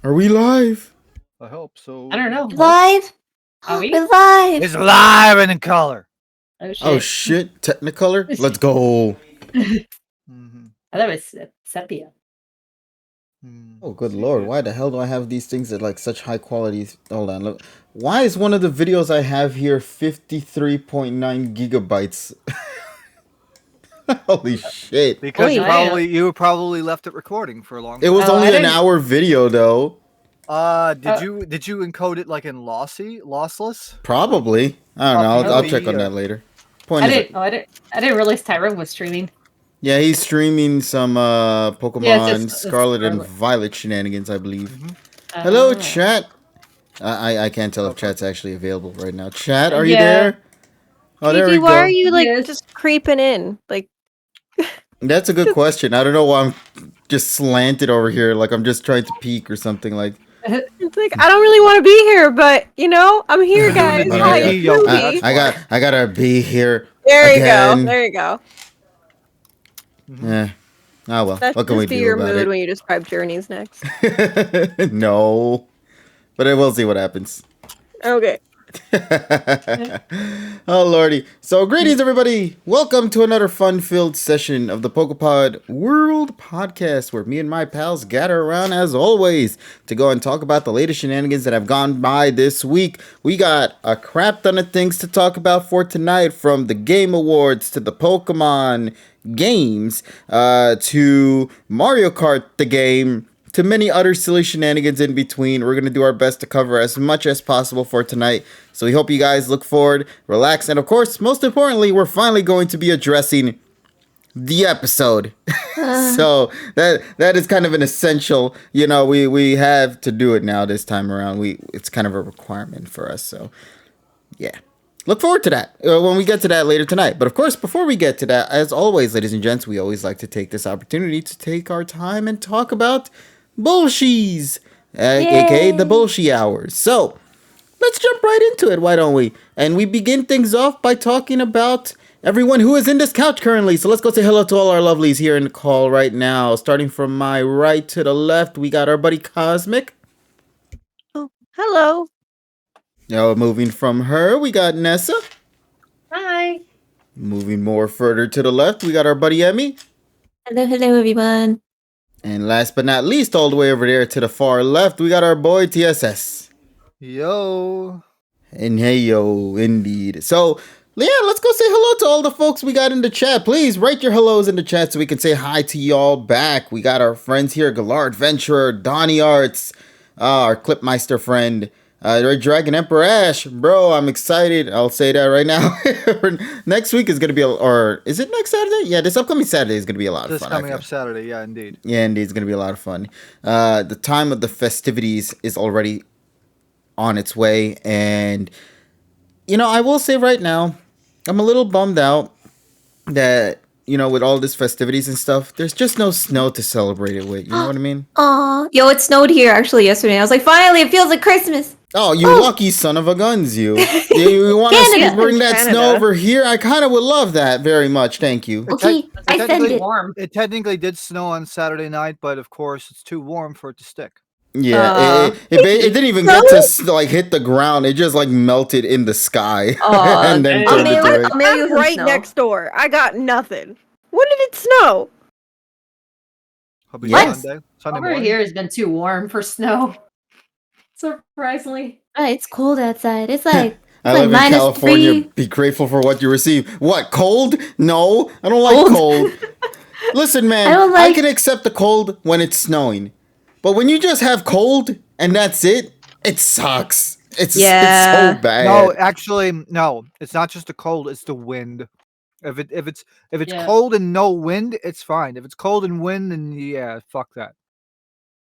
Are we live? I hope so. I don't know. Live? Are we? We're live. It's live and in color. Oh shit. Oh shit! Technicolor. Let's go. Mm-hmm. I thought it was sepia. Oh good lord! Why the hell do I have these things at like such high quality? Hold on. Look. Why is one of the videos I have here 53.9 gigabytes? Holy shit! Because Wait, you probably left it recording for a long time. It was Oh, only I an didn't- hour video though. Did you encode it like in lossless? Probably. I don't know. I'll Probably, check on or- that later. Point I is, didn't. I didn't realize Tyrone was streaming. yeah, he's streaming some Pokemon Yeah, it's Scarlet and Scarlet. Violet shenanigans, I believe. Mm-hmm. Hello, Oh. chat. I can't tell if chat's actually available right now. Chat, are you Yeah. there? Oh, there we Gigi, go. why are you like Yes. just creeping in? Like That's a good question. I don't know why I'm just slanted over here, like I'm just trying to peek or something. Like it's like I don't really want to be here, but you know I'm here, guys. But Hi, I, it's yo, Ruby. I gotta be here. There you again. go. There you go. Yeah. Oh well. That What can should we be do your about mood when you describe journeys next. it? No. But I will see what happens. Okay. Oh lordy. So greetings everybody. Welcome to another fun-filled session of the PokePod World Podcast, where me and my pals gather around as always to go and talk about the latest shenanigans that have gone by this week. We got a crap ton of things to talk about for tonight, from the Game Awards to the Pokemon games, to Mario Kart the game, to many other silly shenanigans in between. We're going to do our best to cover as much as possible for tonight. So we hope you guys look forward, relax, and of course, most importantly, we're finally going to be addressing the episode. So that is kind of an essential, you know, we have to do it now this time around. It's kind of a requirement for us. So yeah. Look forward to that when we get to that later tonight. But of course, before we get to that, as always, ladies and gents, we always like to take this opportunity to take our time and talk about bullshies, aka the bullshit hours. So let's jump right into it, why don't we? And we begin things off by talking about everyone who is in this couch currently. So let's go say hello to all our lovelies here in the call right now. Starting from my right to the left, we got our buddy Cosmic. Oh, hello. Now moving from her, we got Nessa. Hi. Moving more further to the left, we got our buddy Emmy. Hello, everyone. And last but not least, all the way over there to the far left, we got our boy TSS. Yo. And hey yo, indeed. So, yeah, let's go say hello to all the folks we got in the chat. Please write your hellos in the chat so we can say hi to y'all back. We got our friends here, Galar Adventurer, Donnie Arts, our Clipmeister friend, Red Dragon Emperor Ash. Bro, I'm excited. I'll say that right now. Next week is going to be, or is it next Saturday? Yeah, this upcoming Saturday is going to be a lot of This fun. coming up Saturday, yeah, indeed. Yeah, indeed, it's going to be a lot of fun. The time of the festivities is already on its way, and you know, I will say right now, I'm a little bummed out that, you know, with all this festivities and stuff, there's just no snow to celebrate it with. You know what I mean? Aw, yo, it snowed here actually yesterday. I was like, finally, it feels like Christmas. Oh, you lucky son of a guns, you. You want to Canada. bring that snow Canada. over here? I kind of would love that very much. Thank you. Okay, I send technically it. Warm. It technically did snow on Saturday night, but of course it's too warm for it to stick. Yeah, it didn't even get to like hit the ground. It just like melted in the sky and then I'll turned into rain. I'll mail you I'm some right snow. next door. I got nothing. When did it snow? Probably Yes. Sunday Over morning. here has been too warm for snow. Surprisingly. It's cold outside. It's like I like live in minus California. 3. Be grateful for what you receive. What, cold? No, I don't like cold. Listen, man, I don't like- I can accept the cold when it's snowing. But when you just have cold and that's it, it sucks. It's Yeah. so bad. No, actually, no. It's not just the cold; it's the wind. If it's Yeah. cold and no wind, it's fine. If it's cold and wind, then yeah, fuck that.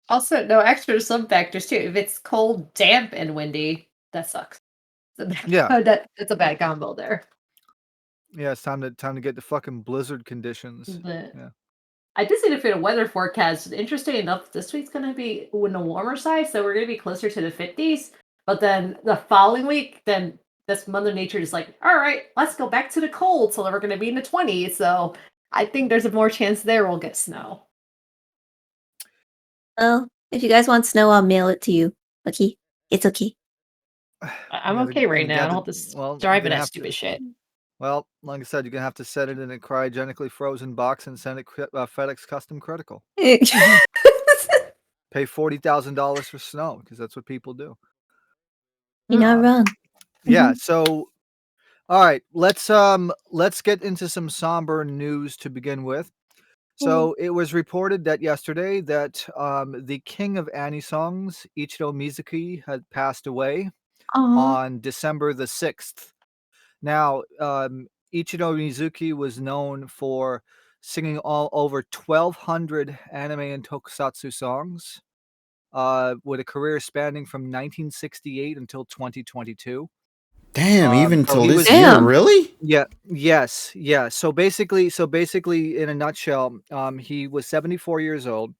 Also, no, extra some factors too. If it's cold, damp, and windy, that sucks. Yeah. It's a bad combo there. Yeah, it's time to get the fucking blizzard conditions. But Yeah. I did see the fit weather forecast. Interesting enough, this week's going to be on the warmer side, so we're going to be closer to the 50s. But then the following week, then this Mother Nature is like, all right, let's go back to the cold. So we're going to be in the 20s. So I think there's a more chance there we'll get snow. Well, If you guys want snow, I'll mail it to you. Okay? It's okay. I'm Yeah, okay right you now. I got don't to- have to well, drive you're it gonna that have stupid to- shit. Well, like I said, you're gonna have to set it in a cryogenically frozen box and send it FedEx Custom Critical. Pay $40,000 for snow because that's what people do. You're not wrong. Yeah. So, all right, let's get into some somber news to begin with. So it was reported that yesterday that the king of anisongs, Ichiro Mizuki, had passed away on December the 6th. Now, Ichiro Mizuki was known for singing all over 1,200 anime and tokusatsu songs, with a career spanning from 1968 until 2022. Damn, even so till he this was- year, Damn. really? Yeah. Yes. Yeah. So basically, in a nutshell, he was 74 years old.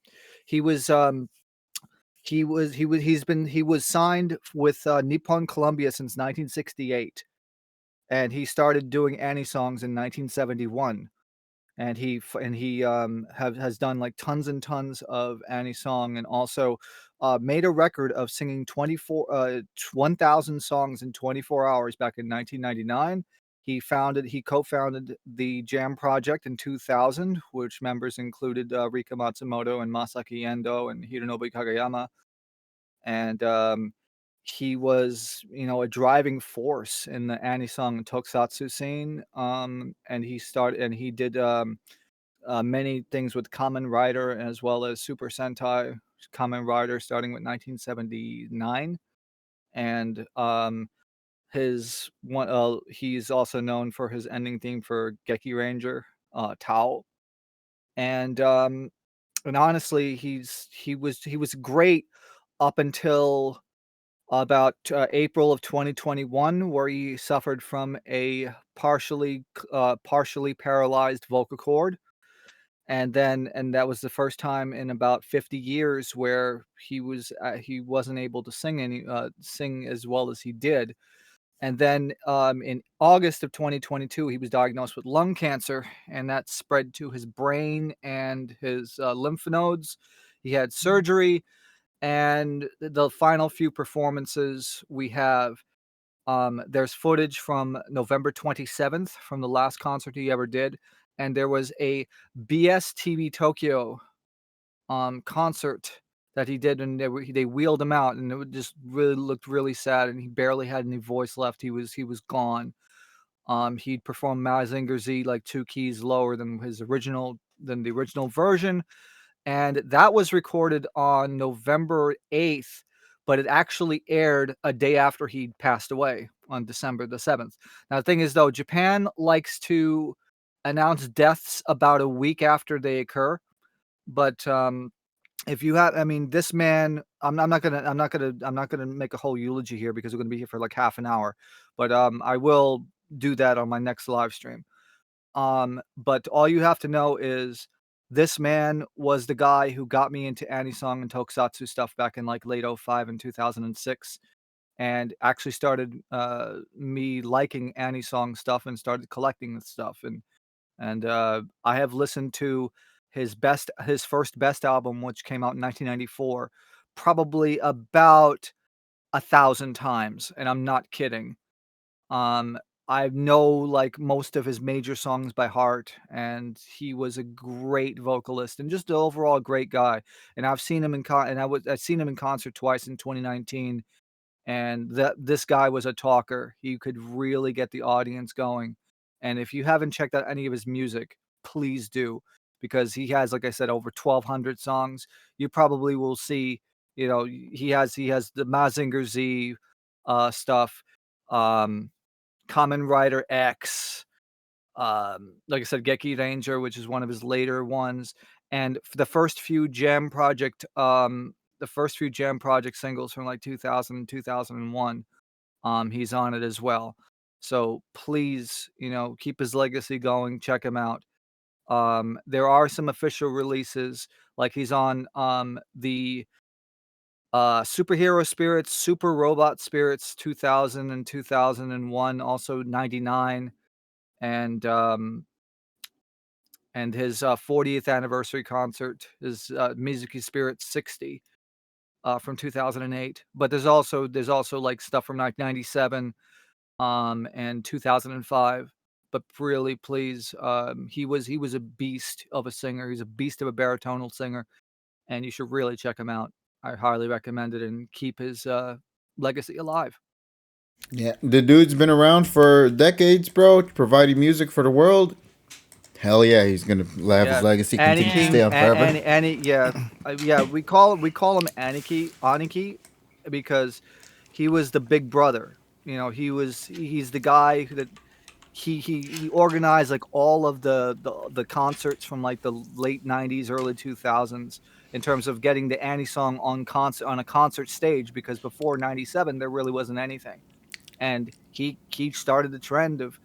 He was signed with Nippon Columbia since 1968, and he started doing songs in 1971. And he has done like tons and tons of song, and also made a record of singing 1,000 songs in 24 hours back in 1999. He co-founded the Jam Project in 2000, which members included Rika Matsumoto and Masaki Endo and Hironobu Kagayama. And he was, a driving force in the anisong and tokusatsu scene. And he did many things with Kamen Rider as well as Super Sentai Kamen Rider starting with 1979. And he's also known for his ending theme for Geki Ranger, Tao. And honestly, he was great up until about April of 2021, where he suffered from a partially paralyzed vocal cord. And that was the first time in about 50 years where he wasn't able to sing as well as he did. And then in August of 2022, he was diagnosed with lung cancer, and that spread to his brain and his lymph nodes. He had surgery, and the final few performances we have, there's footage from November 27th from the last concert he ever did, and there was a BS Tokyo concert that he did, and they wheeled him out, and it just really looked really sad, and he barely had any voice left. He was gone. He'd performed Mazinger Z like 2 keys lower than the original version, and that was recorded on November 8th, but it actually aired a day after he passed away on December the 7th. Now, the thing is, though, Japan likes to announce deaths about a week after they occur, but if you have, I mean, this man, I'm not gonna make a whole eulogy here because we're gonna be here for like half an hour, but I will do that on my next live stream. But all you have to know is this man was the guy who got me into anisong and tokusatsu stuff back in like late 05 and 2006, and actually started me liking anisong stuff and started collecting the stuff. And I have listened to his first best album, which came out in 1994, probably about 1,000 times, and I'm not kidding. Um, I know like most of his major songs by heart, and he was a great vocalist and just an overall great guy. And I've seen him I've seen him in concert twice in 2019, and this guy was a talker. He could really get the audience going. And if you haven't checked out any of his music, please do, because he has, like I said, over 1,200 songs. You probably will see, he has the Mazinger Z stuff, Kamen Rider X, like I said, Geki Ranger, which is one of his later ones, and the first few Jam Project singles from like 2000 and 2001, he's on it as well. So please, keep his legacy going. Check him out. There are some official releases, like he's on the Superhero Spirits, Super Robot Spirits 2000 and 2001, also 99, and his 40th anniversary concert is Mizuki Spirits 60. from 2008. But there's also like stuff from 1997 and 2005. But really, please, he was a beast of a singer. He's a beast of a baritonal singer, and you should really check him out. I highly recommend it and keep his legacy alive. Yeah, the dude's been around for decades, bro, providing music for the world. Hell yeah, he's gonna have his Yeah, legacy continue to stay on forever. yeah. We call him Aniki, because he was the big brother. He's the guy that he organized like all of the concerts from like the late 90s, early 2000s in terms of getting the Annie song on a concert stage, because before 97 there really wasn't anything, and he started the trend of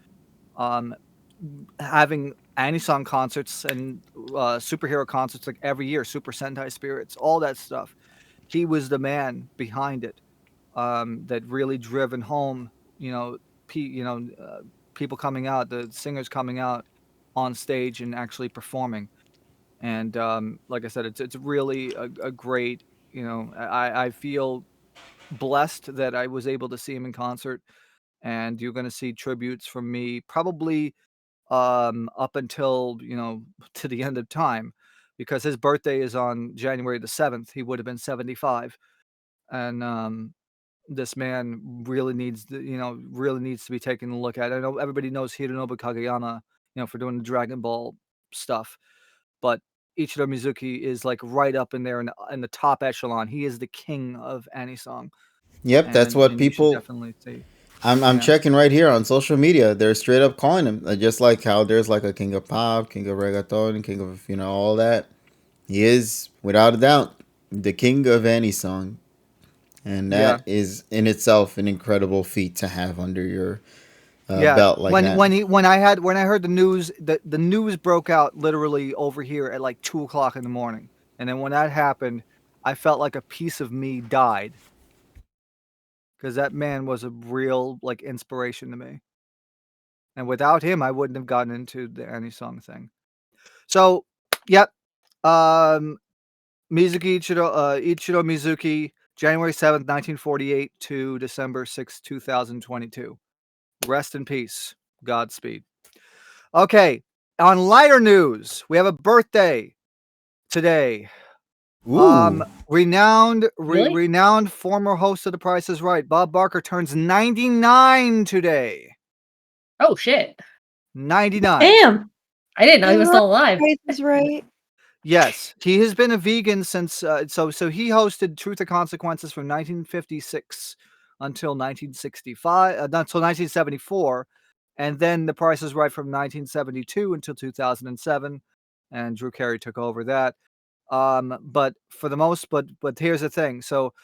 um having Annie-song concerts and superhero concerts like every year, Super Sentai Spirits, all that stuff. He was the man behind it, that really driven home, people coming out, the singers coming out on stage and actually performing. And like I said, it's really a great, I feel blessed that I was able to see him in concert, and you're going to see tributes from me probably up until to the end of time, because his birthday is on January the 7th. He would have been 75, and this man really needs to be taken a look at. I know everybody knows Hironobu Kageyama, for doing the Dragon Ball stuff, but Ichiro Mizuki is like right up in there in the top echelon. He is the king of Anisong, Yep, that's what and you should people. definitely see. I'm Yeah. checking right here on social media. They're straight up calling him, just like how there's like a king of pop, king of reggaeton, king of all that. He is without a doubt the king of any song, and Yeah. that is in itself an incredible feat to have under your Yeah, belt like that. when I heard the news, the news broke out literally over here at like 2 o'clock in the morning, and then when that happened, I felt like a piece of me died, because that man was a real like inspiration to me, and without him, I wouldn't have gotten into the Annie song thing. So, yep, um, Ichiro Mizuki, January 7th, 1948 to December 6th, 2022. Rest in peace. Godspeed. Okay, on lighter news, we have a birthday today. Ooh, Renowned Really? renowned former host of The Price is Right, Bob Barker, turns 99 today. Oh shit! 99. Damn. I didn't know he was I still alive. Price is Right. Yes, he has been a vegan since so he hosted Truth or Consequences from 1956 until 1965, until 1974, and then The Price is Right from 1972 until 2007, and Drew Carey took over that. But for the most, but here's the thing. So,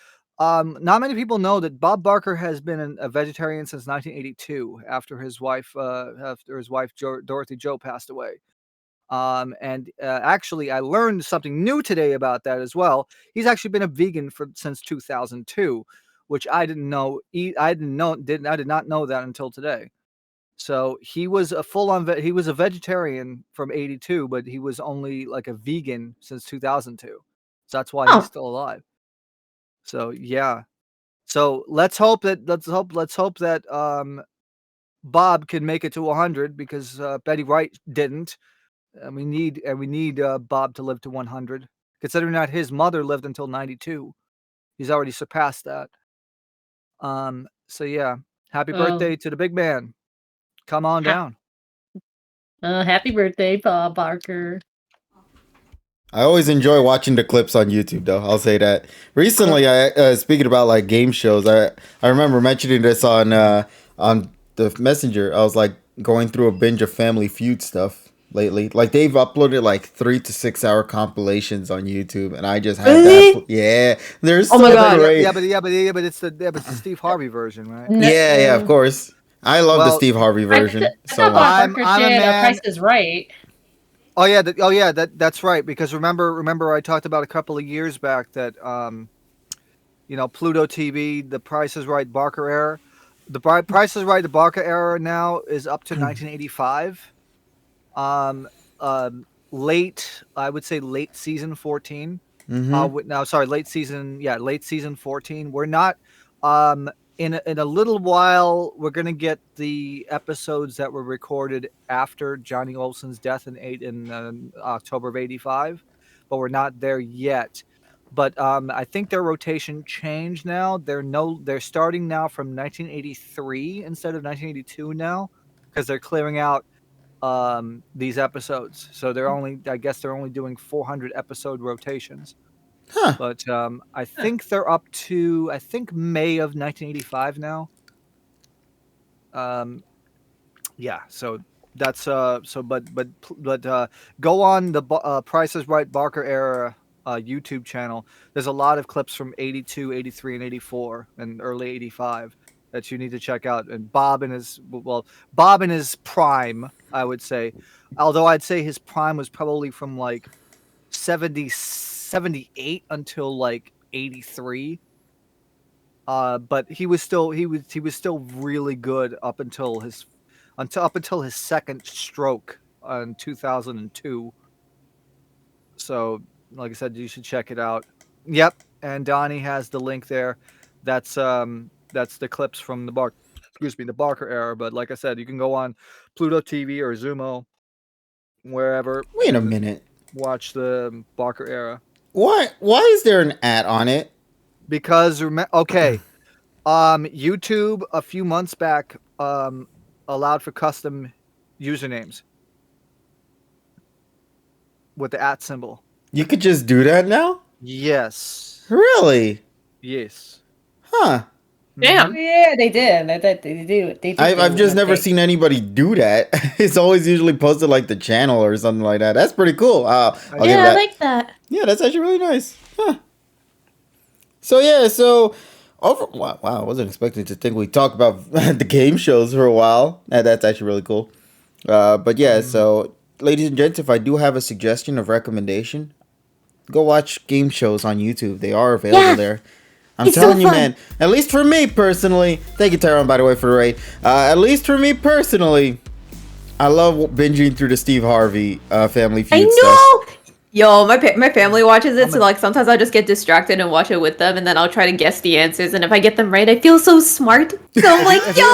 not many people know that Bob Barker has been a vegetarian since 1982, after his wife Dorothy Jo passed away. And actually, I learned something new today about that as well. He's actually been a vegan since 2002, which I didn't know. I did not know that until today. So he was a he was a vegetarian from 82, but he was only like a vegan since 2002. So that's why he's Oh. still alive. So yeah. So let's hope that Bob can make it to 100, because Betty Wright didn't. And we need Bob to live to 100, considering that his mother lived until 92. He's already surpassed that. So yeah, happy birthday to the big man. Come on down. Happy birthday, Bob Barker. I always enjoy watching the clips on YouTube, though. I'll say that. Recently, I speaking about like game shows, I remember mentioning this on the Messenger. I was like going through a binge of Family Feud stuff lately. Like they've uploaded like 3 to 6 hour compilations on YouTube, and I just had Really? that. Yeah, there's Oh my so God. great. Yeah, but it's the Steve Harvey version, right? Yeah, of course. I love the Well, Steve Harvey version I so thought much. Bob Barker I'm a did man- Price is Right. Oh yeah, that's right. Because remember I talked about a couple of years back that Pluto TV, The Price is Right Barker era. The Price is Right, the Barker era now is up to 1985. Late, I would say late season 14. No, sorry, late season 14. We're not. In a little while, we're gonna get the episodes that were recorded after Johnny Olsen's death in October of '85, but we're not there yet. But I think their rotation changed now. They're starting now from 1983 instead of 1982 now, because they're clearing out these episodes. So I guess they're only doing 400 episode rotations. Huh. But I think they're up to May of 1985 now. Yeah. So that's but go on the Price is Right Barker era YouTube channel. There's a lot of clips from 82, 83, and 84 and early 85 that you need to check out. And Bob in his prime, I would say. Although I'd say his prime was probably from like 78 until like 83. But he was still really good up until his second stroke in 2002. So, like I said, you should check it out. Yep, and Donnie has the link there. That's the clips from the Barker era. But like I said, you can go on Pluto TV or Zumo, wherever. Wait a and minute. Watch the Barker era. Why is there an ad on it? Because YouTube a few months back allowed for custom usernames with the @ symbol. You could just do that now? Yes. Really? Yes. Huh. Damn. Yeah, they did. They do. I've just never seen anybody do that. It's always usually posted like the channel or something like that. That's pretty cool. I'll give Yeah, I that. like that. Yeah, that's actually really nice. Huh. So wow, I wasn't expecting to think we'd talk about the game shows for a while. That's actually really cool. But yeah, so ladies and gents, if I do have a suggestion of recommendation, go watch game shows on YouTube. They are available there. I'm It's so telling you, fun. man. At least for me personally, thank you, Tyrone, by the way, for the raid. At least for me personally, I love binging through the Steve Harvey Family Feud I stuff. know. Yo, my family watches it, so like sometimes I'll just get distracted and watch it with them, and then I'll try to guess the answers. And if I get them right, I feel so smart. So I'm like, If yo.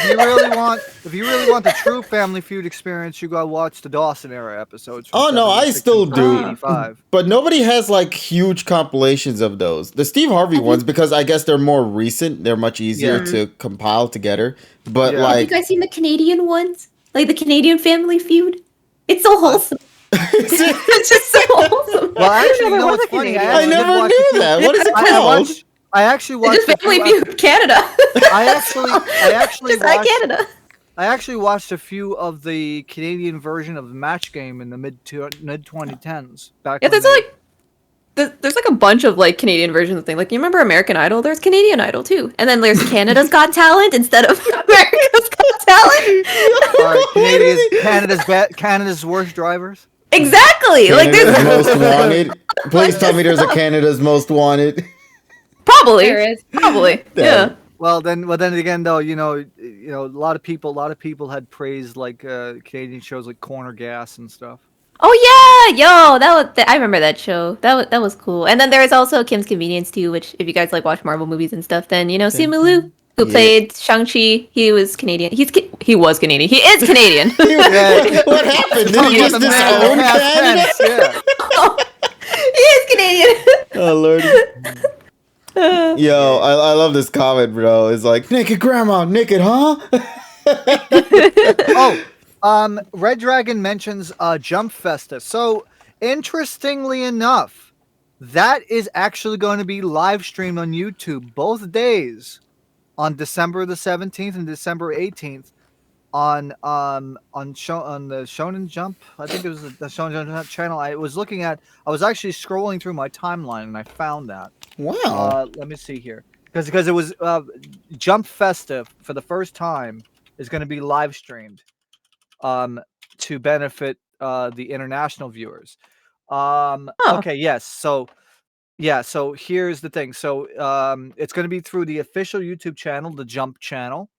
you really want the true Family Feud experience, you gotta watch the Dawson era episodes. Oh no, I 76 still and do. 85. But nobody has like huge compilations of those. The Steve Harvey ones, because I guess they're more recent, they're much easier to compile together. But Yeah. Have you like, guys seen the Canadian ones? Like the Canadian Family Feud? It's so wholesome. It's just so wholesome. Well, actually, There you know was what's a funny? Canadian I never knew that. What is it called? I actually It's watched. just Family Feud Canada. I actually Just like watched. Canada. I actually watched a few of the Canadian version of the Match Game in the mid 2010s. Back Yeah, when there's like a bunch of like Canadian versions of things. Like you remember American Idol? There's Canadian Idol too, and then there's Canada's Got Talent instead of America's Got Talent. Canada's worst drivers. Exactly. Like Canada's there's Most Wanted. Please tell me there's a Canada's Most Wanted. probably There is. probably yeah. Well, then again, though, a lot of people had praised like Canadian shows like Corner Gas and stuff. Oh yeah, yo, I remember that show. That was cool. And then there is also Kim's Convenience too, which if you guys like watch Marvel movies and stuff, then you know Simu Liu, who played Shang-Chi. He was Canadian. He was Canadian. He is Canadian. What happened? Did he just disown Canada? Yeah. He is Canadian. Oh lordy. Yo, I love this comment, bro. It's like, naked grandma, naked, huh? Red Dragon mentions Jump Festa. So, interestingly enough, that is actually going to be live streamed on YouTube both days on December the 17th and December 18th on the Shonen Jump. I think it was the Shonen Jump channel. I was actually scrolling through my timeline and I found that. Wow. Let me see here. Because it was Jump Festa for the first time is going to be live streamed to benefit the international viewers. Okay, yes. So here's the thing. So it's going to be through the official YouTube channel, the Jump channel,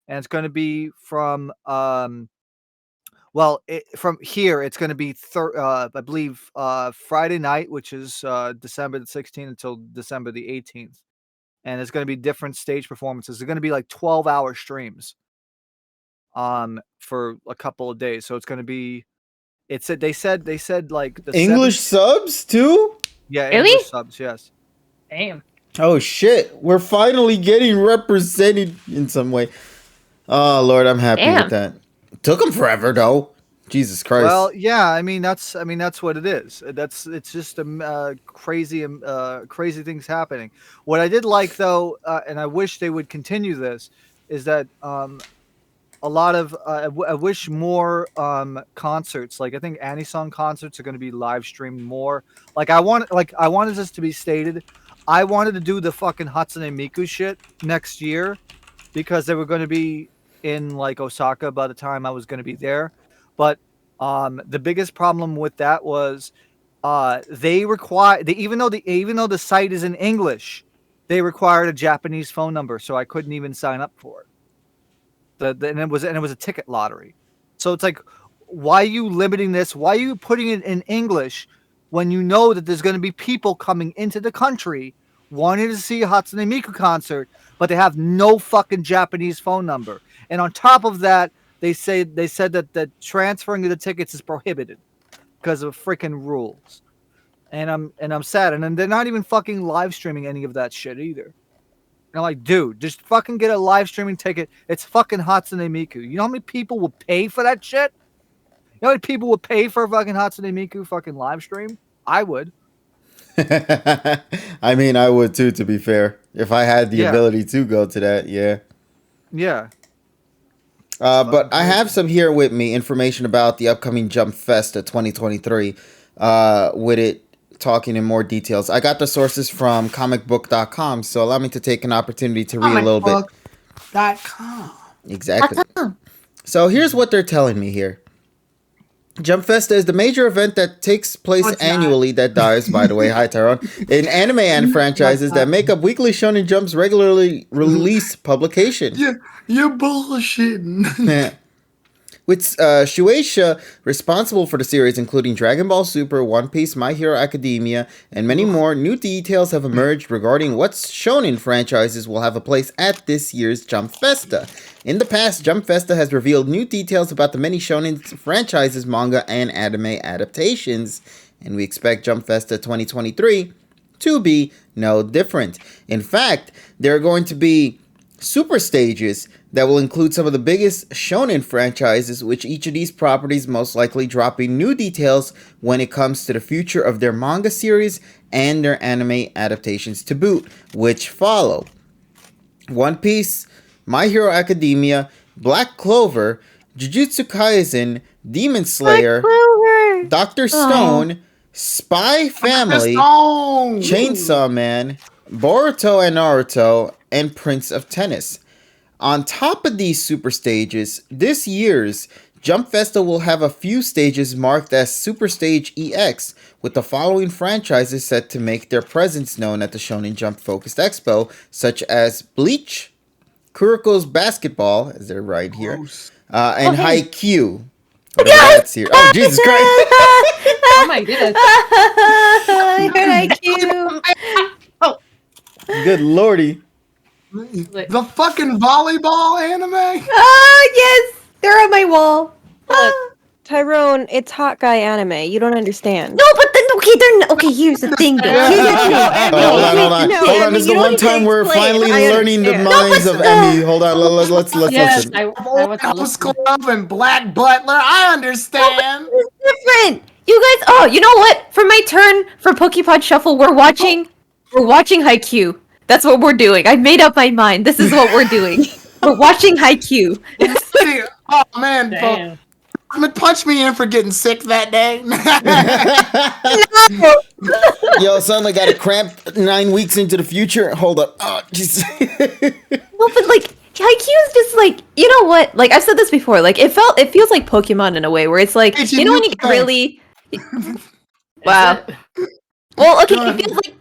and it's going to be from Well, from here, it's going to be, I believe, Friday night, which is December the 16th until December the 18th. And it's going to be different stage performances. They're going to be like 12-hour streams for a couple of days. So it's going to be, they said like the English subs too? Yeah, Really? English subs, yes. Damn. Oh shit, we're finally getting represented in some way. Oh Lord, I'm happy with that. Took them forever though. Jesus Christ. Well, yeah, I mean that's what it is. It's just crazy things happening. What I did like though, and I wish they would continue this, is that a lot of I wish more concerts. Like I think Anisong concerts are going to be live streamed more. I wanted this to be stated. I wanted to do the fucking Hatsune Miku shit next year because they were going to be in like Osaka by the time I was going to be there. But the biggest problem with that was they require even though the site is in English, they required a Japanese phone number, so I couldn't even sign up for it. And it was a ticket lottery. So it's like, why are you limiting this? Why are you putting it in English when you know that there's going to be people coming into the country wanting to see a Hatsune Miku concert, but they have no fucking Japanese phone number? And on top of that, they said that the transferring of the tickets is prohibited because of freaking rules. And I'm sad. And then they're not even fucking live streaming any of that shit either. And I'm like, dude, just fucking get a live streaming ticket. It's fucking Hatsune Miku. You know how many people will pay for that shit? You know how many people would pay for a fucking Hatsune Miku fucking live stream? I would. I mean, I would too, to be fair. If I had the ability to go to that, yeah. Yeah. But I have some here with me, information about the upcoming Jump Festa 2023, with it talking in more details. I got the sources from comicbook.com, so allow me to take an opportunity to read a little bit. Comicbook.com. Exactly. So here's what they're telling me here. Jump Festa is the major event that takes place annually that dives, by the way, hi Tyrone, in anime and franchises that make up Weekly Shonen Jump's regularly released publication. You're bullshitting. With Shueisha responsible for the series, including Dragon Ball Super, One Piece, My Hero Academia, and many more, new details have emerged regarding what shonen franchises will have a place at this year's Jump Festa. In the past, Jump Festa has revealed new details about the many shonen franchises, manga, and anime adaptations, and we expect Jump Festa 2023 to be no different. In fact, there are going to be super stages that will include some of the biggest shonen franchises, with each of these properties most likely dropping new details when it comes to the future of their manga series and their anime adaptations to boot, which follow One Piece, My Hero Academia, Black Clover, Jujutsu Kaisen, Demon Slayer, Dr. Stone, Spy Family, Chainsaw Man, Boruto and Naruto, and Prince of Tennis. On top of these super stages, this year's Jump Festa will have a few stages marked as Super Stage EX, with the following franchises set to make their presence known at the Shonen Jump Focused Expo, such as Bleach, Kuroko's Basketball, as they're right here, and Haikyuu. That's here. Oh, Jesus Christ! Oh my goodness. Haikyuu. Good lordy. The fucking volleyball anime? Oh, yes! They're on my wall. Tyrone, it's hot guy anime. You don't understand. No, but then, okay, here's the thing, though. Hold on. This is the one time we're finally learning the minds of Emmy. Hold on, let's listen. House Club and Black Butler. I understand. It's different. You guys, you know what? For my turn for PokePod Shuffle, we're watching Haikyuu. That's what we're doing. I made up my mind. This is what we're doing. We're watching Haikyuu. Oh man, punch me in for getting sick that day. Yo, suddenly got a cramp 9 weeks into the future. Hold up. Oh, jeez. No, but like Haikyuu is just like, you know what? Like I've said this before. Like it feels like Pokemon in a way where it's like, you know when you get really wow. Well, okay,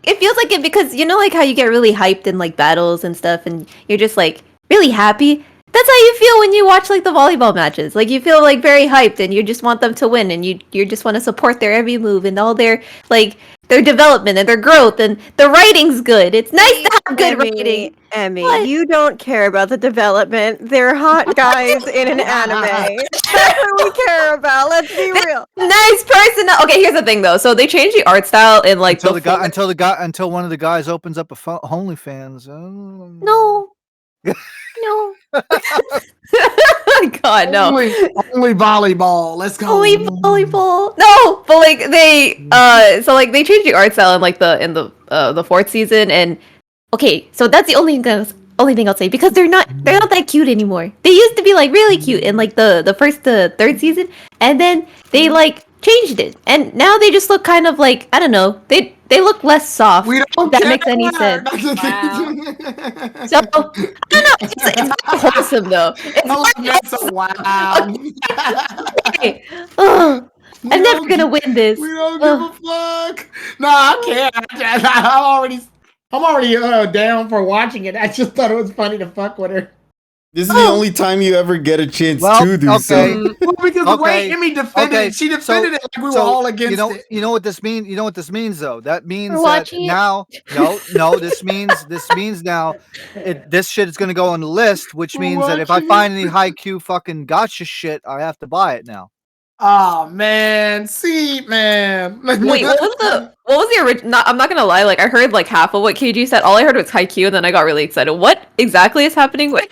it feels like it because you know like how you get really hyped in like battles and stuff and you're just like really happy. that's how you feel when you watch like the volleyball matches. Like you feel like very hyped, and you just want them to win, and you just want to support their every move and all their like their development and their growth, and the writing's good. It's nice to have good writing. Emmy, What? you don't care about the development. They're hot guys in an anime. That's what we care about. Let's be real. Nice person. Okay, here's the thing though. So they changed the art style in like until one of the guys opens up a OnlyFans. No. No. God, no. Only volleyball. Let's go. Only volleyball. No, but like they so like they changed the art style in like the fourth season, and okay, so that's the only thing I'll say, because they're not that cute anymore. They used to be like really cute in like the first to third season, and then they like changed it, and now they just look kind of like, I don't know, they look less soft. We don't if that care. makes any sense. Wow. So I don't know. It's not wholesome though. That's a wow. Okay. Ugh. I'm never gonna win this. We don't give a fuck. No, I can't. I'm already down for watching it. I just thought it was funny to fuck with her. This is the only time you ever get a chance to do so. Well, because the way Okay. Emmy defended it, she defended it like we were all against it. You know what this means? You know what this means, though. That means We're that watching it. now, no. This means now, this shit is gonna go on the list, which means that if I find any high Q fucking gotcha shit, I have to buy it now. Oh man, see, man. Wait, what was the original? I'm not gonna lie, like I heard like half of what KG said. All I heard was Haikyuu, and then I got really excited. What exactly is happening with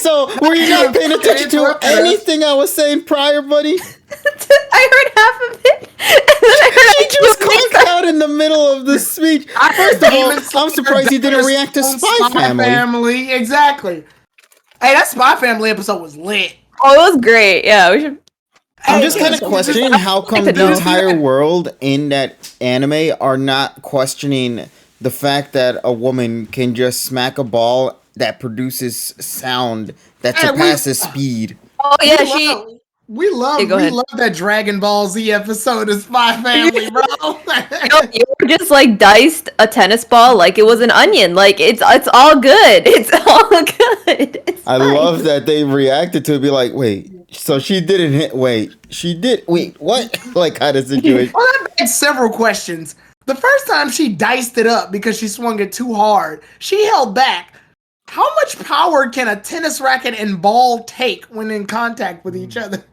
So, were you not paying attention to anything I was saying prior, buddy? I heard half of it, and then I heard He just conked out in the middle of the speech. First of all, I'm surprised he didn't react to Spy Family. Exactly. Hey, that Spy Family episode was lit. Oh, it was great. Yeah, we should. I'm just kind of questioning how come the entire world in that anime are not questioning the fact that a woman can just smack a ball that produces sound that surpasses speed. Oh yeah, We love that Dragon Ball Z episode of Spy Family, bro. You were just like diced a tennis ball like it was an onion. Like it's all good. It's all good. It's I fine. love that they reacted to it, be like, wait, so she didn't hit, wait, what? Like, how does it do it? Well, that begs several questions. The first time she diced it up because she swung it too hard, she held back. How much power can a tennis racket and ball take when in contact with each other?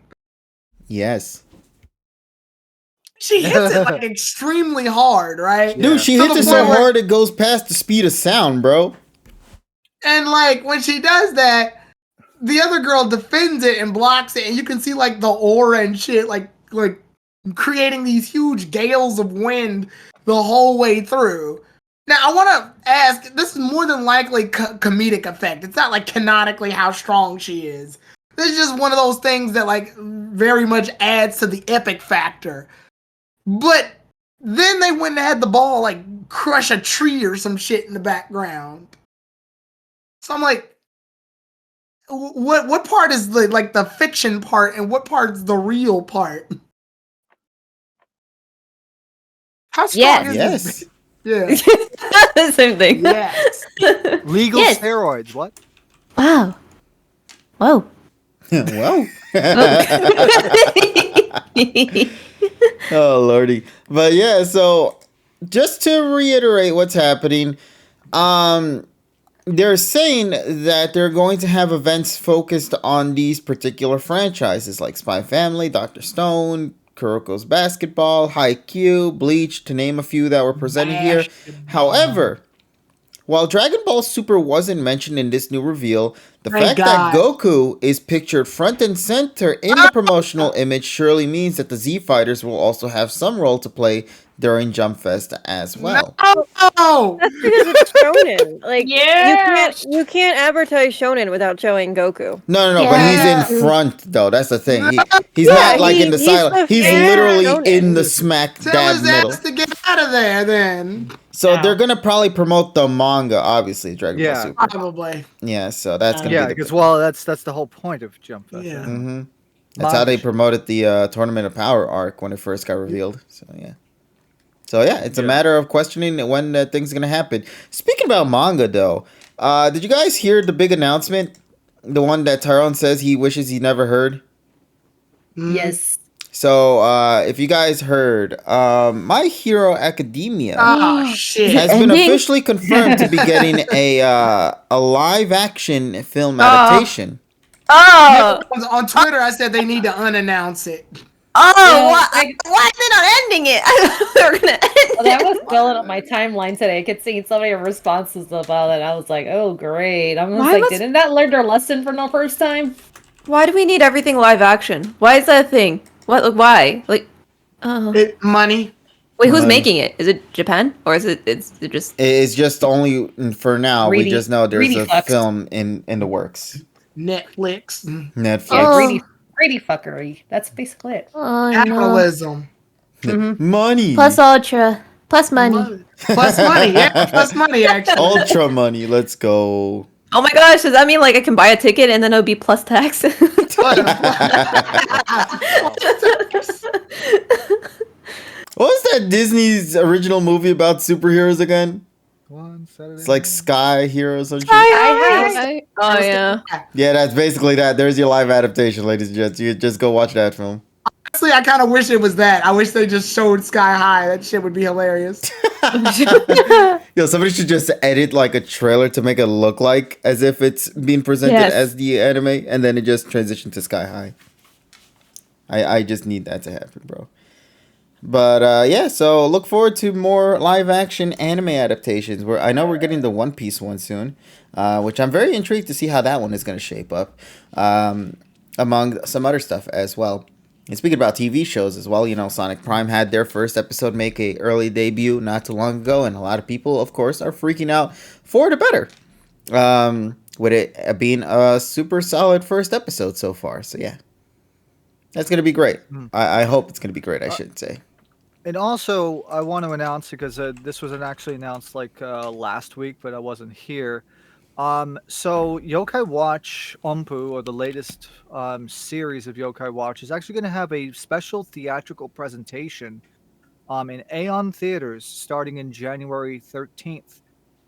Yes. She hits it like extremely hard, right? Dude, she hits it so hard it goes past the speed of sound, bro. And like when she does that, the other girl defends it and blocks it, and you can see like the aura and shit, like creating these huge gales of wind the whole way through. Now I want to ask, this is more than likely comedic effect. It's not like canonically how strong she is. This is just one of those things that like very much adds to the epic factor. But then they went and had the ball like crush a tree or some shit in the background. So I'm like, what part is the fiction part and what part is the real part? How strong is this? Yeah. The same thing. Yes. Legal Yes. steroids. What? Wow. Whoa. Well. Oh, lordy. But yeah, so just to reiterate what's happening, they're saying that they're going to have events focused on these particular franchises like Spy Family, Dr. Stone, Kuroko's Basketball, Haikyuu, Bleach, to name a few that were presented here. However, while Dragon Ball Super wasn't mentioned in this new reveal, the fact that Goku is pictured front and center in the promotional image surely means that the Z Fighters will also have some role to play during Jump Fest as well. No! That's because it's shonen. Like Yeah. you can't advertise shonen without showing Goku. No, Yeah. but he's in front though. That's the thing. He's Yeah, not like in the he's silent. the He's fair literally shonen. in the smack Tell dab his middle. ass to get out of there then. So they're gonna probably promote the manga, obviously, Dragon Ball Yeah. Super. Probably. Yeah, so that's gonna Yeah, be because that's the whole point of Jump Fest. Yeah. Mm-hmm. That's how they promoted the Tournament of Power arc when it first got revealed. So yeah. So yeah, it's a matter of questioning when things are gonna happen. Speaking about manga, though, Did you guys hear the big announcement? The one that Tyrone says he wishes he never heard? Yes. So, if you guys heard, My Hero Academia Oh shit! has been ending? officially confirmed to be getting a live action film adaptation. Oh, On Twitter, I said they need to unannounce it. why are they not ending it? I thought they were gonna end Well, that it. was filling up my timeline today. I could see so many responses about it. I was like, oh, great. I was Why like, was- didn't that learn their lesson from the first time? Why do we need everything live action? Why is that a thing? What? Like, why? Like, oh. Money. Wait, who's Money. making it? Is it Japan or is it? It's it just. It's just only for now. We Greedy- just know there's greedy a fucks. film in the works. Netflix. Netflix. Yeah, Oh. greedy fuckery. That's basically it. Oh no. Capitalism. Money. Plus ultra. Plus money. Plus money. Yeah, plus money, actually. Ultra money. Let's go. Oh my gosh, does that mean like I can buy a ticket and then it'll be plus tax? What was that Disney's original movie about superheroes again? One Saturday. It's like Sky Heroes or something. Oh yeah. Yeah, that's basically that. There's your live adaptation, ladies and gents. You just go watch that film. Honestly, I kind of wish it was that. I wish they just showed Sky High. That shit would be hilarious. Yo, somebody should just edit like a trailer to make it look like as if it's being presented Yes. as the anime, and then it just transition to Sky High. I just need that to happen, bro. But yeah, so look forward to more live action anime adaptations. I know we're getting the One Piece one soon, which I'm very intrigued to see how that one is going to shape up, among some other stuff as well. And speaking about TV shows as well, you know, Sonic Prime had their first episode make a early debut not too long ago, and a lot of people, of course, are freaking out for the better, with it being a super solid first episode so far. So yeah, that's gonna be great. I hope it's gonna be great. I should say. And also, I want to announce, because this was actually announced like last week, but I wasn't here. So Yokai Watch Ompu, or the latest series of Yokai Watch, is actually going to have a special theatrical presentation in Aeon Theaters starting in January 13th.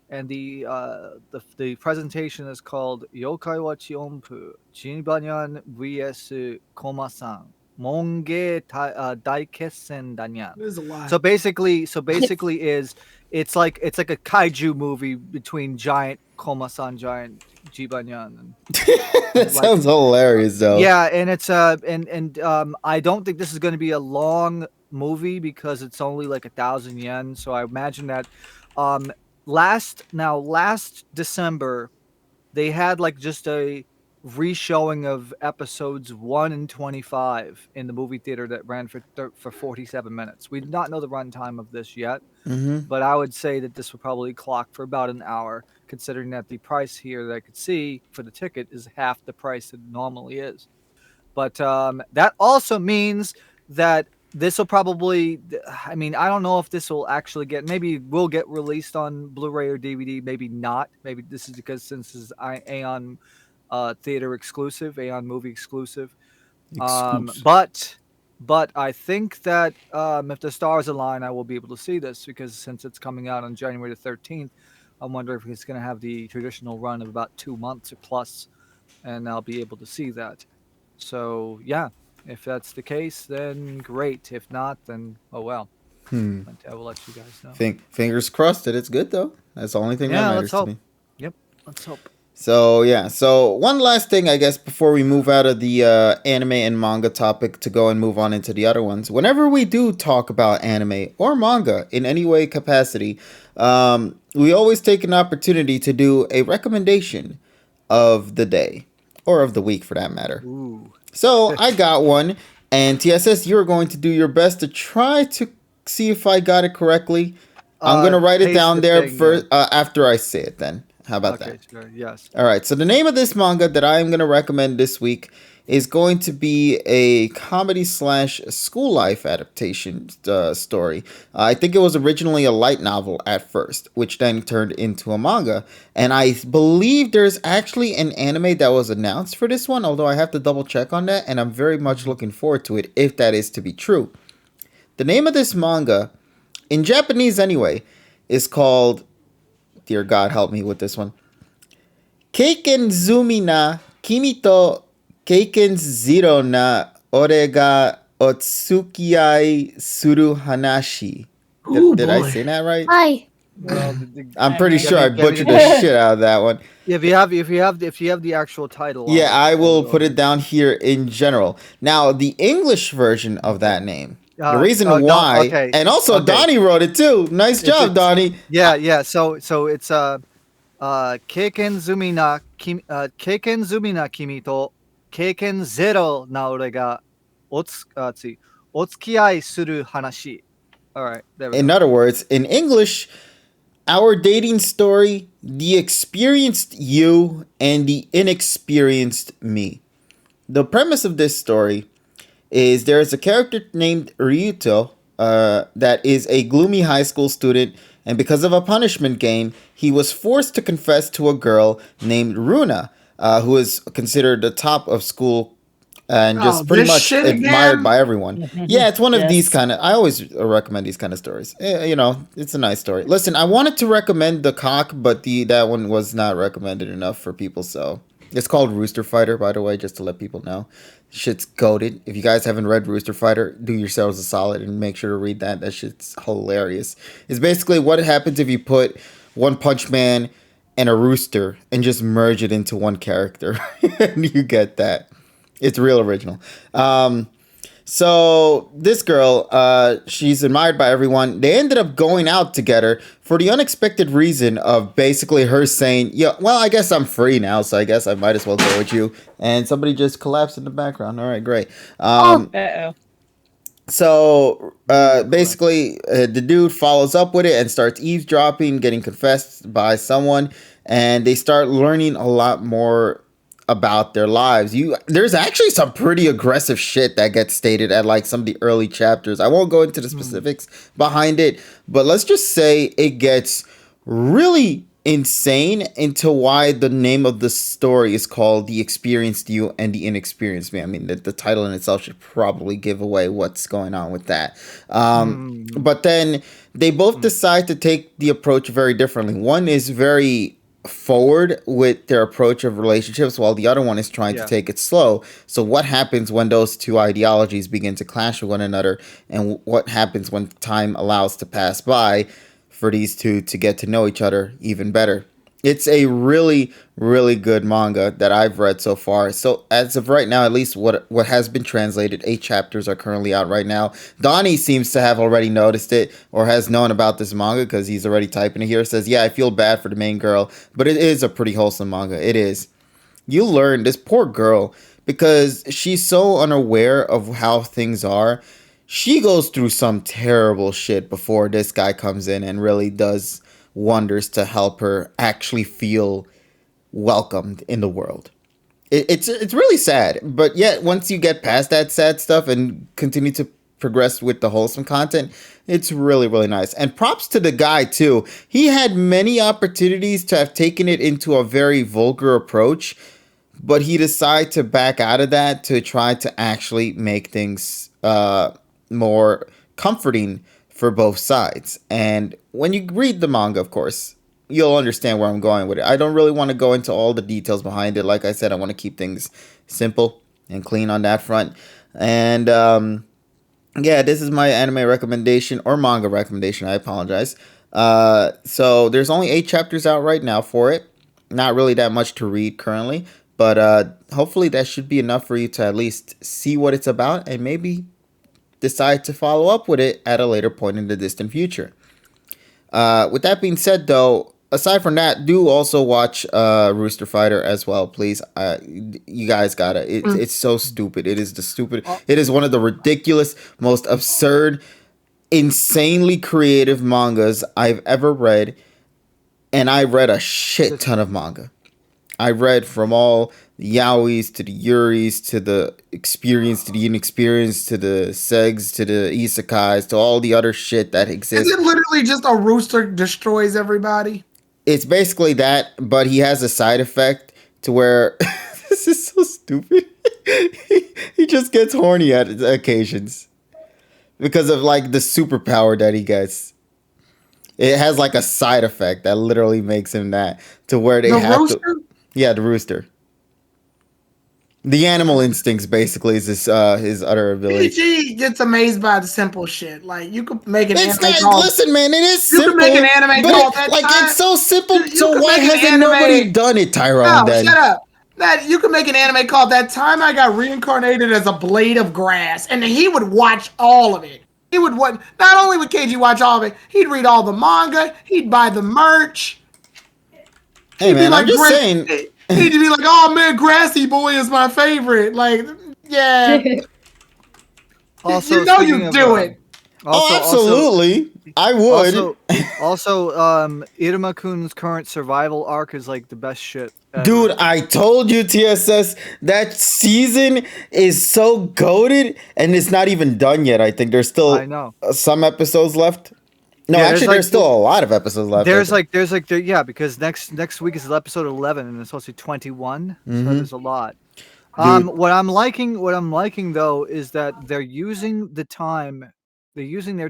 And the presentation is called Yokai Watch Ompu Jinbanyan vs Komasan Monge Daikessen Danyan. There's a lot. So basically it's like a kaiju movie between giant Komasan, giant Jibanyan. And, That sounds hilarious, though. yeah, and it's I don't think this is going to be a long movie because it's only like 1,000 yen. So I imagine that last December they had like just a re-showing of episodes 1 and 25 in the movie theater that ran for 47 minutes. We do not know the runtime of this yet, but I would say that this would probably clock for about an hour, considering that the price here that I could see for the ticket is half the price it normally is. But that also means that this will probably, I mean, I don't know if this will actually maybe will get released on Blu-ray or DVD, maybe not. Maybe this is because since this is Aeon theater exclusive, Aeon movie exclusive. But I think that if the stars align, I will be able to see this, because since it's coming out on January the 13th, I wonder if it's going to have the traditional run of about 2 months or plus, and I'll be able to see that. So yeah, if that's the case, then great. If not, then oh well. But I will let you guys know. Fingers crossed that it's good, though. That's the only thing that Yeah, matters let's to hope. me. Yep, let's hope. So yeah, so one last thing, I guess, before we move out of the anime and manga topic to go and move on into the other ones. Whenever we do talk about anime or manga in any way capacity, we always take an opportunity to do a recommendation of the day, or of the week for that matter. Ooh. So I got one, and TSS, you're going to do your best to try to see if I got it correctly. I'm going to write it paste down the there thing, first after I say it then. How about that? Sure. Yes. All right. So the name of this manga that I am going to recommend this week is going to be a comedy / school life adaptation story. I think it was originally a light novel at first, which then turned into a manga. And I believe there's actually an anime that was announced for this one, although I have to double check on that. And I'm very much looking forward to it if that is to be true. The name of this manga, in Japanese anyway, is called, dear God, help me with this one, Keiken zumi na kimi to keiken zero na ore ga otsukiai suru hanashi. Ooh, Did I boy. say that right? Hi. Well, I'm pretty Yeah, sure I maybe- butchered the shit out of that one. if you have the actual title. Yeah, I will it'll put it be- down here in general. Now, the English version of that name, the reason oh, no, why, okay, and also okay. Donnie wrote it too. Nice job, it's- Donnie. Yeah. So it's keiken zumi na kimi to keiken zero na ore ga otsukiai suru hanashi. All right, there we In go. other words, in English, our dating story, the experienced you and the inexperienced me. The premise of this story is there is a character named Ryuto that is a gloomy high school student, and because of a punishment game, he was forced to confess to a girl named Runa, who is considered the top of school and just pretty this much shit admired again? by everyone. Yeah, it's one of Yes. these kind of. I always recommend these kind of stories. You know, it's a nice story. Listen, I wanted to recommend the cock, but that one was not recommended enough for people. So it's called Rooster Fighter, by the way, just to let people know. Shit's goated. If you guys haven't read Rooster Fighter, do yourselves a solid and make sure to read that. That shit's hilarious. It's basically what happens if you put One Punch Man and a rooster and just merge it into one character, and you get that. It's real original. So this girl, she's admired by everyone. They ended up going out together for the unexpected reason of basically her saying, "Yeah, well, I guess I'm free now, so I guess I might as well go with you." And somebody just collapsed in the background. All right, great. Uh-oh. So basically, the dude follows up with it and starts eavesdropping, getting confessed by someone, and they start learning a lot more about their lives. There's actually some pretty aggressive shit that gets stated at like some of the early chapters. I won't go into the specifics behind it, but let's just say it gets really insane into why the name of the story is called The Experienced You and the Inexperienced Me. I mean, the title in itself should probably give away what's going on with that. But then they both decide to take the approach very differently. One is very forward with their approach of relationships, while the other one is trying to take it slow. So what happens when those two ideologies begin to clash with one another, and what happens when time allows to pass by for these two to get to know each other even better? It's a really, really good manga that I've read so far. So as of right now, at least what has been translated, 8 chapters are currently out right now. Donnie seems to have already noticed it or has known about this manga because he's already typing it here. It says, yeah, I feel bad for the main girl, but it is a pretty wholesome manga. It is. You learn this poor girl, because she's so unaware of how things are. She goes through some terrible shit before this guy comes in and really does wonders to help her actually feel welcomed in the world. It's really sad, but yet once you get past that sad stuff and continue to progress with the wholesome content, it's really, really nice. And props to the guy too. He had many opportunities to have taken it into a very vulgar approach, but he decided to back out of that to try to actually make things more comforting for both sides. And when you read the manga, of course, you'll understand where I'm going with it. I don't really want to go into all the details behind it. Like I said, I want to keep things simple and clean on that front. And yeah, this is my anime recommendation, or manga recommendation. I apologize. So there's only 8 chapters out right now for it. Not really that much to read currently, but hopefully that should be enough for you to at least see what it's about and maybe decide to follow up with it at a later point in the distant future. With that being said, though, aside from that, do also watch Rooster Fighter as well, please. You guys gotta. It's so stupid. It is the stupid. It is one of the ridiculous, most absurd, insanely creative mangas I've ever read, and I read a shit ton of manga. I read from all the yaois to the yuris to the experienced to the inexperienced to the segs to the isekais to all the other shit that exists. Is it literally just a rooster destroys everybody? It's basically that, but he has a side effect to where this is so stupid. He just gets horny at occasions because of like the superpower that he gets. It has like a side effect that literally makes him that, to where they The have rooster? to. Yeah, the rooster. The animal instincts basically is his utter ability. PG gets amazed by the simple shit. Like you could make an It's anime not. called. Listen, man, it is You simple. can make an anime but called that like time. it's so simple. You So could why make an hasn't anime- nobody done it, Tyrone? No, Then shut up. That you could make an anime called That Time I Got Reincarnated as a Blade of Grass, and he would watch all of it. He would what? Not only would KG watch all of it, he'd read all the manga. He'd buy the merch. hey, He'd be man, I'm just Gra- saying. He'd be like, "Oh man, Grassy Boy is my favorite." Like, yeah. Also, You know speaking you of, do it. Oh, absolutely. I would. Also, Iruma-kun's current survival arc is like the best shit ever. Dude, I told you, TSS, that season is so goated, and it's not even done yet. I think there's still I know. some episodes left. No, Yeah, actually, there's still a lot of episodes left. Yeah, because next week is episode 11 and it's supposed to be 21, so Mhm. there's a lot. Dude. What I'm liking though is that they're using their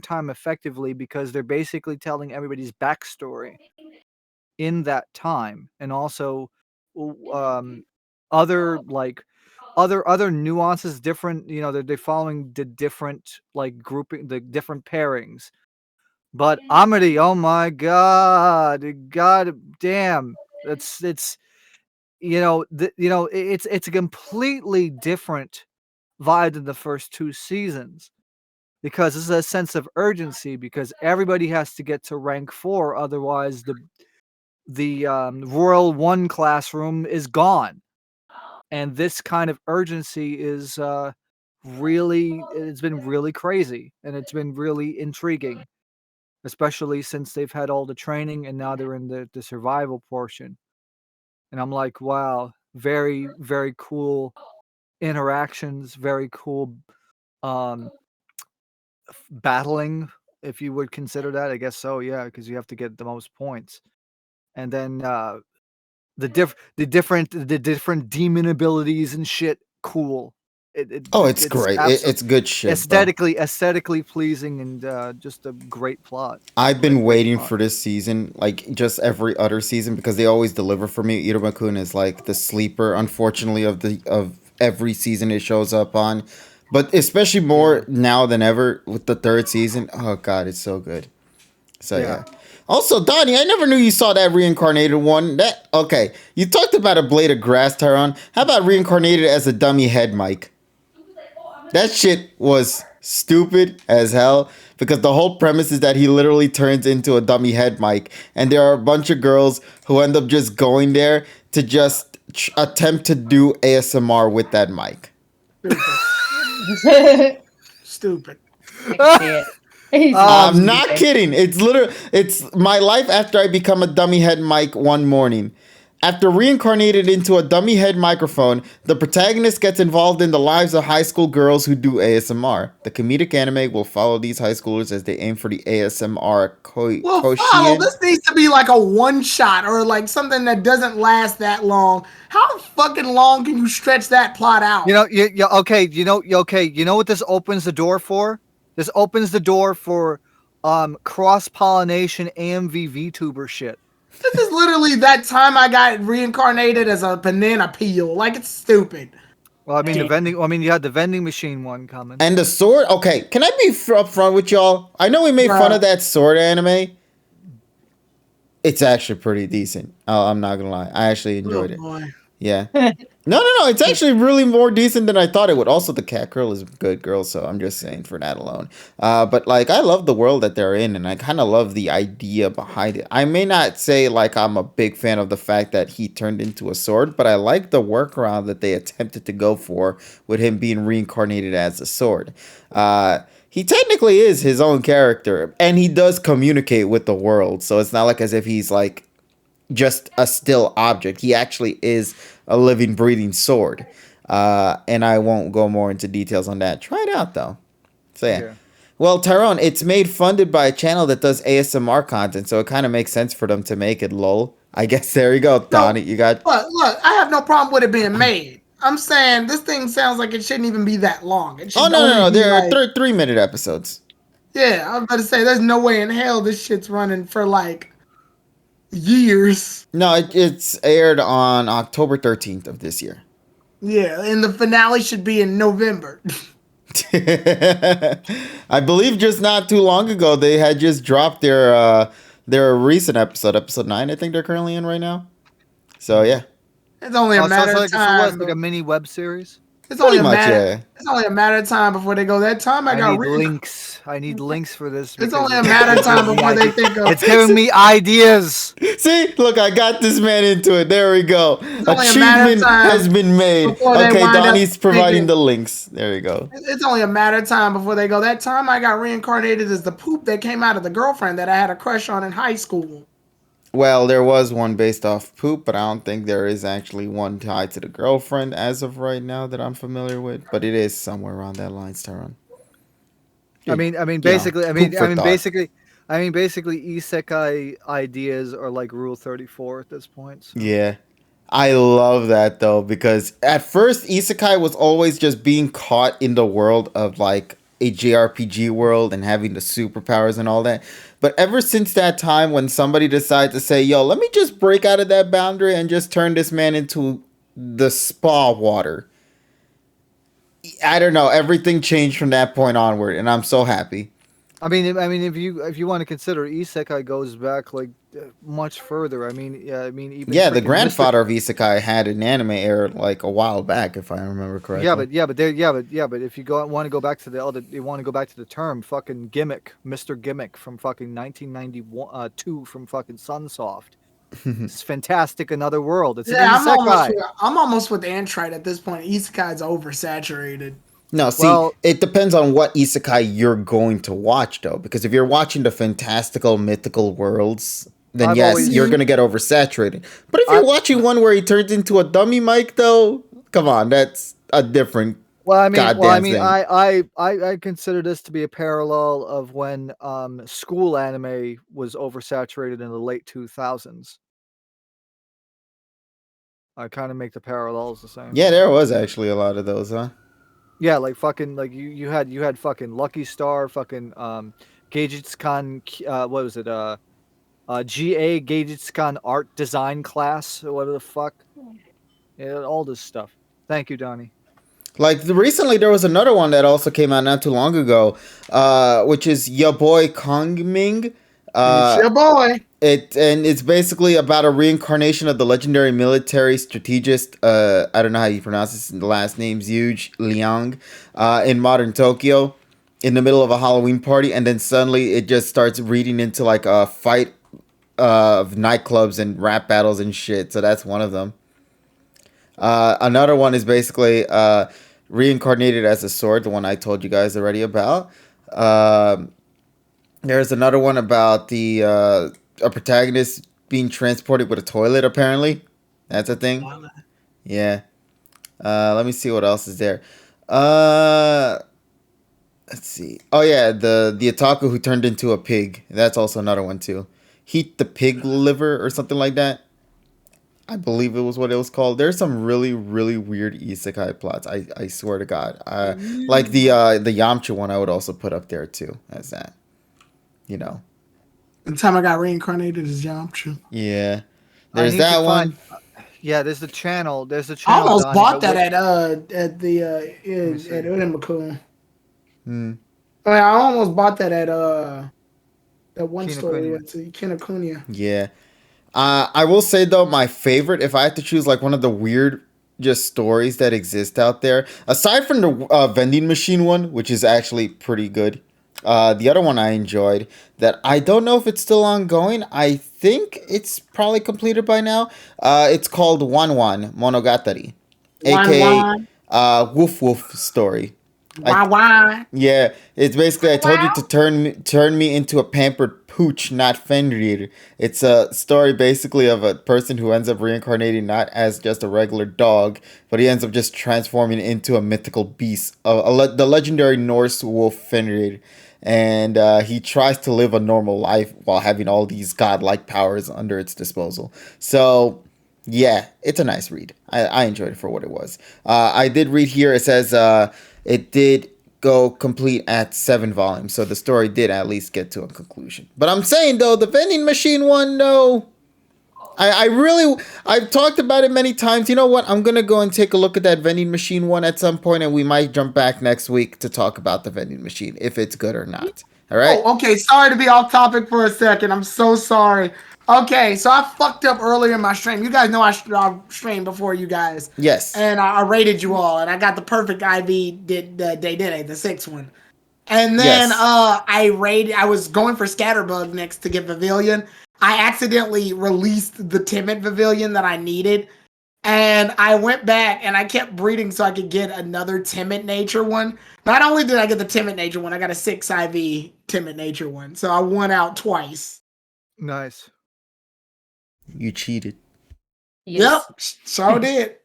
time effectively because they're basically telling everybody's backstory in that time, and also other nuances, different, they're following the different like grouping, the different pairings. But Amity, oh my god damn, it's it's a completely different vibe than the first two seasons, because this is a sense of urgency, because everybody has to get to rank 4, otherwise the Royal 1 classroom is gone. And this kind of urgency is it's been really crazy, and it's been really intriguing, especially since they've had all the training and now they're in the survival portion. And I'm like, wow, very, very cool interactions, very cool battling, if you would consider that. I guess so, yeah, because you have to get the most points. And then the different demon abilities and shit, cool. It's great. It's good shit. Aesthetically pleasing, and just a great plot. I've been waiting for this season, like just every other season, because they always deliver for me. Iruma-kun is like the sleeper, unfortunately, of every season it shows up on, but especially more now than ever with the third season. Oh god, it's so good. So yeah. Also, Donnie, I never knew you saw that reincarnated one. Okay, you talked about a blade of grass, Tyron. How about reincarnated as a dummy head mic? That shit was stupid as hell, because the whole premise is that he literally turns into a dummy head mic, and there are a bunch of girls who end up just going there to just attempt to do ASMR with that mic. Stupid. I can see it. I'm not kidding. It's my life after I become a dummy head mic one morning. After reincarnated into a dummy head microphone, the protagonist gets involved in the lives of high school girls who do ASMR. The comedic anime will follow these high schoolers as they aim for the ASMR quotient. This needs to be like a one shot, or like something that doesn't last that long. How fucking long can you stretch that plot out? Okay. You know what this opens the door for? This opens the door for cross pollination AMV VTuber shit. This is literally That Time I Got Reincarnated as a banana peel. Like, it's stupid. Well, I mean, you had the vending machine one coming. And the sword? Okay, can I be upfront with y'all? I know we made fun of that sword anime. It's actually pretty decent. Oh, I'm not gonna lie. I actually enjoyed it. Boy. Yeah. No. It's actually really more decent than I thought it would. Also, the cat girl is a good girl, so I'm just saying for that alone. But like, I love the world that they're in, and I kind of love the idea behind it. I may not say like I'm a big fan of the fact that he turned into a sword, but I like the workaround that they attempted to go for with him being reincarnated as a sword. He technically is his own character, and he does communicate with the world, so it's not like as if he's like just a still object. He actually is a living, breathing sword. And I won't go more into details on that. Try it out, though. So, yeah. Well, Tyrone, it's funded by a channel that does ASMR content, so it kind of makes sense for them to make it, lol. I guess there you go, Donnie. You got... Look, I have no problem with it being made. I'm saying this thing sounds like it shouldn't even be that long. No. There are 3-minute episodes. Yeah, I was about to say, there's no way in hell this shit's running for like years. No, it's aired on October 13th of this year. Yeah, and the finale should be in November. I believe just not too long ago they had just dropped their recent episode 9. I think they're currently in right now. So yeah, It's only a matter of time. Like a mini web series. It's only pretty a much, matter. yeah. It's only a matter of time before they go. That time I got need links. I need links for this. It's only a matter of time before they think of. It's giving me ideas. See, look, I got this man into it. There we go. Only a matter of Achievement time has been made. before they Okay, wind up Donnie's providing thinking- the links. There we go. It's only a matter of time before they go. That time I got reincarnated as the poop that came out of the girlfriend that I had a crush on in high school. Well, there was one based off poop, but I don't think there is actually one tied to the girlfriend as of right now that I'm familiar with. But it is somewhere around that line, Staron. Basically, poop for thought. basically, isekai ideas are like Rule 34 at this point. So. Yeah. I love that though, because at first Isekai was always just being caught in the world of like a JRPG world and having the superpowers and all that. But ever since that time when somebody decided to say, yo, let me just break out of that boundary and just turn this man into the spa water. I don't know, everything changed from that point onward, and I'm so happy. I mean, if you want to consider isekai goes back like much further. Even The grandfather of isekai had an anime air like a while back, if I remember correctly. But if you want to go back to the term fucking gimmick, Mr. Gimmick from fucking 1992 from fucking Sunsoft. It's fantastic. Another world. It's an isekai. I'm almost with Antrite at this point. Isekai's oversaturated. No, see, it depends on what isekai you're going to watch, though. Because if you're watching the fantastical, mythical worlds, then you're going to get oversaturated. But if you're watching one where he turns into a dummy Mike, though, come on, that's a different thing. I consider this to be a parallel of when school anime was oversaturated in the late 2000s. I kind of make the parallels the same. Yeah, there was actually a lot of those, huh? Yeah, like fucking like you had fucking Lucky Star, fucking Geijitsukan, what was it? GA Geijitsukan art design class or whatever the fuck. Yeah, all this stuff. Thank you, Donnie. Like recently, there was another one that also came out not too long ago, which is Ya Boy Kongming. It's your boy. It's basically about a reincarnation of the legendary military strategist. I don't know how you pronounce this. The last name's huge Liang, in modern Tokyo, in the middle of a Halloween party, and then suddenly it just starts reading into like a fight of nightclubs and rap battles and shit. So that's one of them. Another one is basically reincarnated as a sword, the one I told you guys already about. There's another one about a protagonist being transported with a toilet, apparently. That's a thing. Yeah. Let me see what else is there. Let's see. Oh, yeah, the otaku who turned into a pig. That's also another one, too. Heat the Pig Liver or something like that. I believe it was what it was called. There's some really, really weird isekai plots. I swear to God. Like the Yamcha one I would also put up there, too, as that. You know. The time I got reincarnated as Yamcha. Yeah. There's that one. There's the channel. I almost bought that at Udenbaku. I almost bought that at that one store we went to, Kinokuniya. Yeah. I will say though, my favorite, if I had to choose like one of the weird just stories that exist out there, aside from the vending machine one, which is actually pretty good. The other one I enjoyed that I don't know if it's still ongoing. I think it's probably completed by now. It's called Wan Wan Monogatari, aka Woof Woof Story. Yeah, it's basically I told you to turn me into a pampered pooch, not Fenrir. It's a story basically of a person who ends up reincarnating not as just a regular dog, but he ends up just transforming into a mythical beast, the legendary Norse wolf Fenrir. And he tries to live a normal life while having all these godlike powers under its disposal. So, yeah, it's a nice read. I enjoyed it for what it was. I did read here, it says it did go complete at 7 volumes. So the story did at least get to a conclusion. But I'm saying, though, the vending machine one, no. I've talked about it many times. You know what? I'm going to go and take a look at that vending machine one at some point, and we might jump back next week to talk about the vending machine, if it's good or not. All right? Oh, okay. Sorry to be off topic for a second. I'm so sorry. Okay, so I fucked up earlier in my stream. You guys know I streamed before you guys. Yes. And I rated you all, and I got the perfect IV the 6th one. And then I was going for Scatterbug next to get Pavilion. I accidentally released the Timid Pavilion that I needed. And I went back and I kept breeding so I could get another Timid Nature one. Not only did I get the Timid Nature one, I got a 6 IV Timid Nature one. So I won out twice. Nice. You cheated. Yes. Yep, so did.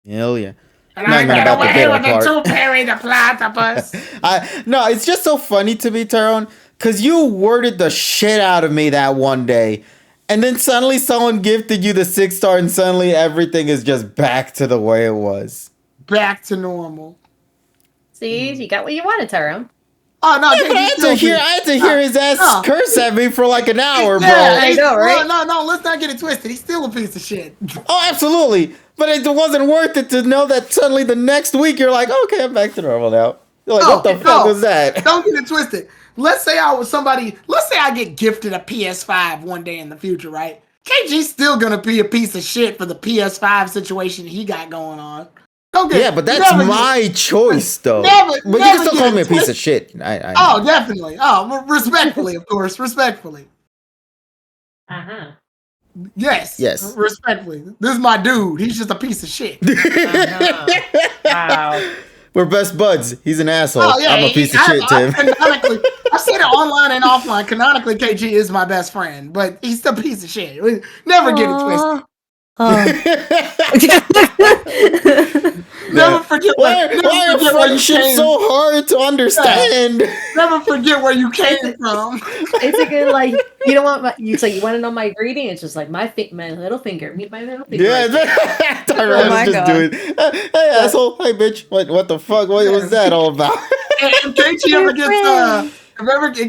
Hell yeah. And I got away with the two-parry the platypus. No, it's just so funny to me, Tyrone, because you worded the shit out of me that one day. And then suddenly someone gifted you the 6-star and suddenly everything is just back to the way it was. Back to normal. See, you got what you wanted, Tyrone. Oh, no. Yeah, but I had to hear his ass curse at me for like an hour, bro. I know, right? No, let's not get it twisted. He's still a piece of shit. Oh, absolutely. But it wasn't worth it to know that suddenly the next week you're like, okay, I'm back to normal now. You're like, what the fuck was that? Don't get it twisted. Let's say I get gifted a PS5 one day in the future, right? KG's still gonna be a piece of shit for the PS5 situation he got going on. But that's my choice, though. But you can still call me a piece of shit. Oh, definitely. Oh, respectfully, of course. Respectfully. Uh-huh. Yes. Respectfully. This is my dude. He's just a piece of shit. Wow. We're best buds. He's an asshole. Oh, yeah, I'm a piece of shit, Tim. I said it online and offline. Canonically, KG is my best friend, but he's still a piece of shit. Never get it twisted. Never forget why are friendships so hard to understand? Never forget where you came from. Basically, like you don't want you want to know my greeting. It's just like my little finger. Meet my little finger. Yeah, Tyrone's just doing. Hey asshole. Hey bitch. What the fuck? What was that all about? If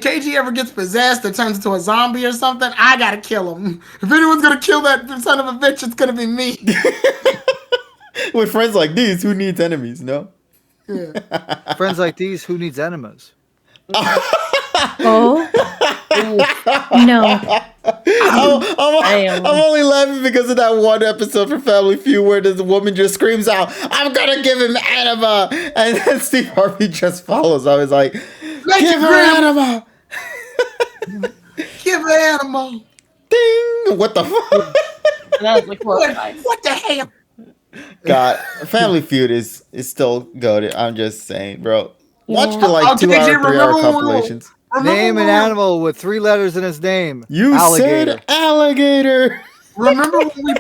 KG ever gets possessed or turns into a zombie or something, I gotta kill him. If anyone's gonna kill that son of a bitch, it's gonna be me. With friends like these, who needs enemies? No. Yeah. Friends like these, who needs enemas? Oh no! I'm only laughing because of that one episode for Family Feud where this woman just screams out, "I'm gonna give him enema," and then Steve Harvey just follows. I was like, "Give her enema! Give her enema!" Ding! What the fuck? That was like what the hell? God, Family Feud is still goated. I'm just saying, bro. Watch the 2-hour, 3-hour compilations. Name an animal with 3 letters in its name. You said alligator. Remember when we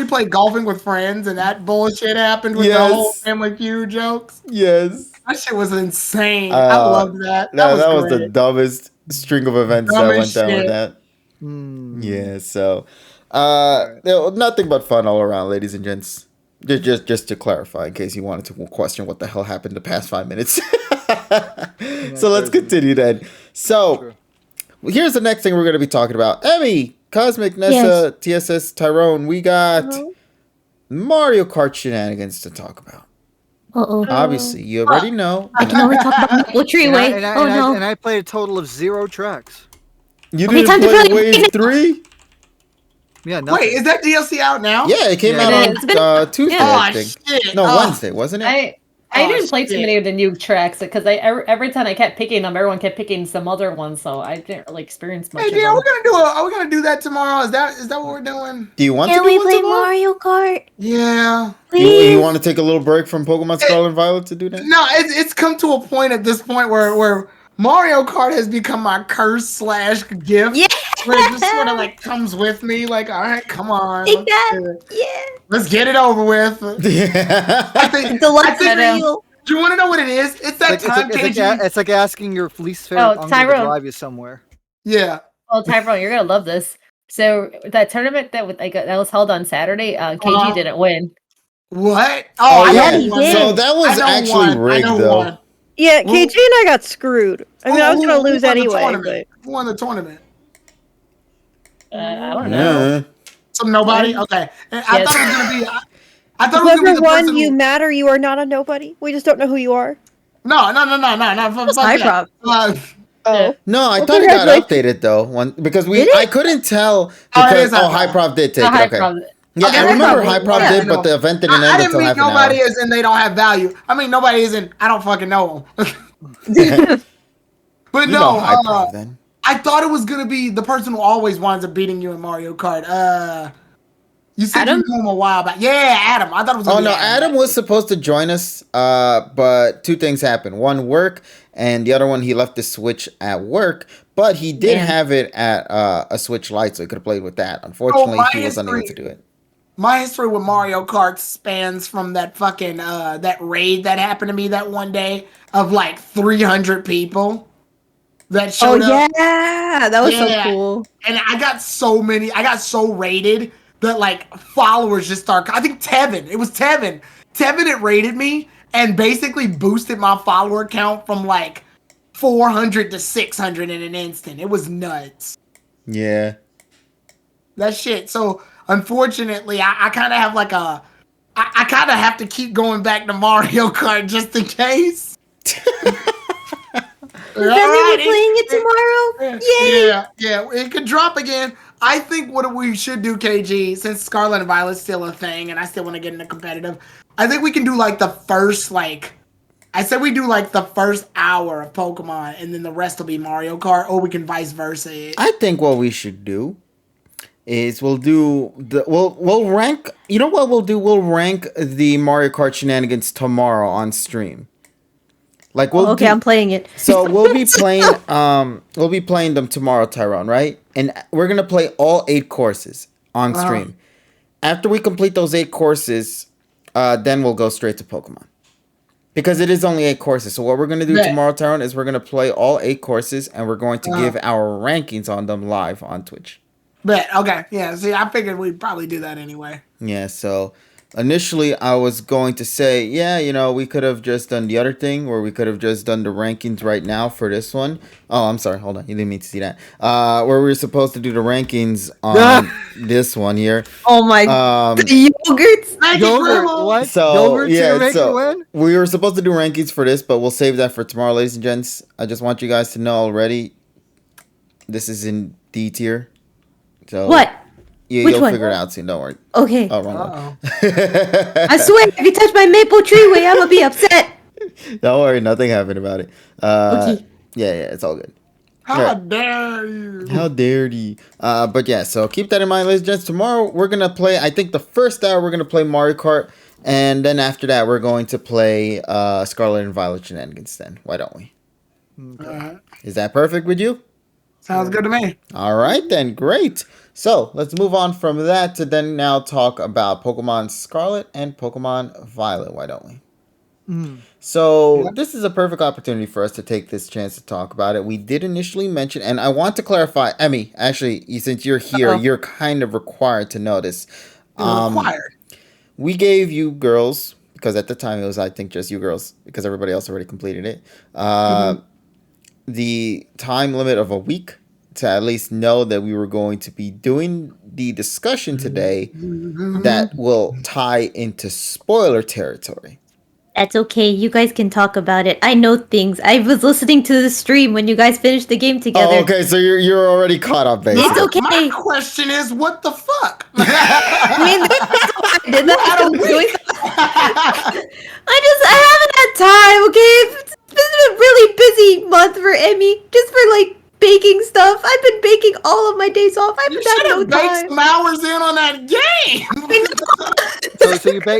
played golfing with friends and that bullshit happened with the whole Family Feud jokes? Yes. That shit was insane. I loved that. That was the dumbest string of events that went down with that. Yeah, so nothing but fun all around, ladies and gents. Just to clarify, in case you wanted to question what the hell happened the past 5 minutes. So let's continue then. So here's the next thing we're going to be talking about. Emmy, Cosmic, Nessa, TSS, Tyrone. We got Mario Kart shenanigans to talk about. Obviously, you already know. I can only talk about Maple Treeway. And I played a total of 0 tracks. You didn't play Wave 3? Yeah, no. Wait, is that DLC out now? Yeah, it came out on Tuesday, I think. Shit. No, Wednesday, wasn't it? I didn't play too many of the new tracks because every time I kept picking them, everyone kept picking some other ones, so I didn't really experience much. Hey, are we gonna do that tomorrow? Is that what we're doing? Do you want to Can do we one play tomorrow? Mario Kart? Yeah. You want to take a little break from Pokemon Scarlet and Violet to do that? No, it's come to a point at this point where Mario Kart has become my curse/gift. Yeah. Where it just sort of like comes with me. Like, all right, come on. Let's get it over with. Yeah. I think do you want to know what it is? It's that time, KG. It's like asking your least favorite uncle to drive you somewhere. Yeah. Oh, Tyrone, you're gonna love this. So that tournament that was held on Saturday, KG didn't win. What? Oh, yeah, he did. So that was actually rigged, though. Yeah, KG and I got screwed. I mean, I was gonna lose anyway. Who won the tournament? I don't know. Some nobody. Okay, I thought it was gonna be. I thought it was gonna be Whoever the won, person. you matter. You are not a nobody. We just don't know who you are. No. Fuck High that. Oh. No, I Well, thought it got congratulations. updated though. Because Did it? I couldn't tell Oh, it because is High High Prof did take it. High Okay. Prof. Yeah, Okay, I High remember Prof High Prof yeah, did, but the event didn't I end didn't until mean half an nobody hour. is and they don't have value. I mean nobody isn't. I don't fucking know them. But You no, know High Prof then. I thought it was gonna be the person who always winds up beating you in Mario Kart. You said Adam? you knew him a while back. Yeah, Adam. I thought it was. Oh Gonna no, be Adam was supposed to join us, but two things happened. One, work, and the other one, he left the Switch at work, but he did Damn. have it at a Switch Lite, so he could have played with that. Unfortunately, my he was unable history- to do it. My history with Mario Kart spans from that fucking that raid that happened to me that one day of like 300 people that Oh showed up. yeah, that was so Yeah. cool. And I got so raided that like followers just start. I think Tevin. It was Tevin. Tevin had raided me and basically boosted my follower count from like 400 to 600 in an instant. It was nuts. Yeah. That shit. So unfortunately, I kind of have like I kind of have to keep going back to Mario Kart just in case. Does that mean we're playing it tomorrow? Yay! Yeah, it could drop again. I think what we should do, KG, since Scarlet and Violet's still a thing, and I still want to get into competitive, I think we can do like the first I said we do like the first hour of Pokemon, and then the rest will be Mario Kart, or we can vice versa it. I think what we should do is we'll rank. You know what we'll do? We'll rank the Mario Kart shenanigans tomorrow on stream. Like we'll Okay, I'm playing it. So we'll be playing them tomorrow, Tyrone, right? And we're gonna play all 8 courses on stream. After we complete those 8 courses, then we'll go straight to Pokemon. Because it is only 8 courses. So what we're gonna do tomorrow, Tyrone, is we're gonna play all 8 courses and we're going to give our rankings on them live on Twitch. But okay, yeah. See, I figured we'd probably do that anyway. Yeah, so initially I was going to say, we could have just done the other thing where we could have just done the rankings right now for this one. Oh, I'm sorry. Hold on. You didn't mean to see that. Where we were supposed to do the rankings on this one here. Oh my the yogurts. Yogurt, what? So, Yogurt's yeah, gonna make so- you win? We were supposed to do rankings for this, but we'll save that for tomorrow, ladies and gents. I just want you guys to know already, this is in D tier. So What? Yeah, Which you'll one? figure it out soon. Don't worry. Okay. Oh, wrong one. I swear, if you touch my maple tree way, I'm gonna be upset. Don't worry, nothing happened about it. Okay. Yeah, it's all good. How dare you? How dare you? But yeah, so keep that in mind, ladies and gents. Tomorrow we're gonna play. I think the first hour we're gonna play Mario Kart, and then after that we're going to play Scarlet and Violet shenanigans. Then why don't we? Is that perfect with you? Sounds good to me. All right, then. Great. So let's move on from that to then now talk about Pokemon Scarlet and Pokemon Violet. Why don't we? So this is a perfect opportunity for us to take this chance to talk about it. We did initially mention, and I want to clarify, Emmy, actually, since you're here, you're kind of required to know this. Required. We gave you girls, because at the time it was, I think, just you girls, because everybody else already completed it, the time limit of a week to at least know that we were going to be doing the discussion today that will tie into spoiler territory. That's okay. You guys can talk about it. I know things. I was listening to the stream when you guys finished the game together. Oh, okay, so you're already caught up, basically. It's okay. My question is, what the fuck? I mean, I did that. What a week. I haven't had time. Okay, it's been a really busy month for Emmy, just for like baking stuff. I've been baking all of my days off. I You haven't should had no have baked time. some hours in on that game.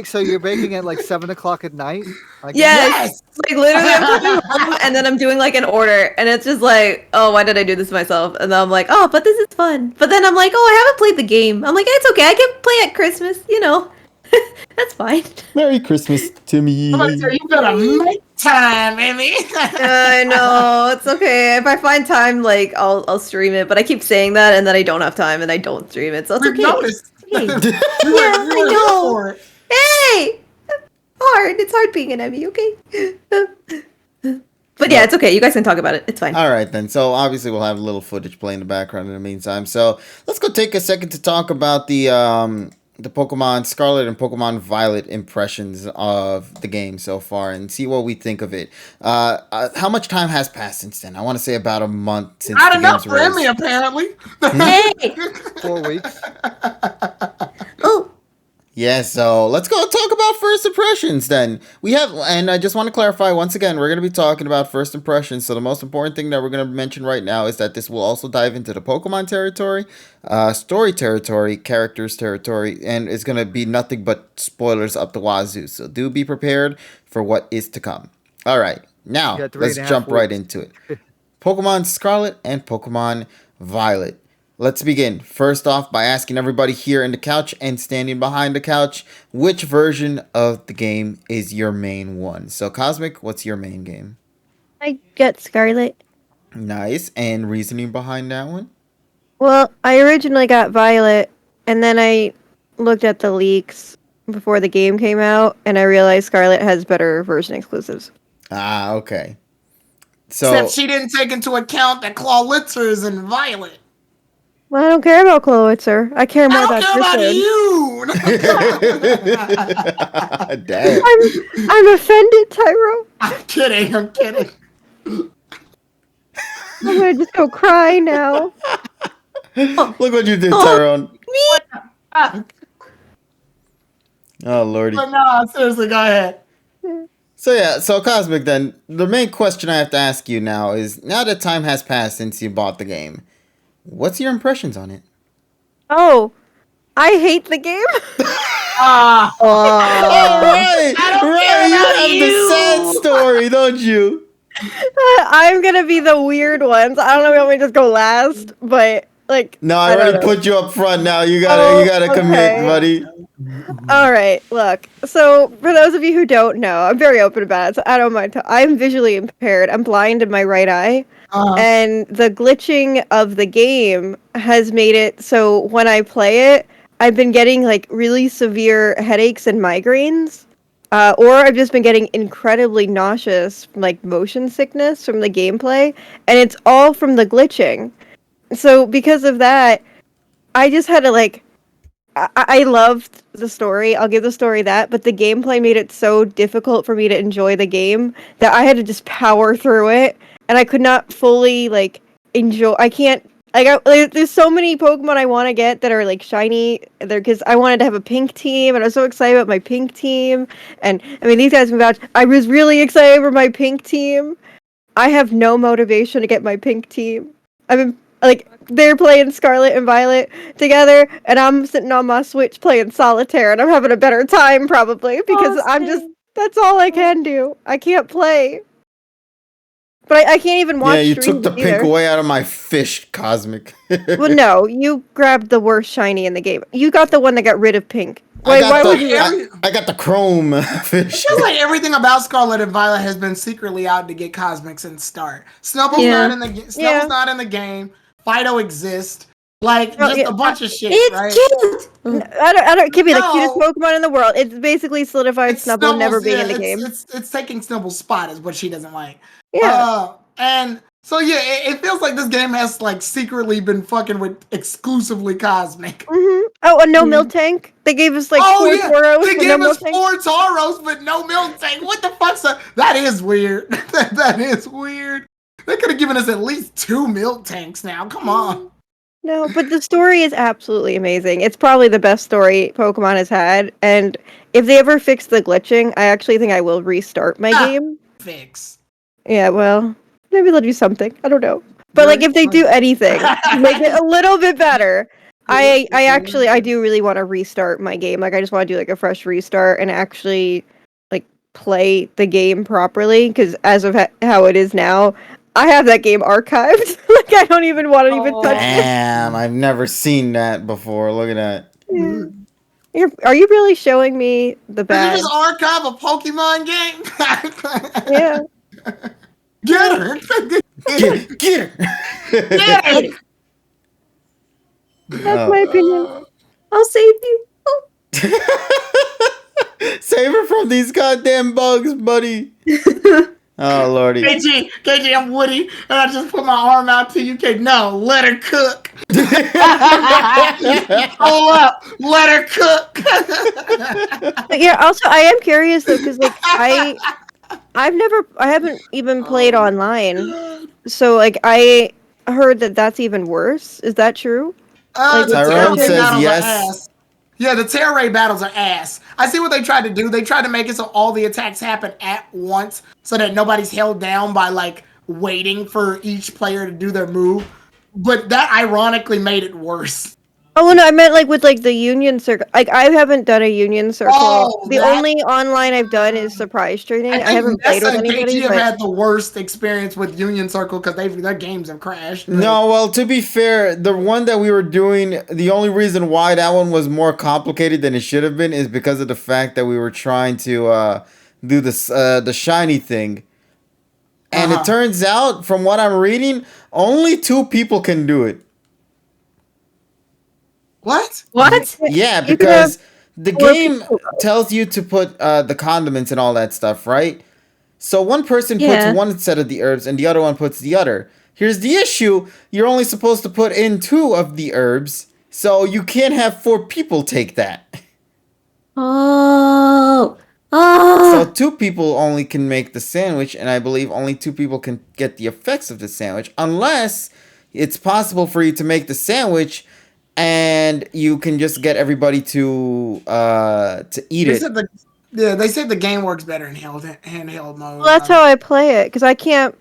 So you're baking at like 7 o'clock at night? Like, Yes. Like literally, I'm coming home and then I'm doing like an order, and it's just like, oh, why did I do this to myself? And then I'm like, oh, but this is fun. But then I'm like, oh, I haven't played the game. I'm like, it's okay. I can play at Christmas. That's fine. Merry Christmas to me. I'm about to say, you better make time, Emmy. I know, it's okay. If I find time, like I'll stream it. But I keep saying that, and then I don't have time, and I don't stream it. So it's We've okay. noticed. Hey. You Yeah, were I here know. for it. Hey, hard. It's hard being an Emmy. Okay. But yeah, it's okay. You guys can talk about it. It's fine. All right, then. So obviously we'll have a little footage play in the background in the meantime. So let's go take a second to talk about the Pokemon Scarlet and Pokemon Violet impressions of the game so far and see what we think of it. How much time has passed since then? I want to say about a month since Not the enough game's for Emmy, released. apparently. Hey! 4 weeks. Oh, Yeah, so let's go talk about first impressions then. We have, and I just want to clarify once again, we're going to be talking about first impressions. So the most important thing that we're going to mention right now is that this will also dive into the Pokemon territory, story territory, characters territory, and it's going to be nothing but spoilers up the wazoo. So do be prepared for what is to come. All right, now You got 3.5 let's jump right weeks. into it. Pokemon Scarlet and Pokemon Violet. Let's begin. First off, by asking everybody here in the couch and standing behind the couch, which version of the game is your main one? So, Cosmic, what's your main game? I get Scarlet. Nice. And reasoning behind that one? Well, I originally got Violet, and then I looked at the leaks before the game came out, and I realized Scarlet has better version exclusives. Ah, okay. So, Except she didn't take into account that Clawlitzer is in Violet. Well, I don't care about Cloitzer. I care more I don't about care about Tristan. you. damn. I'm offended, Tyro. I'm kidding. I'm kidding. I'm gonna just go cry now. Look what you did, Tyrone. Ah, Oh, lordy. but no, seriously, go ahead. So, yeah, so Cosmic, then, the main question I have to ask you now is, now that time has passed since you bought the game, what's your impressions on it? Oh, I hate the game. Ah, All right, I don't right, care you about have the you. sad story, don't you? I'm gonna be the weird ones. I don't know if you want me to just go last, but like. No, I don't already know. put you up front now. You Oh, gotta commit, okay. buddy. All right, look. So, for those of you who don't know, I'm very open about it, so I don't mind. I'm visually impaired. I'm blind in my right eye, and the glitching of the game has made it so when I play it, I've been getting like really severe headaches and migraines, or I've just been getting incredibly nauseous, like motion sickness from the gameplay, and it's all from the glitching. So, because of that, I just had to like. I loved the story. I'll give the story that, but the gameplay made it so difficult for me to enjoy the game that I had to just power through it, and I could not fully like enjoy. I can't. There's so many Pokemon I want to get that are like shiny. There, because I wanted to have a pink team, and I was so excited about my pink team. And I mean, these guys have vouched. I was really excited for my pink team. I have no motivation to get my pink team. I've been like they're playing Scarlet and Violet together, and I'm sitting on my Switch playing solitaire, and I'm having a better time probably because that's all I can do. I can't play, but I can't even watch. Yeah, you took streams the pink either. away out of my fish, Cosmic. Well, no, you grabbed the worst shiny in the game. You got the one that got rid of pink. I Why got would you? I got the chrome fish. Feels like everything about Scarlet and Violet has been secretly out to get Cosmic since start. Snubble's Yeah. not in the game. Snubble's not in the game. Fido exists. Like No, just yeah, a bunch of shit, it's right? cute. I don't. It could be the No. cutest Pokemon in the world. It's basically solidified It's Snubbull never Snubble's- being yeah, in the it's- game. It's taking Snubble's spot is what she doesn't like. Yeah. And so yeah, it feels like this game has like secretly been fucking with exclusively Cosmic. Mm-hmm. Oh, and no milk tank. They gave us like four Tauros they with gave no us milk tank. 4 Tauros but no milk tank. What the fuck's that? That is weird. That is weird. They could have given us at least 2 milk tanks now. Come on. No, but the story is absolutely amazing. It's probably the best story Pokemon has had. And if they ever fix the glitching, I actually think I will restart my game. Fix. Yeah, well, maybe they'll do something. I don't know. But like if they do anything, make it a little bit better. I do really want to restart my game. Like I just want to do like a fresh restart and actually like play the game properly because as of how it is now, I have that game archived. Like I don't even want to even touch it. Damn, I've never seen that before. Look at that. Yeah. Are you really showing me the Did bad? you just archive a Pokemon game? Yeah. Get her. Get her. Get her. That's my opinion. I'll save you. Save her from these goddamn bugs, buddy. Oh lordy. KG, I'm Woody, and I just put my arm out to you. No, let her cook. Hold up, let her cook. But yeah, also I am curious though, because like I haven't even played online, so like I heard that that's even worse. Is that true? The Tyrone Terra says battles yes. are ass. Yeah, the Terra Ray battles are ass. I see what they tried to do. They tried to make it so all the attacks happen at once, so that nobody's held down by like waiting for each player to do their move. But that ironically made it worse. Oh no, I meant like with like the Union Circle. Like I haven't done a Union Circle. Oh, the only online I've done is surprise trading. I haven't played with anybody. KG have had the worst experience with Union Circle because their games have crashed. No, well, to be fair, the one that we were doing, the only reason why that one was more complicated than it should have been is because of the fact that we were trying to do this the shiny thing. And it turns out, from what I'm reading, only 2 people can do it. What? Yeah, because the game tells you to put the condiments and all that stuff, right? So one person puts one set of the herbs and the other one puts the other. Here's the issue. You're only supposed to put in 2 of the herbs, so you can't have 4 people take that. So 2 people only can make the sandwich, and I believe only 2 people can get the effects of the sandwich, unless it's possible for you to make the sandwich and you can just get everybody to eat it. They said the game works better in handheld mode. Well, that's how I play it because I can't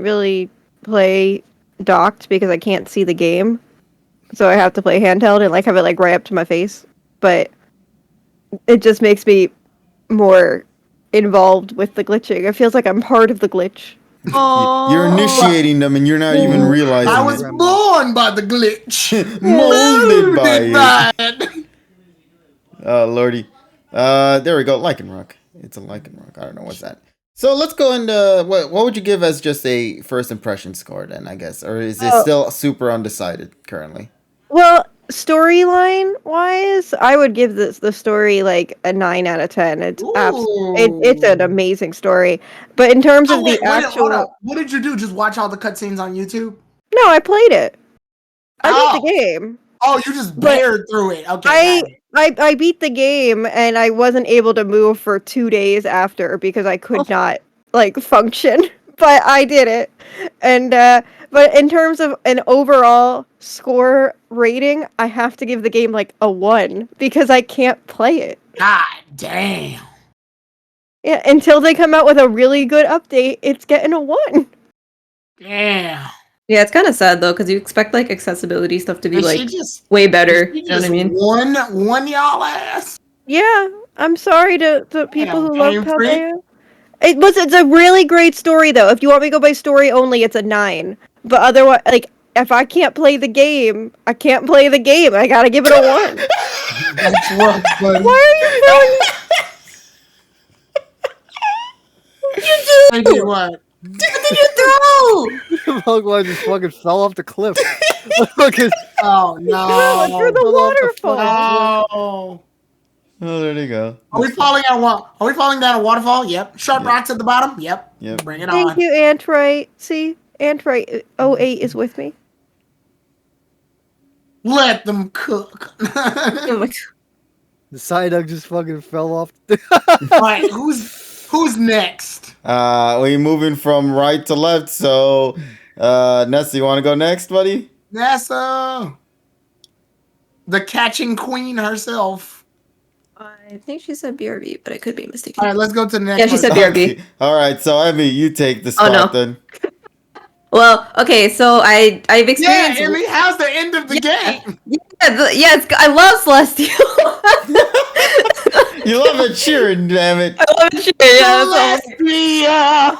really play docked because I can't see the game, so I have to play handheld and like have it like right up to my face. But it just makes me more involved with the glitching. It feels like I'm part of the glitch. You're initiating them and you're not even realizing I was born by the glitch. Molded by it. Oh, lordy. There we go. Lycanroc. It's a Lycanroc. I don't know what's that. So let's go into what would you give as just a first impression score then, I guess? Or is it still super undecided currently? Well, storyline wise, I would give the story like a 9 out of 10. It's an amazing story. But in terms of the actual, what did you do? Just watch all the cutscenes on YouTube? No, I played it. I beat the game. Oh, you just bared through it. Okay. I beat the game and I wasn't able to move for 2 days after because I could not like function. But I did it. And but in terms of an overall score rating, I have to give the game like a 1 because I can't play it. God damn. Yeah, until they come out with a really good update, it's getting a 1. Damn. Yeah, it's kind of sad though because you expect like accessibility stuff to be like way better. You know what I mean? One y'all ass. Yeah, I'm sorry to people who love Paldea. It's a really great story though. If you want me to go by story only, it's a 9. But otherwise, like if I can't play the game, I can't play the game. I gotta give it a 1. That's rough, buddy. Why are you throwing? You do what? What did you throw? Pokemon just fucking fell off the cliff. Oh no! Through the waterfall. Oh. Oh, there you go. Are we falling down a waterfall? Yep. Sharp rocks at the bottom? Yep. Bring it on. Thank you, Antrite. See, Antrite 08 is with me. Let them cook. The Psyduck just fucking fell off. Alright, who's next? We moving from right to left, so Nessa, you want to go next, buddy? Nessa, the catching queen herself. I think she said BRB, but I could be mistaken. All right, let's go to the next. Yeah, she said BRB. All right, so Emmy, you take the spot then. Well, okay, so I've experienced. Yeah, Emmy, how's the end of the game? Yes, I love Celestial. You love it cheering, damn it. I love it cheering. Yeah.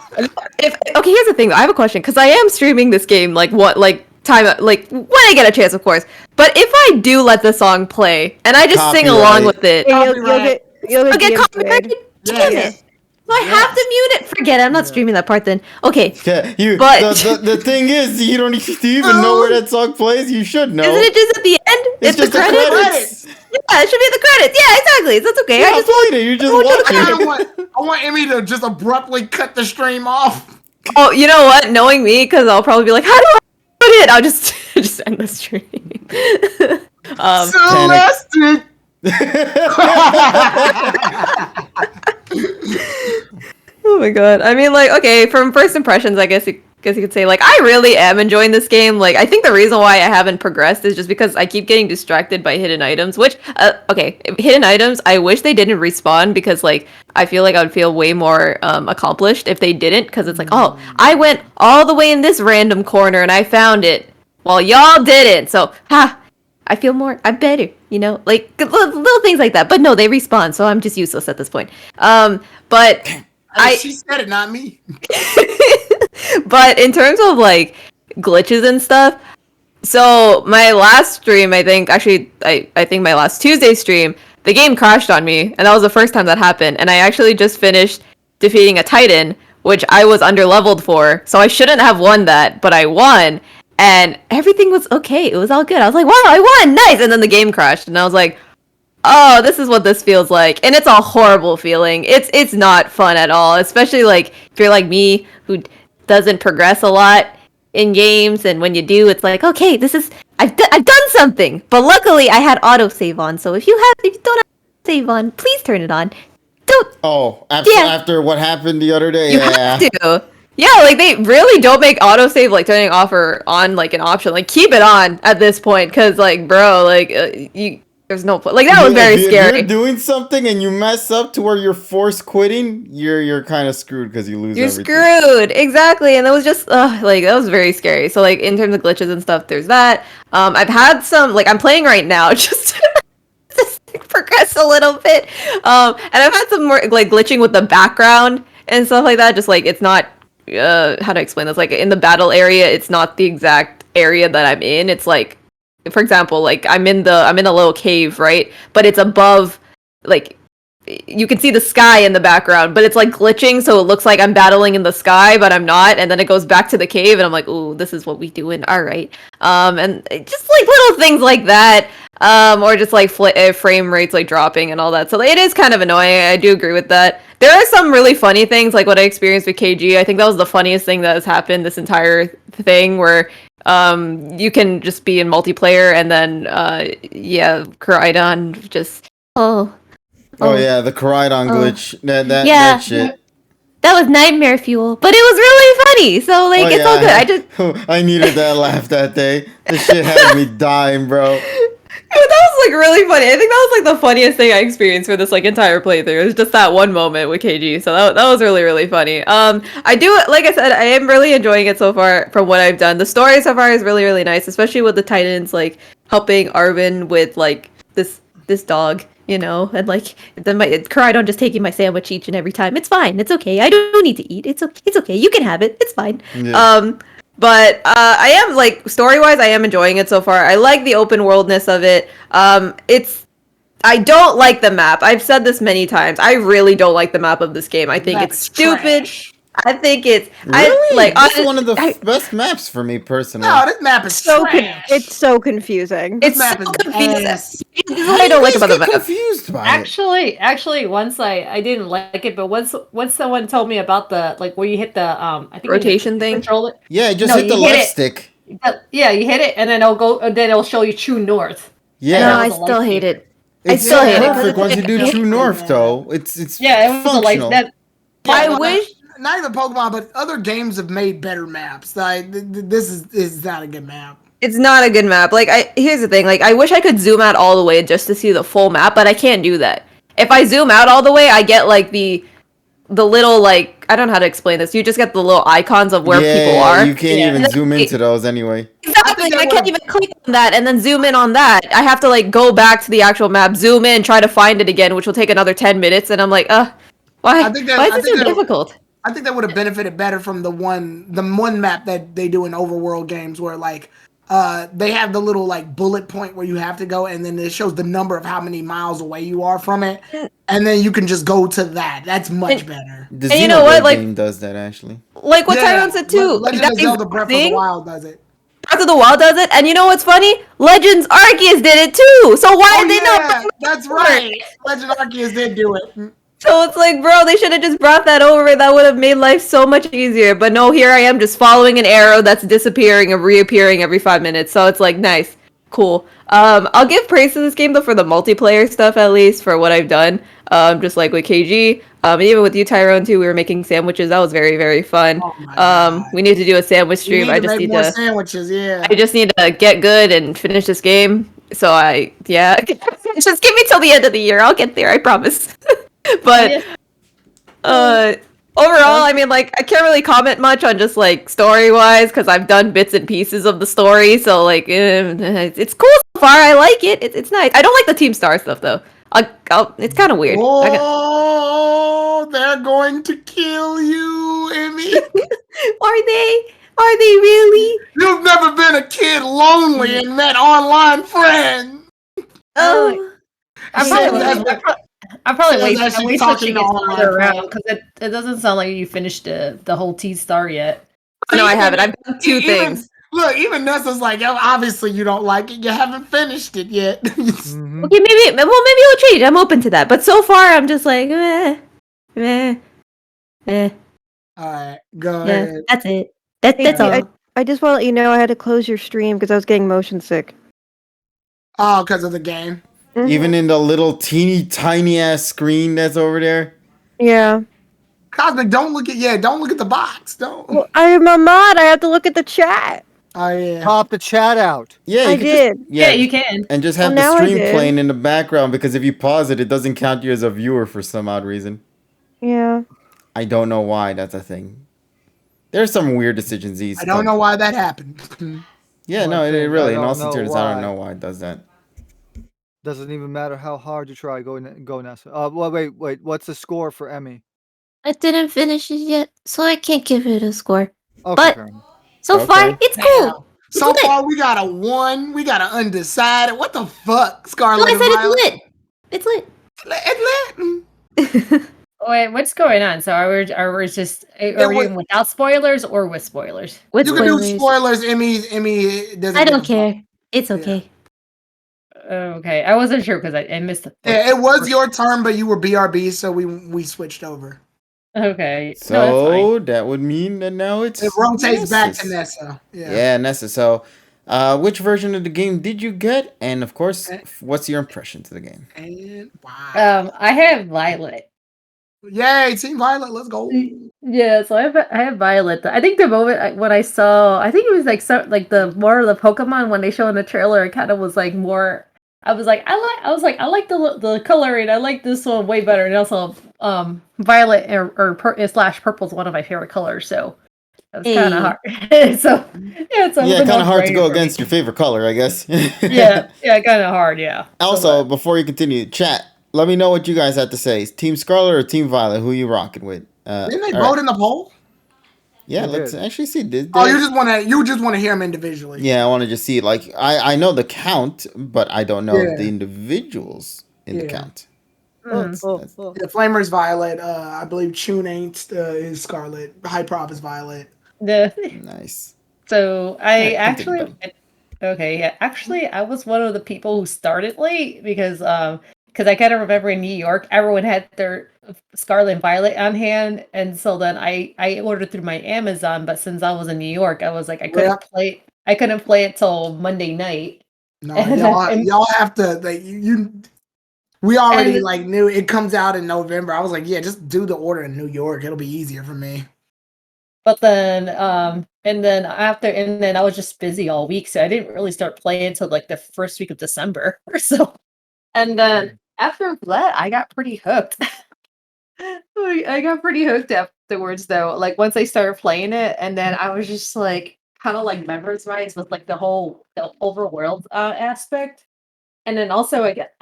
Okay, here's the thing. Though. I have a question because I am streaming this game when I get a chance, of course. But if I do let the song play and I just sing along with it, you'll get copyrighted. Damn it. So I have to mute it. Forget it. I'm not streaming that part then. Okay. The thing is, you don't even know where that song plays. You should know. Isn't it just at the end? It's just the credits. Yeah, it should be at the credits. Yeah, exactly. That's okay. I just played it. You just watching it. I want Emmy to just abruptly cut the stream off. Oh, you know what? Knowing me, because I'll probably be like, how do I put it? I'll just end the stream. Celeste! Oh my god. I mean, like, okay, from first impressions, I guess you could say, like, I really am enjoying this game. Like, I think the reason why I haven't progressed is just because I keep getting distracted by hidden items, which, okay, hidden items, I wish they didn't respawn because, like, I feel like I would feel way more accomplished if they didn't, because it's like, oh, I went all the way in this random corner and I found it, while y'all didn't, so, I feel I'm better, you know? Like, little things like that. But no, they respawn, so I'm just useless at this point. But... she said it, not me. But in terms of like glitches and stuff, so my last stream, I think my last Tuesday stream, the game crashed on me, and that was the first time that happened. And I actually just finished defeating a Titan, which I was underleveled for, so I shouldn't have won that, but I won, and everything was okay. It was all good. I was like, wow, I won, nice! And then the game crashed, and I was like, oh, this is what this feels like. And it's a horrible feeling. It's not fun at all, especially like if you're like me who doesn't progress a lot in games, and when you do, it's like, okay, I've done something. But luckily I had autosave on, so if you don't have save on, please turn it on. Don't. Oh, after what happened the other day, you have to. Yeah, like they really don't make autosave like turning off or on like an option. Like keep it on at this point, because like bro, like there's no point. Like that was very scary. If you're doing something and you mess up to where you're forced quitting, you're kind of screwed because you lose everything. You're screwed, exactly. And that was just like that was very scary. So like in terms of glitches and stuff, there's that. I've had some, like I'm playing right now just to progress a little bit. And I've had some more like glitching with the background and stuff like that. Just like it's not how to explain this. Like in the battle area, it's not the exact area that I'm in. It's like, for example, like I'm in a little cave, right? But it's above, like you can see the sky in the background, but it's like glitching, so it looks like I'm battling in the sky, but I'm not. And then it goes back to the cave, and I'm like, ooh, this is what we doing. All right. And just like little things like that, or just like frame rates like dropping and all that. So it is kind of annoying. I do agree with that. There are some really funny things, like what I experienced with KG. I think that was the funniest thing that has happened this entire thing, where you can just be in multiplayer, and then Koraidon just Oh yeah, the Koraidon glitch. That shit. That was nightmare fuel, but it was really funny. So like it's all good. I needed that laugh that day. This shit had me dying, bro. That was like really funny. I think that was like the funniest thing I experienced for this like entire playthrough. It was just that one moment with KG. So that was really, really funny. I do, like I said, I am really enjoying it so far from what I've done. The story so far is really, really nice, especially with the Titans like helping Arvin with like this dog, you know, and like then my Koraidon just taking my sandwich each and every time. It's fine. It's okay. I don't need to eat. It's okay. You can have it. It's fine. Yeah. But I am like story-wise, I am enjoying it so far. I like the open worldness of it. I don't like the map. I've said this many times. I really don't like the map of this game. I think it's stupid. Trash. I think it's really? This is one of the best maps for me personally. No, this map is so it's so confusing. It's so confusing. This is what I don't like about the map. Confused by Actually, once I didn't like it, but once someone told me about the like where you hit the I think rotation thing. Control it. Yeah, just hit the left stick. Yeah, you hit it, and then it'll show you true north. Yeah, no, I still hate it. It's so perfect once you do true north, though. It's it was like that. I wish. Not even Pokemon, but other games have made better maps. Like this is not a good map. It's not a good map. Like here's the thing. Like I wish I could zoom out all the way just to see the full map, but I can't do that. If I zoom out all the way, I get like the little like I don't know how to explain this. You just get the little icons of where people are. You can't even zoom into those anyway. Exactly. I can't even click on that and then zoom in on that. I have to like go back to the actual map, zoom in, try to find it again, which will take another 10 minutes, and I'm like, why? Why is this so difficult? I think that would have benefited better from the one map that they do in overworld games where like they have the little like bullet point where you have to go, and then it shows the number of how many miles away you are from it, and then you can just go to that. That's much better. The Xenoblade game does that actually. Like what Tyrone said too. Legend of Zelda Breath of the Wild does it. Breath of the Wild does it, and you know what's funny? Legends Arceus did it too. So why did they not? That's right. Legend Arceus did do it. So it's like, bro, they should have just brought that over. That would have made life so much easier. But no, here I am just following an arrow that's disappearing and reappearing every 5 minutes. So it's like, nice. Cool. I'll give praise to this game though for the multiplayer stuff at least for what I've done. Just like with KG, even with you Tyrone too, we were making sandwiches. That was very very fun. Oh my God. We need to do a sandwich We stream. need I to just make need more to. sandwiches. Yeah. I just need to get good and finish this game. So just give me till the end of the year. I'll get there. I promise. But overall, I mean, like, I can't really comment much on just like story wise because I've done bits and pieces of the story. So like, it's cool so far. I like it. It's nice. I don't like the Team Star stuff though. It's kind of weird. Oh, they're going to kill you, Emmy. Are they? Are they really? You've never been a kid lonely and met online friends. Oh, I'm probably Yeah, waiting. that's I'm you waiting talking to to get online farther around friends. because it doesn't sound like you finished the whole T star yet. no, I haven't. I've done two things. Look, even Nessa's like, oh, obviously you don't like it. You haven't finished it yet. Mhm. Okay, maybe it'll change. I'm open to that. But so far, I'm just like, All right, go ahead. That's it. That's Hey, all. I just want to let you know I had to close your stream because I was getting motion sick. Oh, because of the game. Mhm. Even in the little teeny tiny ass screen that's over there. Yeah. Cosmic, don't look at the box. Don't. Well, I am a mod. I have to look at the chat. Oh yeah. Pop the chat out. Yeah, I you could did. Yeah, you can. and just Well, have the now I stream did. playing in the background because if you pause it, it doesn't count you as a viewer for some odd reason. Yeah. I don't know why that's a thing. There's some weird decisions these. I don't know why that happened. Yeah, One no, it thing, really I in all don't know sincerity, I don't why. know why it does that. Doesn't even matter how hard you try. Go Nessa. Well, wait. What's the score for Emmy? I didn't finish it yet, so I can't give it a score. Okay, But fair enough. so far, Okay. it's cool. So lit. far, we got a 1. We got an undecided. What the fuck, No, Scarlet? I said it's lit. It's lit. Wait, what's going on? So are we just are we doing without spoilers or with spoilers? With You can do spoilers. spoilers. Emmy doesn't. I don't get care. It's okay. Okay, I wasn't sure because I missed the. Yeah, it was your turn, but you were BRB, so we switched over. Okay. So No, that's fine. that would mean that now it's It rotates back to Nessa's. Nessa. Yeah, Nessa. So, which version of the game did you get? And of course, what's your impression to the game? And wow. I have Violet. Yay, Team Violet, let's go. Yeah, so I have Violet. I think the moment when I saw, I think it was like the more of the Pokemon when they show in the trailer, it kind of was like more. I was like I like the coloring. I like this one way better, and also Violet or slash purple is one of my favorite colors. So it was kind of hard. So yeah, it's kind of hard to go against your favorite color, I guess. yeah, kind of hard. Yeah. Also, before you continue, chat. Let me know what you guys have to say. Team Scarlet or Team Violet? Who you rocking with? Didn't they vote in the poll? Yeah, They let's did. actually see. Oh, you just want to hear them individually. Yeah, I want to just see. Like, I know the count, but I don't know the individuals in the count. Mm. Yeah, Flamer's Violet. I believe Chun Ain't is Scarlet. High Prop is Violet. Nice. So I Alright, continue, actually okay, yeah. Actually, I was one of the people who started late because I kind of remember in New York, everyone had their Scarlet and Violet on hand, and so then I ordered through my Amazon. But since I was in New York, I was like I couldn't play. I couldn't play it till Monday night. No, y'all have to like you. We already like knew it comes out in November. I was like, yeah, just do the order in New York. It'll be easier for me. But then and then I was just busy all week, so I didn't really start playing until like the first week of December or so. And then after that, I got pretty hooked. I got pretty hooked afterwards, though. Like once I started playing it, and then I was just like kind of like mesmerized with like the overworld aspect, and then also I get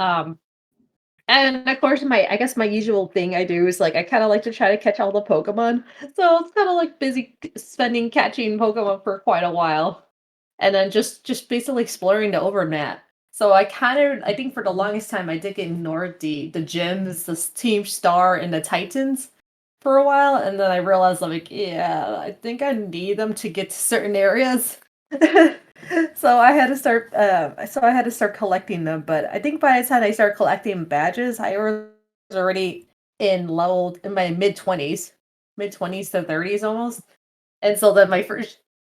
and of course I guess my usual thing I do is like I kind of like to try to catch all the Pokemon, so it's kind of like busy spending catching Pokemon for quite a while, and then just basically exploring the overmap. So I think for the longest time I did ignore the gyms, the Team Star, and the Titans for a while, and then I realized like, yeah, I think I need them to get to certain areas. So I had to start collecting them. But I think by the time I started collecting badges, I was already in my mid-20s to 30s almost. And so then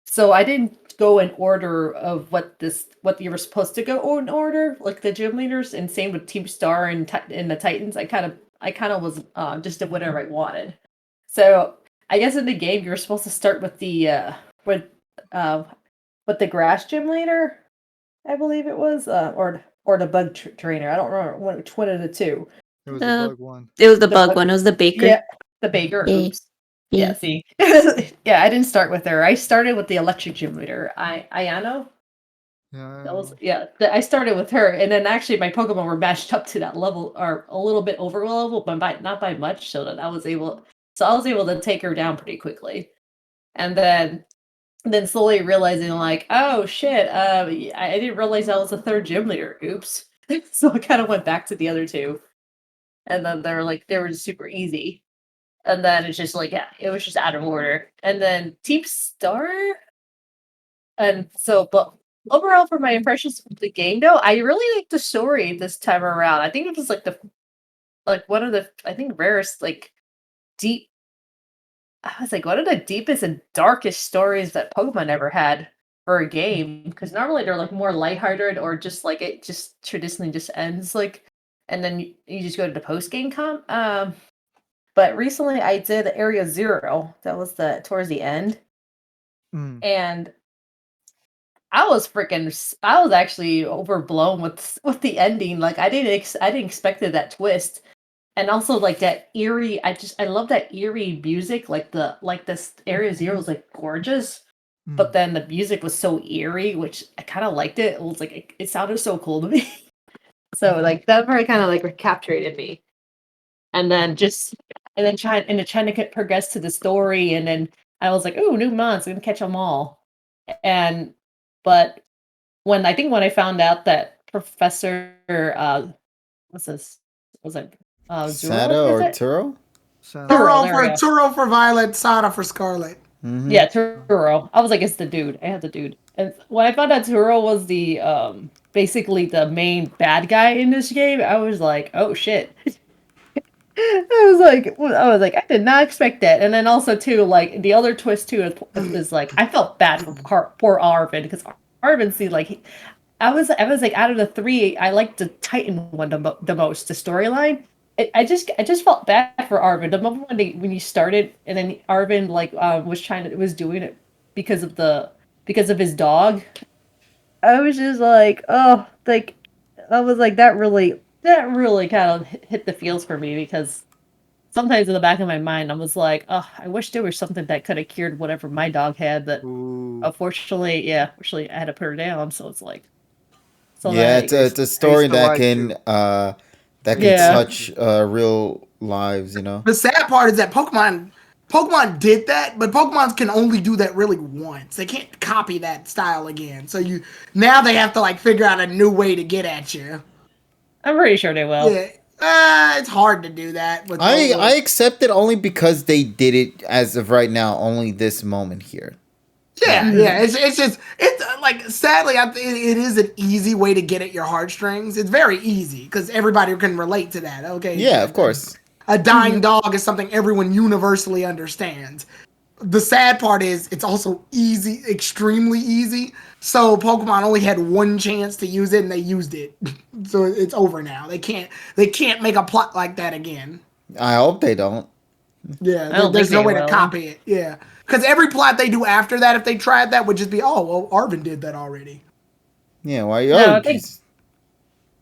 so I didn't go in order of what you were supposed to go in order, like the gym leaders, and same with Team Star and the Titans. I kind of was just did whatever I wanted. So I guess in the game you were supposed to start with the with the grass gym leader, I believe it was, or the bug trainer. I don't remember which one of the two. It was the bug one. It was the bug one. It was the baker. Yeah, the baker. Yeah. Oops. Yeah, see. Yeah, I didn't start with her. I started with the electric gym leader, Ayano. Yeah. I started with her, and then actually my Pokemon were matched up to that level, or a little bit over level, but not by much, so that I was able to take her down pretty quickly. And then slowly realizing, like, oh shit, I didn't realize I was the third gym leader. Oops. So I kind of went back to the other two, and then they were super easy. And then it's just like, yeah, it was just out of order. And then Team Star. And so, but overall, for my impressions of the game, though, I really liked the story this time around. I think it was one of the, I think, rarest, deep. I was like, one of the deepest and darkest stories that Pokemon ever had for a game. Because normally they're more lighthearted, or just it just traditionally just ends and then you just go to the post game But recently I did Area 0. That was towards the end. And I was actually overblown with the ending. I didn't expected that twist. And also that eerie, I love that eerie music. This Area 0 was gorgeous. But then the music was so eerie, which I kind of liked it. It was it sounded so cool to me. So that part kind of captured me. And then trying to progress to the story, and then I was like, "Ooh, new months! I'm gonna catch them all." But when I found out that Professor what's this was it Sada or Turo? Turo for Violet, Sada for Scarlet. Mm-hmm. Yeah, Turo. I was like, it's the dude. I had the dude. And when I found out Turo was the basically the main bad guy in this game, I was like, oh shit. I was like, I did not expect that. And then also too, the other twist too is I felt bad for poor Arvin, because Arvin, see, I was out of the three, I liked the Titan one the most, the storyline. I just felt bad for Arvin. The moment when he started, and then Arvin was doing it because of his dog. I was just I was like, that really kind of hit the feels for me, because sometimes in the back of my mind I was like, oh, I wish there was something that could have cured whatever my dog had, but unfortunately I had to put her down. So it's it's a story that can touch real lives, The sad part is that Pokemon did that, but Pokemon can only do that really once. They can't copy that style again. So now they have to figure out a new way to get at you. I'm pretty sure they will. Yeah, it's hard to do that. I accept it only because they did it as of right now, only this moment here. Yeah. It's sadly, it is an easy way to get at your heartstrings. It's very easy because everybody can relate to that. Okay. Yeah, of course. A dying dog is something everyone universally understands. The sad part is it's also easy, extremely easy. So Pokemon only had one chance to use it, and they used it. So it's over now. They can't make a plot like that again. I hope they don't. Yeah, there's no way to copy it. Yeah, because every plot they do after that, if they tried that, would just be, oh, well, Arvin did that already. Yeah, why?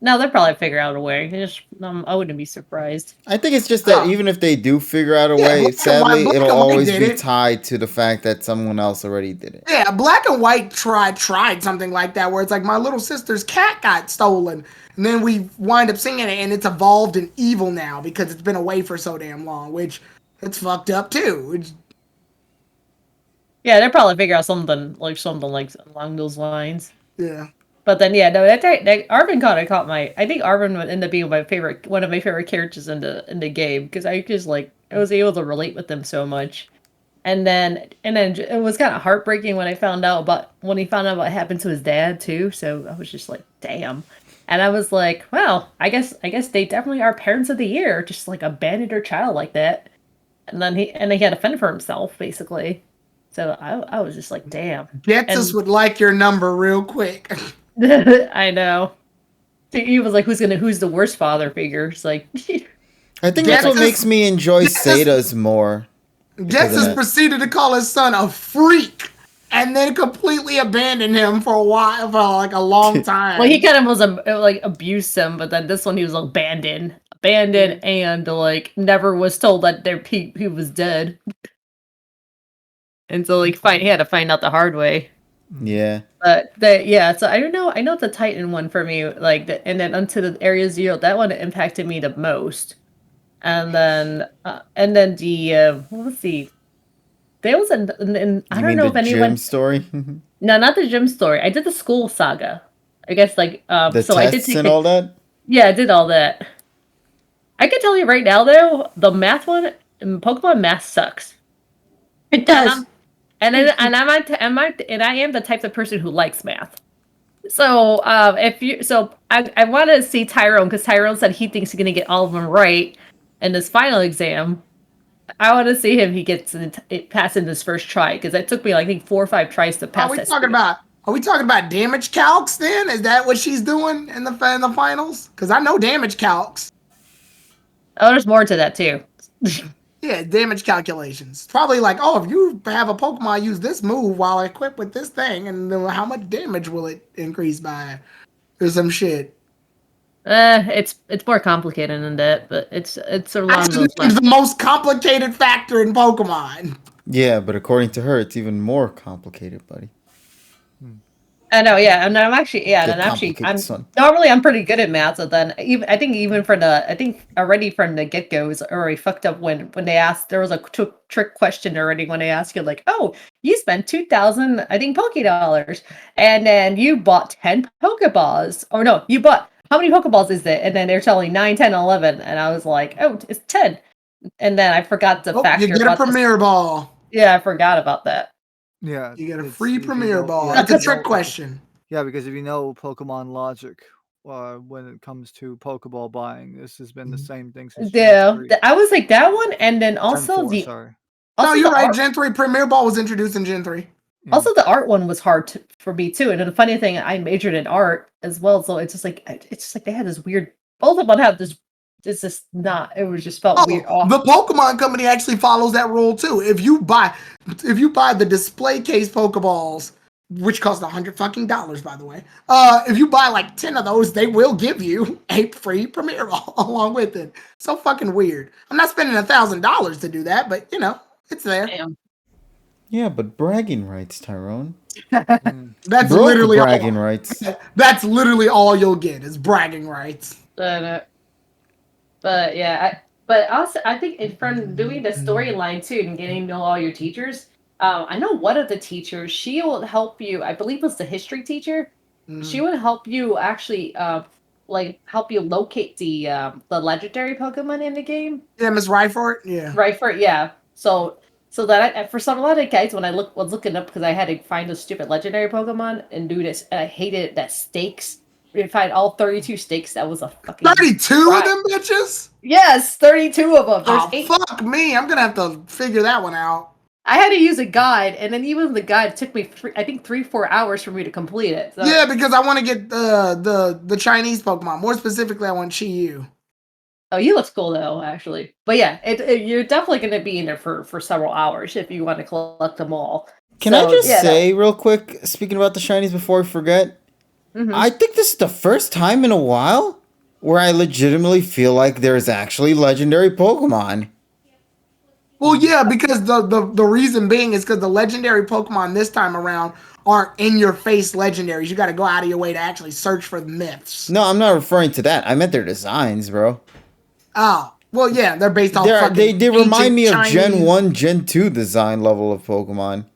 No, they'll probably figure out a way. I wouldn't be surprised. I think it's just that even if they do figure out a way, sadly, it'll always be tied to the fact that someone else already did it. Yeah, Black and White tried something like that, where it's my little sister's cat got stolen, and then we wind up seeing it, and it's evolved in evil now because it's been away for so damn long, which it's fucked up too. Yeah, they'll probably figure out something along those lines. Yeah. But then, Arvin kind of caught my. I think Arvin would end up being one of my favorite characters in the game, because I just I was able to relate with them so much. And then it was kind of heartbreaking when he found out about what happened to his dad too. So I was just like, damn. And I was like, well, I guess they definitely are parents of the year, just like abandoned their child like that. And then he had to fend for himself, basically. So I was just like, damn. Getsus would like your number real quick. I know. He was like, who's the worst father figure? It's like I think that's what makes me enjoy Sada's more. Getsus proceeded to call his son a freak, and then completely abandoned him for a while, for like a long time. Well, he kind of was like abused him, but then this one he was abandoned, and like never was told that he was dead, and so like he had to find out the hard way. Yeah. But so I don't know. I know the Titan one for me, and then onto the Area Zero, that one impacted me the most. And then the what was the? There was I don't know if anyone. Gym story. No, not the gym story. I did the school saga. I guess the so. Tests I did take and all that. Yeah, I did all that. I can tell you right now, though, the math one, Pokemon math sucks. It does. I am the type of person who likes math. So I want to see Tyrone, because Tyrone said he thinks he's gonna get all of them right in this final exam. I want to see if he gets it passing this first try, because it took me like I think 4 or 5 tries to pass. Are we talking about damage calcs then? Is that what she's doing in the finals? Because I know damage calcs. Oh, there's more to that too. Yeah, damage calculations. Probably like, oh, if you have a Pokemon use this move while equipped with this thing, and then how much damage will it increase by? Or some shit. It's more complicated than that, but it's along those lines. It's the most complicated factor in Pokemon. Yeah, but according to her, it's even more complicated, buddy. I know, yeah, and I'm normally I'm pretty good at math. So then, I think already from the get go is already fucked up when they asked. There was a trick question already when they asked you like, oh, you spent 2,000 I think $Poké, and then you bought 10 Pokeballs, or no, you bought how many Pokeballs is it? And then they're telling 9, 10, 11, and I was like, oh, it's 10, and then I forgot the factor. You get a Premier Ball. Yeah, I forgot about that. Yeah, you get a free Premier Ball. Yeah, that's a trick question. Yeah, because if you know Pokemon logic, when it comes to Pokeball buying, this has been the same thing since. Yeah, I was like that one, and then also No, you're right. Gen 3 Premier Ball was introduced in Gen 3. Yeah. Also, the art one was hard for me too, and the funny thing, I majored in art as well, so it's just like they had this weird. Both of them have this. It's just not. It was just felt weird. Off. The Pokemon Company actually follows that rule too. If you buy the display case Pokeballs, which cost $100 by the way, if you buy like 10 of those, they will give you a free Premier Ball along with it. So fucking weird. I'm not spending $1,000 to do that, but it's there. Damn. Yeah, but bragging rights, Tyrone. That's literally bragging rights. That's literally all you'll get is bragging rights. But yeah, but also I think from doing the storyline too and getting to know all your teachers, I know one of the teachers, she will help you. I believe it was the history teacher. She would help you actually, help you locate the legendary Pokemon in the game. Yeah, Miss Ryford. Yeah. Ryford, yeah. So that for a lot of guys, when I was looking up, because I had to find those stupid legendary Pokemon and do this, and I hated that stakes. We find all 32 stakes. That was a fucking 32 of them bitches. Yes, 32 of them. There's 8. Fuck me! I'm gonna have to figure that one out. I had to use a guide, and then even the guide took me 3-4 hours for me to complete it. So. Yeah, because I want to get the Chinese Pokemon. More specifically, I want Chi-Yu. Oh, he looks cool though, actually. But yeah, you're definitely going to be in there for several hours if you want to collect them all. Can I just say real quick, speaking about the shinies before I forget, I think this is the first time in a while where I legitimately feel like there's actually legendary Pokemon. Well, yeah, because the reason being is because the legendary Pokemon this time around aren't in-your-face legendaries. You got to go out of your way to actually search for the myths. No, I'm not referring to that. I meant their designs, bro. Oh, well, yeah, they're based on they remind me of Chinese... Gen 1, Gen 2 design level of Pokemon.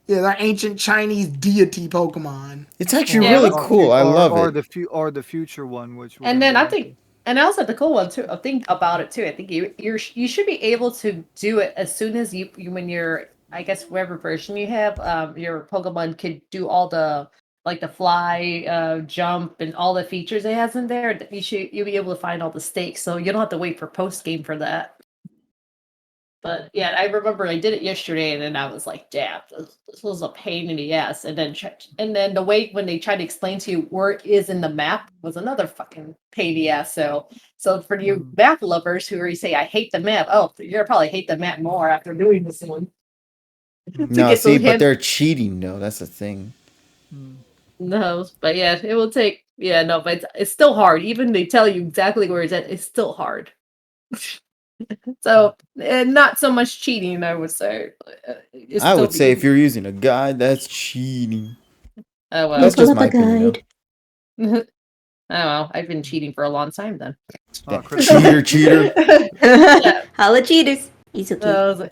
Yeah, they're ancient Chinese deity Pokemon. It's actually really cool. I love it. Or the future one, which. And then I think, and also the cool one too. I think about it too. I think you should be able to do it as soon as you when you're, I guess, whatever version you have, your Pokemon could do all the like the fly, jump, and all the features it has in there, you'll be able to find all the stakes. So you don't have to wait for post game for that. But yeah, I remember I did it yesterday, and then I was like, "Damn, this was a pain in the ass." And then the way when they tried to explain to you where it is in the map was another fucking pain in the ass. So for you map lovers who already say I hate the map, oh, you're gonna probably hate the map more after doing this one. No, see, but they're cheating though. That's the thing. No, but yeah, it will take. Yeah, no, but it's still hard. Even they tell you exactly where it's at, it's still hard. So, not so much cheating, I would say. I would say if you're using a guide, that's cheating. Oh well, that's just my opinion. Oh well, I've been cheating for a long time then. Cheater. Holla cheaters. He's okay.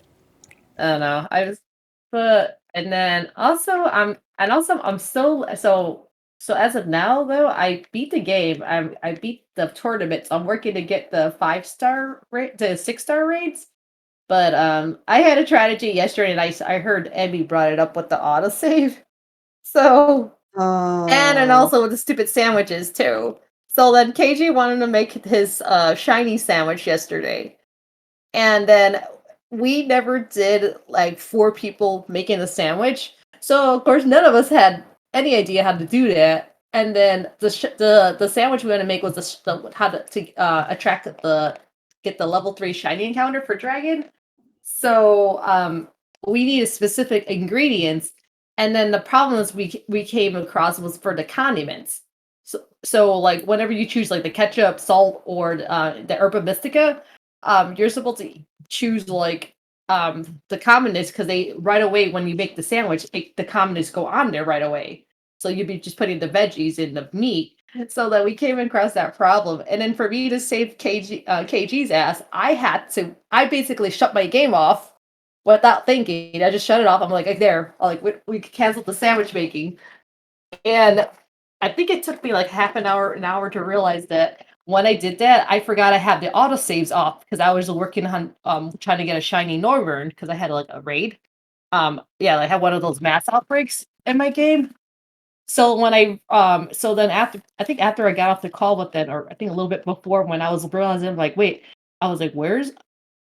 I don't know. And then also I'm so as of now though, I beat the game. I beat the tournament. So I'm working to get the 5-star rate, the 6-star rates. But I had a strategy yesterday, and I heard Emmy brought it up with the autosave. So and also with the stupid sandwiches too. So then KG wanted to make his shiny sandwich yesterday, and then we never did like 4 people making a sandwich. So of course none of us had any idea how to do that. And then the sandwich we were gonna make was how to attract get the level 3 shiny encounter for dragon. So we needed specific ingredients, and then the problems we came across was for the condiments. So like whenever you choose like the ketchup, salt, or the herba mystica, you're supposed to choose like the condiments because they right away when you make the sandwich, the condiments go on there right away. So you'd be just putting the veggies in the meat. So that we came across that problem, and then for me to save KG's ass, I basically shut my game off without thinking. I just shut it off. I'm like, there, we canceled the sandwich making, and I think it took me like an hour to realize that when I did that, I forgot I had the autosaves off because I was working on trying to get a shiny Norburn because I had like a raid. I had one of those mass outbreaks in my game. So when so then after I got off the call with them, or I think a little bit before, when I was realizing like, wait, I was like,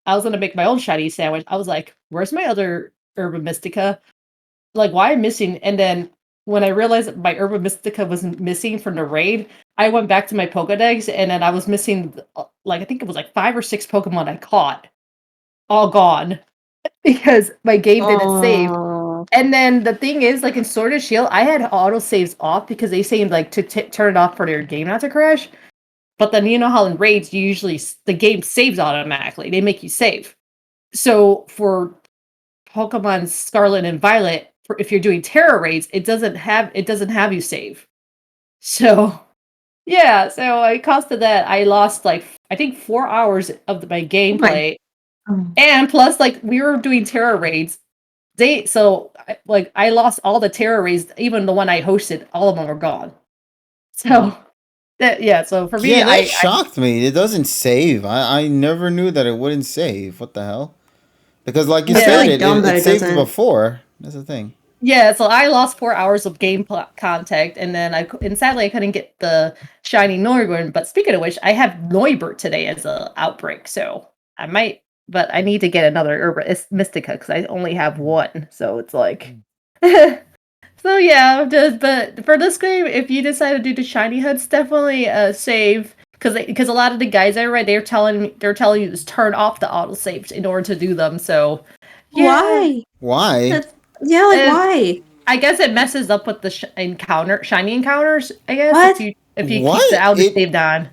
I was gonna make my own shiny sandwich. I was like, where's my other Herba Mystica? Like, why am I missing? And then when I realized that my Herba Mystica was missing from the raid, I went back to my Pokedex, and then I was missing like I think it was like 5 or 6 Pokemon I caught, all gone because my game didn't save. And then the thing is, like in Sword and Shield, I had autosaves off because they seemed like to turn it off for their game not to crash. But then you know how in raids, the game saves automatically. They make you save. So for Pokemon Scarlet and Violet, if you're doing Terra raids, it doesn't have you save. So yeah, so I costed that. I lost like I think 4 hours of my gameplay, and plus like we were doing Terra raids. I lost all the Terra raids, even the one I hosted. All of them were gone. So so for me, that shocked me. It doesn't save. I never knew that it wouldn't save. What the hell? Because like you said, it saved before. That's the thing. Yeah, so I lost 4 hours of game contact, and then sadly I couldn't get the shiny Noivern. But speaking of which, I have Noibert today as a outbreak, so I might. But I need to get another Herba Mystica because I only have one. So it's like, so yeah. But for this game, if you decide to do the shiny huts, definitely save because a lot of the guys I read, they're telling you to turn off the autosaves in order to do them. So yeah. Why? Why? I guess it messes up with the shiny encounters. I guess if you keep the autosave on.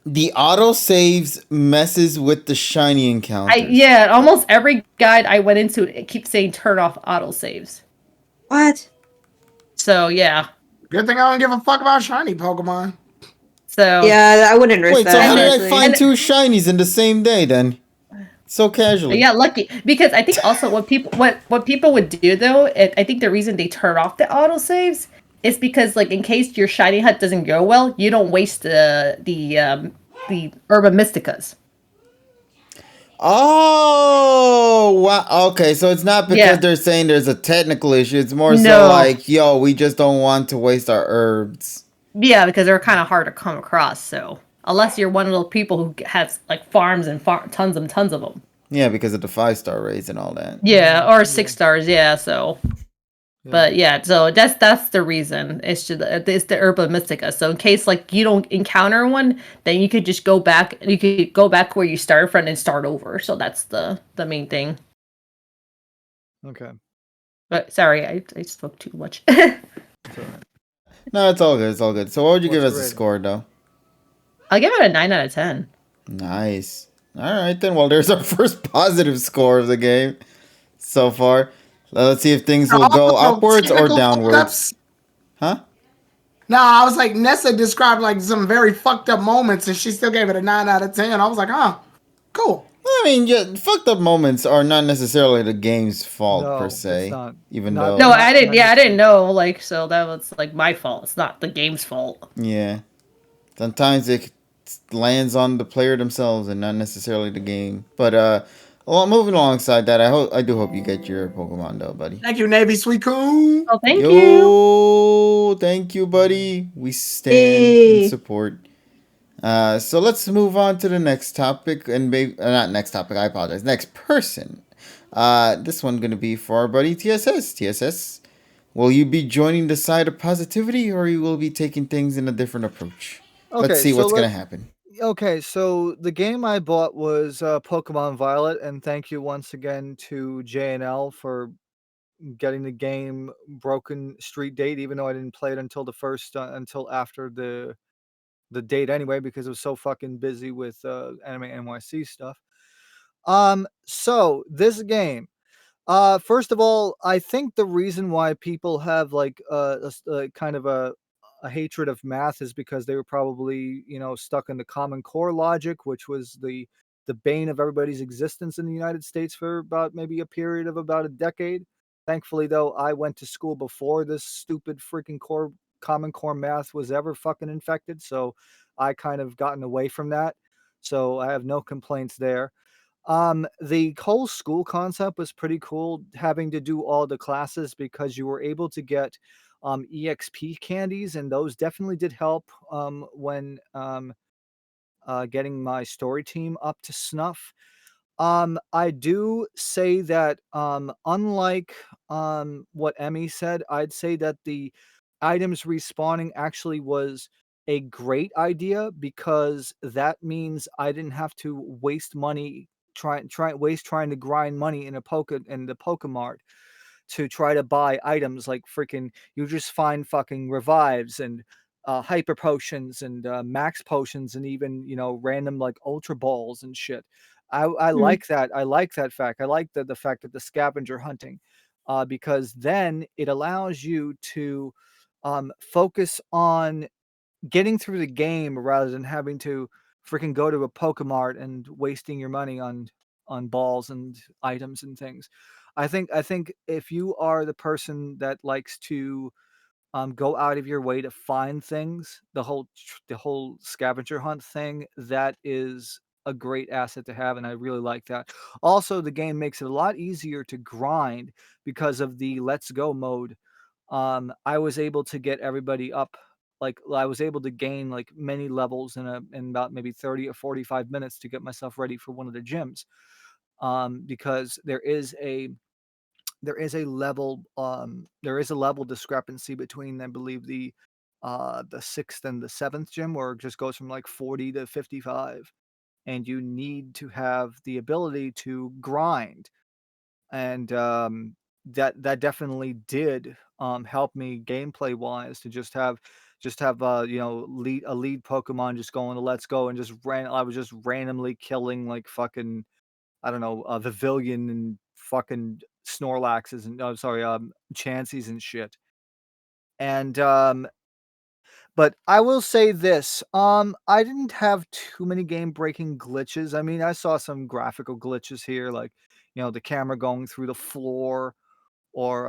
The autosaves messes with the shiny encounters. Almost every guide I went into, it keeps saying turn off autosaves. What? So yeah. Good thing I don't give a fuck about shiny Pokemon. So yeah, I wouldn't risk that. So how did I find 2 shinies in the same day then? So casually. Yeah, lucky. Because I think also what people would do though, I think the reason they turn off the autosaves is because like in case your shiny hut doesn't go well, you don't waste the Herba Mysticas. Oh, wow. Okay, so it's not because they're saying there's a technical issue. It's more so like, yo, we just don't want to waste our herbs. Yeah, because they're kind of hard to come across. So unless you're one of those people who has like farms and tons of them. Yeah, because of the 5-star rates and all that. Yeah, or 6 stars. Yeah, so. Yeah. But yeah, so that's the reason. It's just it's the Herba Mystica. So in case like you don't encounter one, then you could just go back. You could go back where you started from and start over. So that's the main thing. Okay. But sorry, I spoke too much. No, it's all good. It's all good. So what would you give us a score, though? I'll give it a 9 out of 10. Nice. All right, then. Well, there's our first positive score of the game so far. Let's see if things will go upwards or downwards. Huh? No, I was like, Nessa described like some very fucked up moments and she still gave it a 9 out of 10. I was like, cool. I mean, yeah, fucked up moments are not necessarily the game's fault per se. It's not. Even though. No, I didn't. Yeah, I didn't know. Like, so that was like my fault. It's not the game's fault. Yeah. Sometimes it lands on the player themselves and not necessarily the game. But well, moving alongside that, I do hope you get your Pokemon though, buddy. Thank you, Navy Sweet Coon. Oh, thank you. Thank you, buddy. We stand in support. So let's move on to the next topic, and maybe not next topic. I apologize. Next person. This one gonna be for our buddy TSS. TSS, will you be joining the side of positivity, or you will be taking things in a different approach? Okay, let's see what's gonna happen. Okay, so the game I bought was Pokemon Violet, and thank you once again to JNL for getting the game broken street date, even though I didn't play it until until after the date anyway, because I was so fucking busy with Anime NYC stuff. So this game, first of all, I think the reason why people have like kind of a hatred of math is because they were probably, stuck in the Common Core logic, which was the bane of everybody's existence in the United States for about maybe a period of about a decade. Thankfully, though, I went to school before this stupid freaking Common Core math was ever fucking infected, so I kind of gotten away from that. So I have no complaints there. The whole school concept was pretty cool, having to do all the classes because you were able to get EXP candies, and those definitely did help when getting my story team up to snuff. I do say that unlike what Emmy said, I'd say that the items respawning actually was a great idea because that means I didn't have to waste money trying to grind money in the Pokemart to try to buy items like freaking you just find fucking revives and hyper potions and max potions and even random like ultra balls and shit. I like that. I like that fact. I like the fact that the scavenger hunting, because then it allows you to focus on getting through the game rather than having to freaking go to a Pokemart and wasting your money on balls and items and things. I think if you are the person that likes to go out of your way to find things, the whole scavenger hunt thing, that is a great asset to have, and I really like that. Also, the game makes it a lot easier to grind because of the let's go mode. I was able to get everybody up, like I was able to gain like many levels in about maybe 30 or 45 minutes to get myself ready for one of the gyms. Because there is a level discrepancy between, I believe, the sixth and the seventh gym, where it just goes from like 40 to 55, and you need to have the ability to grind. And that definitely did help me gameplay wise to just have a lead Pokemon just going to let's go and I was just randomly killing like fucking, I don't know, Vivillon and fucking Snorlaxes and Chanseys and shit. And but I will say this, I didn't have too many game breaking glitches. I mean, I saw some graphical glitches here, like the camera going through the floor, or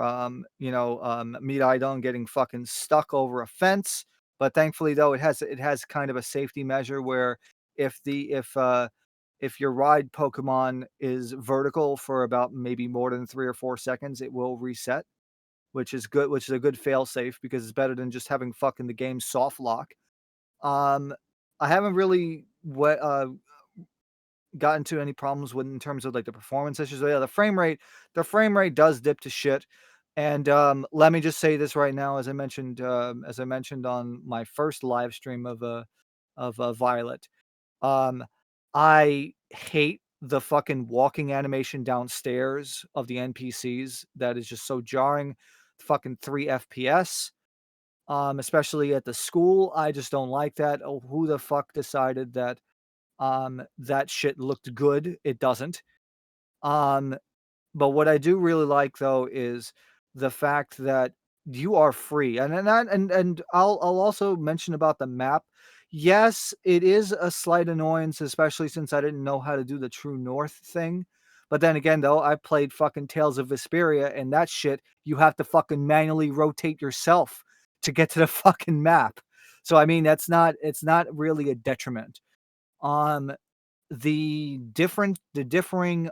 Miraidon getting fucking stuck over a fence. But thankfully, though, it has kind of a safety measure where if if your ride Pokemon is vertical for about maybe more than 3 or 4 seconds, it will reset, which is good, which is a good fail safe because it's better than just having fucking the game soft lock. I haven't really gotten to any problems with in terms of like the performance issues. So yeah, the frame rate does dip to shit. And let me just say this right now, as I mentioned on my first live stream of Violet, I hate the fucking walking animation downstairs of the NPCs. That is just so jarring. Fucking 3 FPS. Especially at the school, I just don't like that. Oh, who the fuck decided that that shit looked good? It doesn't. Um, but what I do really like though is the fact that you are free. And I'll also mention about the map. Yes, it is a slight annoyance, especially since I didn't know how to do the true north thing. But then again, though, I played fucking Tales of Vesperia, and that shit, you have to fucking manually rotate yourself to get to the fucking map. So I mean, it's not really a detriment. Um, the different the differing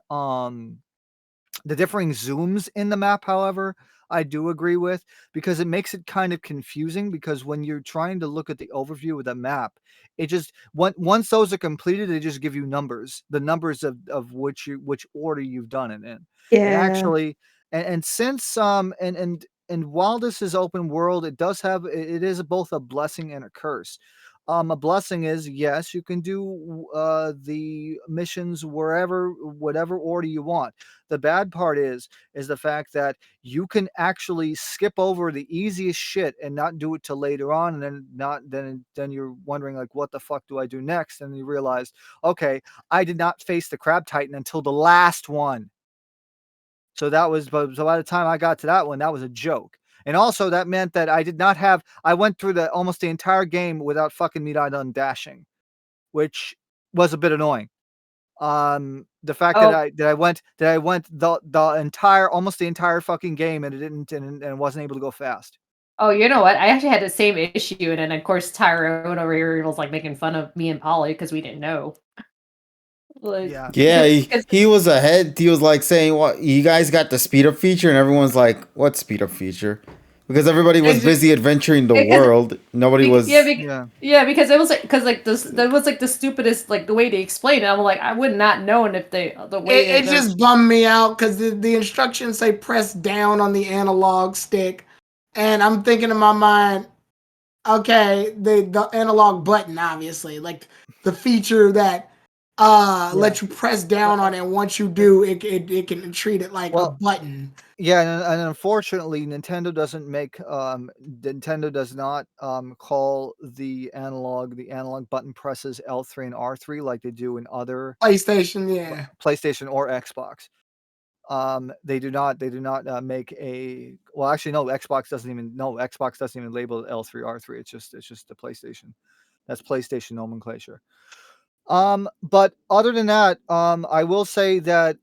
zooms in the map, however, I do agree with, because it makes it kind of confusing, because when you're trying to look at the overview of the map, it just once those are completed, they just give you numbers, the numbers of which order you've done it in. And actually, and since and while this is open world, it is both a blessing and a curse. A blessing is, yes, you can do the missions whatever order you want. The bad part is the fact that you can actually skip over the easiest shit and not do it till later on, and then you're wondering like, what the fuck do I do next? And you realize, okay, I did not face the Crab Titan until the last one. So by the time I got to that one, that was a joke. And also that meant that I went through almost the entire game without fucking Miraidon dashing, which was a bit annoying. The fact that I went almost the entire fucking game and it wasn't able to go fast. Oh, you know what? I actually had the same issue, and then of course Tyrone over here was like making fun of me and Polly because we didn't know. Like, yeah, he was ahead. He was like saying, "What, you guys got the speed up feature?" And everyone's like, "What speed up feature?" Because everybody was busy adventuring the world. Nobody was. Yeah, because it was that was like the stupidest like the way they explained it. I'm like, I would not known if the way it just bummed me out because the instructions say press down on the analog stick, and I'm thinking in my mind, okay, the analog button, obviously, like the feature that lets you press down on it. And once you do, it can treat it like a button. Yeah, and unfortunately, Nintendo does not call the analog button presses L3 and R3 like they do in other PlayStation or Xbox. They do not make a, well, actually no, Xbox doesn't even label it L3 R3. It's just the PlayStation. That's PlayStation nomenclature. But other than that, I will say that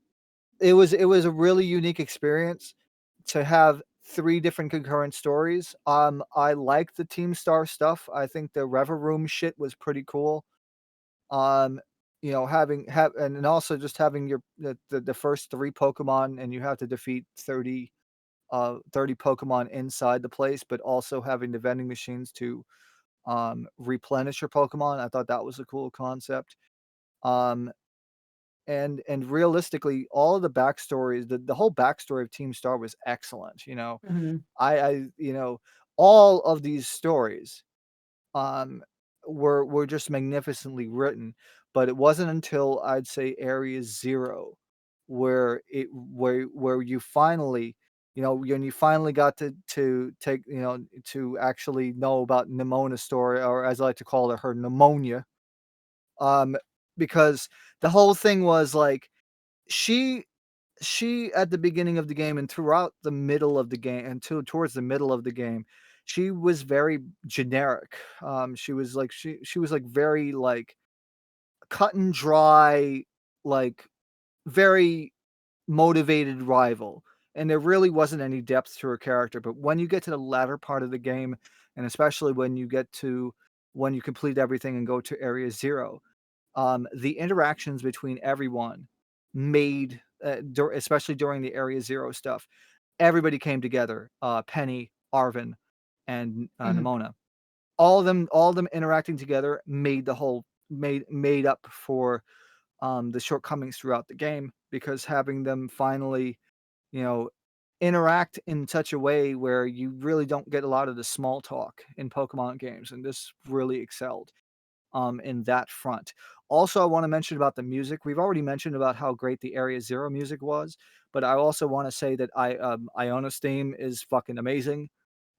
it was a really unique experience to have 3 different concurrent stories. I like the Team Star stuff. I think the Rever Room shit was pretty cool. You know, and also just having the first 3 Pokemon, and you have to defeat 30 Pokemon inside the place, but also having the vending machines to replenish your Pokemon. I thought that was a cool concept. And realistically, all of the backstories, the whole backstory of Team Star was excellent. You know, I all of these stories were just magnificently written, but it wasn't until I'd say Area 0 where you finally, when you finally got to take, to actually know about Nemona's story, or as I like to call her pneumonia. Because the whole thing was like, she at the beginning of the game and throughout the middle of the game and towards the middle of the game, she was very generic. She was like very like cut and dry, like very motivated rival, and there really wasn't any depth to her character. But when you get to the latter part of the game, and especially when you complete everything and go to Area 0, the interactions between everyone made, especially during the Area Zero stuff, everybody came together. Penny, Arvin, and Nimona. All of them interacting together made the whole made up for the shortcomings throughout the game, because having them finally, interact in such a way where you really don't get a lot of the small talk in Pokemon games, and this really excelled in that front. Also, I want to mention about the music. We've already mentioned about how great the Area Zero music was, but I also want to say that Iona's theme is fucking amazing.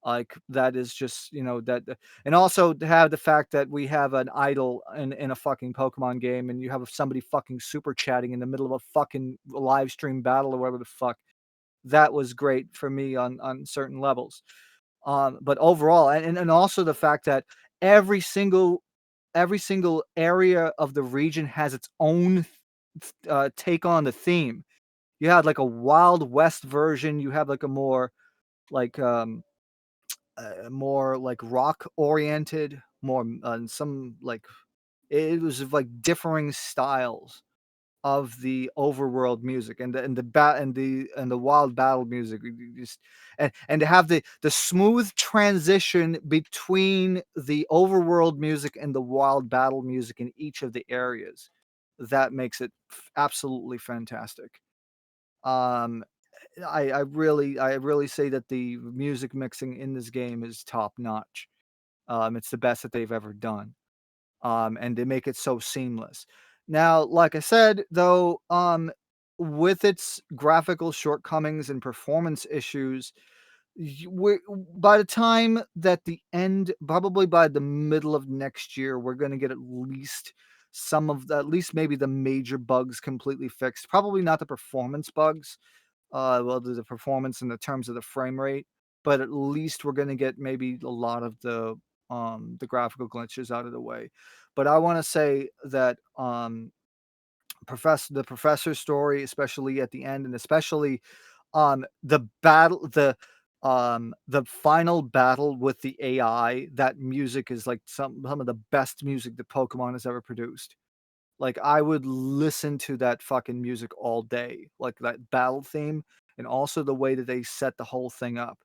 Like, that is just, that, and also to have the fact that we have an idol in a fucking Pokemon game, and you have somebody fucking super chatting in the middle of a fucking live stream battle or whatever the fuck. That was great for me on certain levels. But overall, and also the fact that every single area of the region has its own take on the theme. You had like a Wild West version. You have like a like more like rock oriented, more some like, it was like differing styles of the overworld music, and the wild battle music. And to have the smooth transition between the overworld music and the wild battle music in each of the areas, that makes it absolutely fantastic. um I really say that the music mixing in this game is top notch. It's the best that they've ever done. And they make it so seamless. Now, like I said, though, with its graphical shortcomings and performance issues, by the time that the end, probably by the middle of next year, we're going to get at least at least maybe the major bugs completely fixed. Probably not the performance bugs, well, the performance in the terms of the frame rate, but at least we're going to get maybe a lot of the graphical glitches out of the way. But I want to say that the professor story, especially at the end, and especially the final battle with the AI, that music is like some of the best music that Pokemon has ever produced. Like, I would listen to that fucking music all day, like that battle theme, and also the way that they set the whole thing up.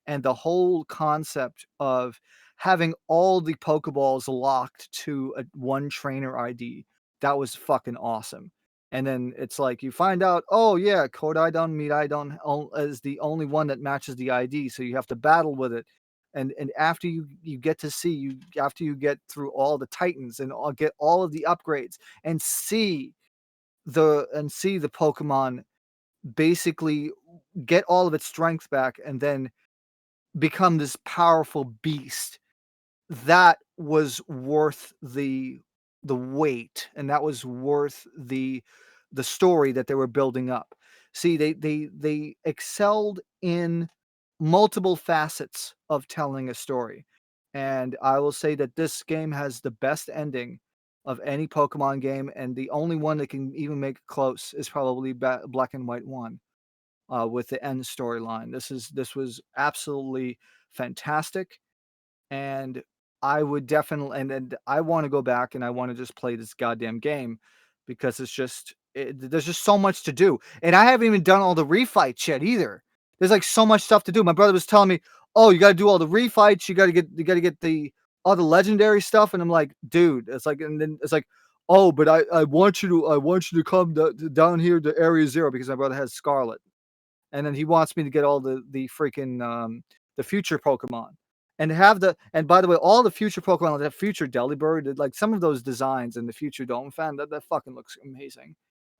And the whole concept of having all the Pokeballs locked to one trainer ID, that was fucking awesome. And then it's like you find out, oh yeah, Kodaidon, Midaidon is the only one that matches the ID, so you have to battle with it. And after you get to see after you get through all the Titans and get all of the upgrades and see the Pokemon basically get all of its strength back and then become this powerful beast, that was worth the wait, and that was worth the story that they were building up. See, they excelled in multiple facets of telling a story. And I will say that this game has the best ending of any Pokemon game, and the only one that can even make it close is probably Black and White 1, with the end storyline. This was absolutely fantastic, and I would definitely, and I want to go back and I want to just play this goddamn game, because there's just so much to do, and I haven't even done all the refights yet either. There's like so much stuff to do. My brother was telling me, "Oh, you got to do all the refights. You got to get all the legendary stuff," and I'm like, "Dude," it's like, and then it's like, "Oh, but I want you to come down here to Area Zero because my brother has Scarlet." And then he wants me to get all the freaking the future Pokemon, and and by the way, all the future Pokemon, like that future Delibird, like some of those designs in the future Dome fan, that fucking looks amazing.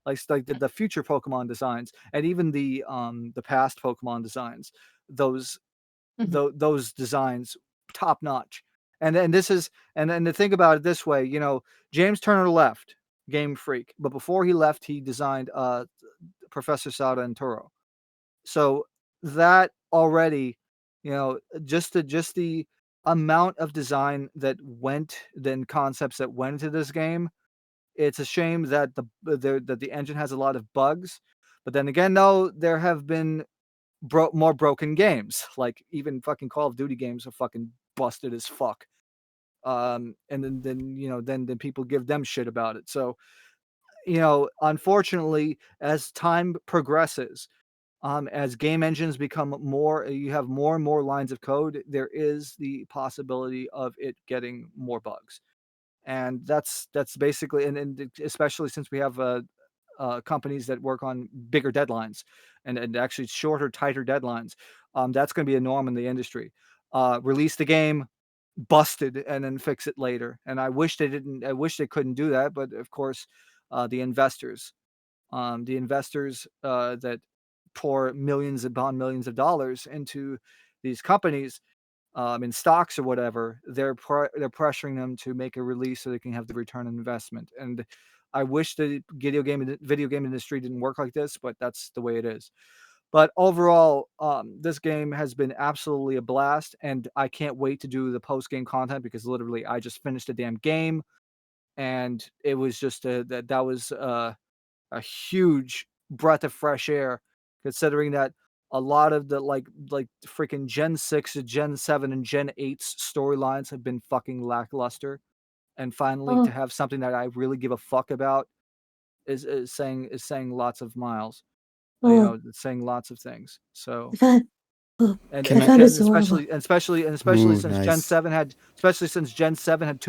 Like the future Pokemon designs, and even the past Pokemon designs, those those designs, top notch. And then to think about it this way, James Turner left Game Freak, but before he left, he designed Professor Sada and Turo. So that already, just the amount of design then concepts that went into this game. It's a shame that the engine has a lot of bugs, but then again, though, there have been more broken games. Like even fucking Call of Duty games are fucking busted as fuck. and then people give them shit about it. So, unfortunately, as time progresses, as game engines become more, you have more and more lines of code, there is the possibility of it getting more bugs. And that's basically, and especially since we have companies that work on bigger deadlines and actually shorter, tighter deadlines, that's going to be a norm in the industry. Release the game, busted, and then fix it later. And I wish they didn't. I wish they couldn't do that, but of course, the investors that pour millions upon millions of dollars into these companies, in stocks or whatever, they're pressuring them to make a release so they can have the return on investment. And I wish the video game industry didn't work like this, but that's the way it is. But overall, this game has been absolutely a blast, and I can't wait to do the post game content because literally I just finished a damn game, and it was just that was a huge breath of fresh air, considering that a lot of the like freaking Gen 6 to Gen 7 and Gen 8's storylines have been fucking lackluster. And finally to have something that I really give a fuck about is saying lots of miles. It's saying lots of things. So and especially Ooh, since nice. Gen 7 had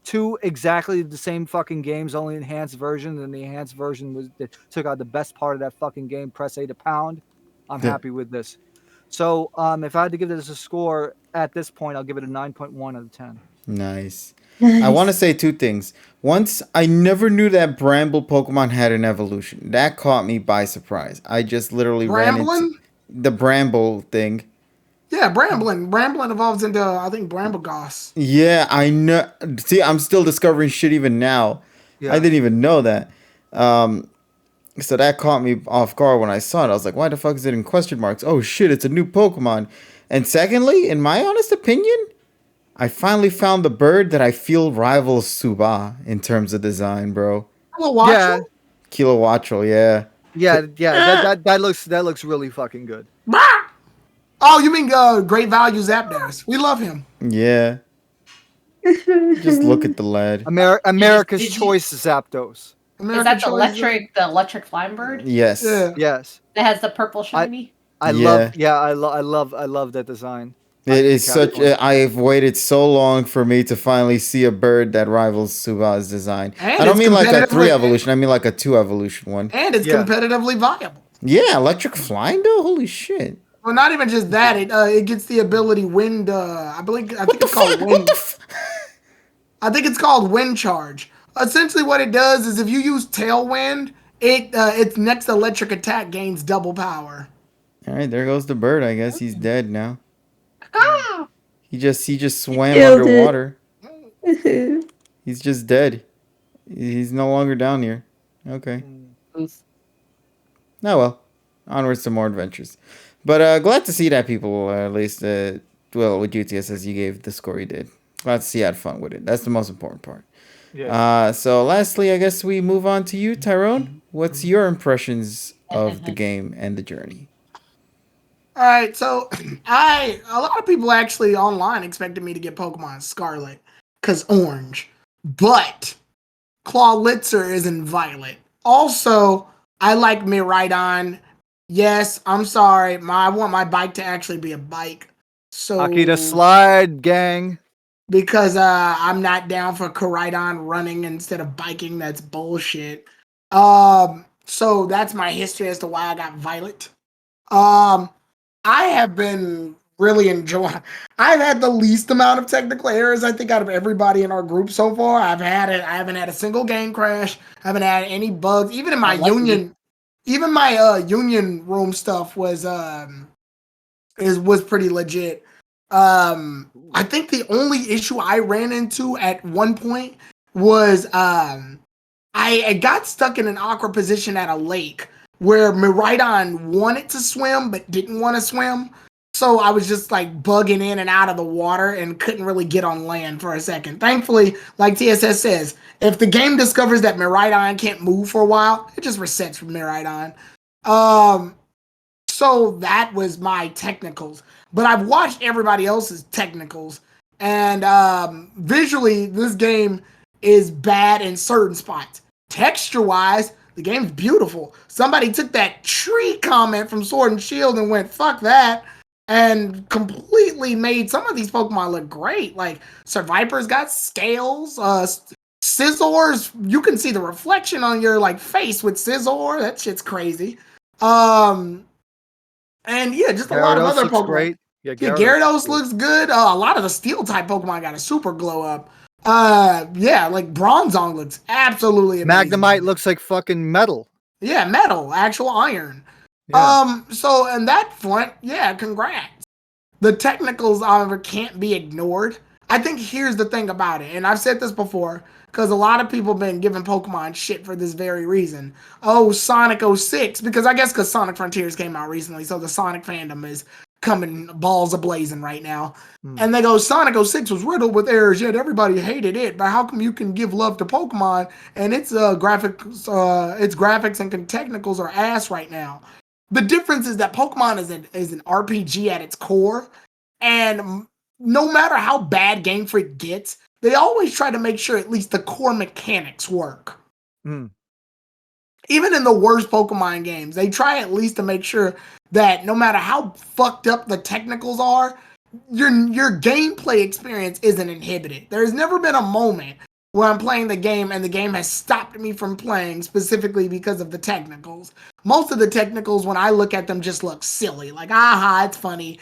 two exactly the same fucking games, only enhanced version, and the enhanced version took out the best part of that fucking game. Press A to pound. I'm Yeah. happy with this. So if I had to give this a score at this point, I'll give it a 9.1 out of 10. Nice. I want to say two things. Once, I never knew that Bramble Pokemon had an evolution. That caught me by surprise. I just literally ran into Bramblin'? the Bramble thing. Yeah, Bramblin'. Bramblin' evolves into, I think, Bramblegoss. Yeah, I know. See, I'm still discovering shit even now. Yeah. I didn't even know that. So that caught me off guard when I saw it. I was like, why the fuck is it in question marks? Oh shit, it's a new Pokemon. And secondly, in my honest opinion, I finally found the bird that I feel rivals Suba in terms of design, bro. Yeah. Kilowattrel, yeah. Yeah. That looks really fucking good. Oh, you mean Great Value Zapdos. We love him. Yeah. Just look at the lad. America's Did you- choice Zapdos. Is that the electric flying bird? Yes. Yeah. Yes. That has the purple shiny? I love that design. It is such. I've waited so long for me to finally see a bird that rivals Suba's design. And I don't mean like a 3 competitively- evolution. I mean like a 2 evolution one. And it's competitively viable. Yeah, electric flying though. Holy shit. Well, not even just that. It gets the ability wind. I think it's called wind. I think it's called wind charge. Essentially, what it does is if you use Tailwind, its next electric attack gains double power. All right, there goes the bird. I guess he's dead now. He just swam killed underwater. He's just dead. He's no longer down here. Okay. Oof. Oh well. Onwards to more adventures. But glad to see that people, at least, well, with UTS as you gave the score you did. Glad to see you had fun with it. That's the most important part. Yeah. So lastly, I guess we move on to you, Tyrone. What's your impressions of the game and the journey? All right, so a lot of people actually online expected me to get Pokemon Scarlet because orange, but Clawlitzer is in violet. Also, I like Miraidon. Yes, I'm sorry, I want my bike to actually be a bike. So Akita slide, gang. because I'm not down for Koraidon running instead of biking. That's bullshit. So that's my history as to why I got violet. I have been really enjoying. I've had the least amount of technical errors, I think, out of everybody in our group so far. I haven't had a single game crash. I haven't had any bugs. Even in my union, even my union room stuff was pretty legit. I think the only issue I ran into at one point was I got stuck in an awkward position at a lake where Miraidon wanted to swim but didn't want to swim. So I was just like bugging in and out of the water and couldn't really get on land for a second. Thankfully, like TSS says, if the game discovers that Miraidon can't move for a while, it just resets from Miraidon. So that was my technicals. But I've watched everybody else's technicals, And visually, this game is bad in certain spots. Texture-wise, the game's beautiful. Somebody took that tree comment from Sword and Shield and went, fuck that, and completely made some of these Pokemon look great. Like, Survivor's got scales. Scizor's, you can see the reflection on your like face with Scizor. That shit's crazy. And yeah, just a lot of other Pokemon. Great. Yeah, Gyarados looks good. A lot of the steel type Pokemon got a super glow up. Yeah, like Bronzong looks absolutely amazing. Magnemite looks like fucking metal. Yeah, metal, actual iron. Yeah. So in that front, yeah, congrats. The technicals, however, can't be ignored. I think here's the thing about it, and I've said this before, because a lot of people have been giving Pokemon shit for this very reason. Oh, Sonic 06, because I guess because Sonic Frontiers came out recently, so the Sonic fandom is coming balls a-blazing right now. And they go, Sonic 06 was riddled with errors, yet everybody hated it, but how come you can give love to Pokemon and its graphics and technicals are ass right now? The difference is that Pokemon is an RPG at its core, and no matter how bad Game Freak gets, they always try to make sure at least the core mechanics work. Even in the worst Pokemon games, they try at least to make sure that no matter how fucked up the technicals are, your gameplay experience isn't inhibited. There's never been a moment where I'm playing the game and the game has stopped me from playing specifically because of the technicals. Most of the technicals, when I look at them, just look silly. Like, aha, it's funny.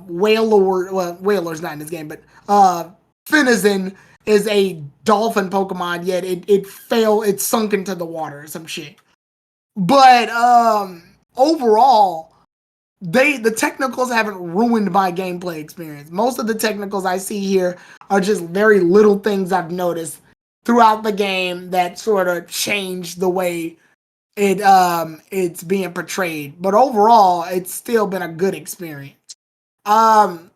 Wailor's not in this game, but Finizen is a dolphin Pokemon, yet it sunk into the water or some shit. But overall, the technicals haven't ruined my gameplay experience. Most of the technicals I see here are just very little things I've noticed throughout the game that sort of change the way it's being portrayed. But overall, it's still been a good experience. So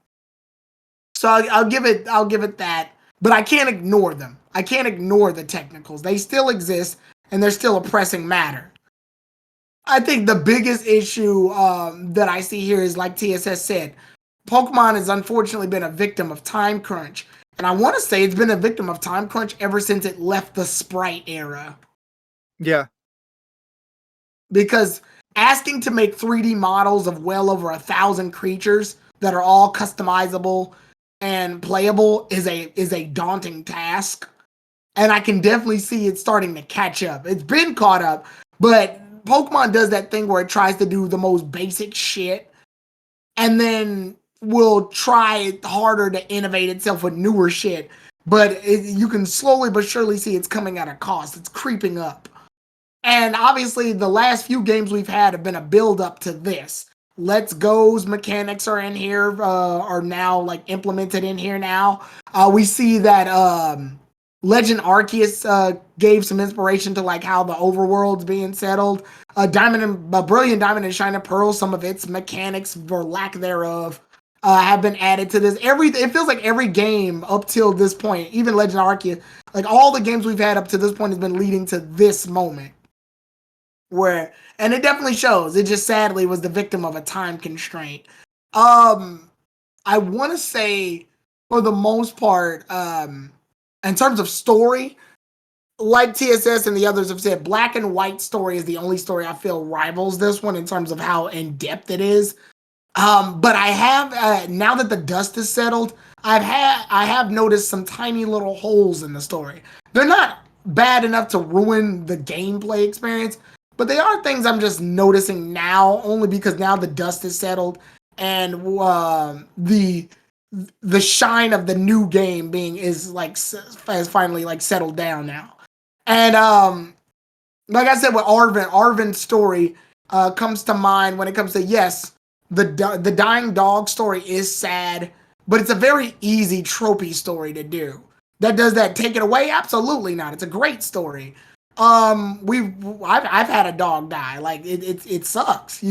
I'll give it that, but I can't ignore them. I can't ignore the technicals. They still exist, and they're still a pressing matter. I think the biggest issue that I see here is, like TSS said, Pokemon has unfortunately been a victim of time crunch. And I want to say it's been a victim of time crunch ever since it left the sprite era. Yeah. Because asking to make 3D models of well over 1,000 creatures that are all customizable and playable is a daunting task. And I can definitely see it starting to catch up. It's been caught up, but Pokemon does that thing where it tries to do the most basic shit and then will try harder to innovate itself with newer shit. But you can slowly but surely see it's coming at a cost. It's creeping up. And obviously the last few games we've had have been a build up to this. Let's Go's mechanics are in here, are now like implemented in here now. We see that Legend Arceus gave some inspiration to like how the overworld's being settled. Brilliant Diamond and Shining Pearl, some of its mechanics or lack thereof have been added to this. It feels like every game up till this point, even Legend Arceus, like all the games we've had up to this point has been leading to this moment. And it definitely shows. It just sadly was the victim of a time constraint. I want to say, for the most part, in terms of story, like TSS and the others have said, Black and White story is the only story I feel rivals this one in terms of how in-depth it is. But I have, now that the dust is settled, I have noticed some tiny little holes in the story. They're not bad enough to ruin the gameplay experience, but they are things I'm just noticing now, only because now the dust is settled and the shine of the new game has finally like settled down now. And like I said with Arven's story comes to mind when it comes to, yes, the dying dog story is sad, but it's a very easy tropey story to do. Does that take it away? Absolutely not. It's a great story. I've had a dog die. Like it sucks.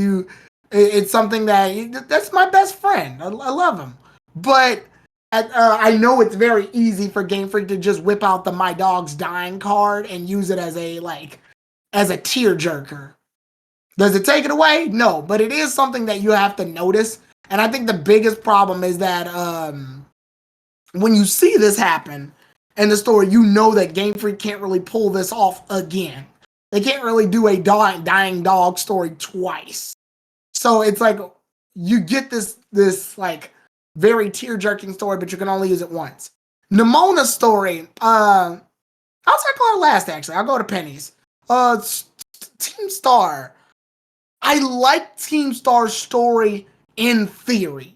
It's something that's my best friend. I love him, but I know it's very easy for Game Freak to just whip out the My Dog's Dying card and use it as a tearjerker. Does it take it away? No, but it is something that you have to notice. And I think the biggest problem is that when you see this happen in the story, you know that Game Freak can't really pull this off again. They can't really do a dying dog story twice. So it's like you get this like very tear-jerking story, but you can only use it once. Nemona's story, I'll tackle her last actually. I'll go to Penny's. Team Star. I like Team Star's story in theory.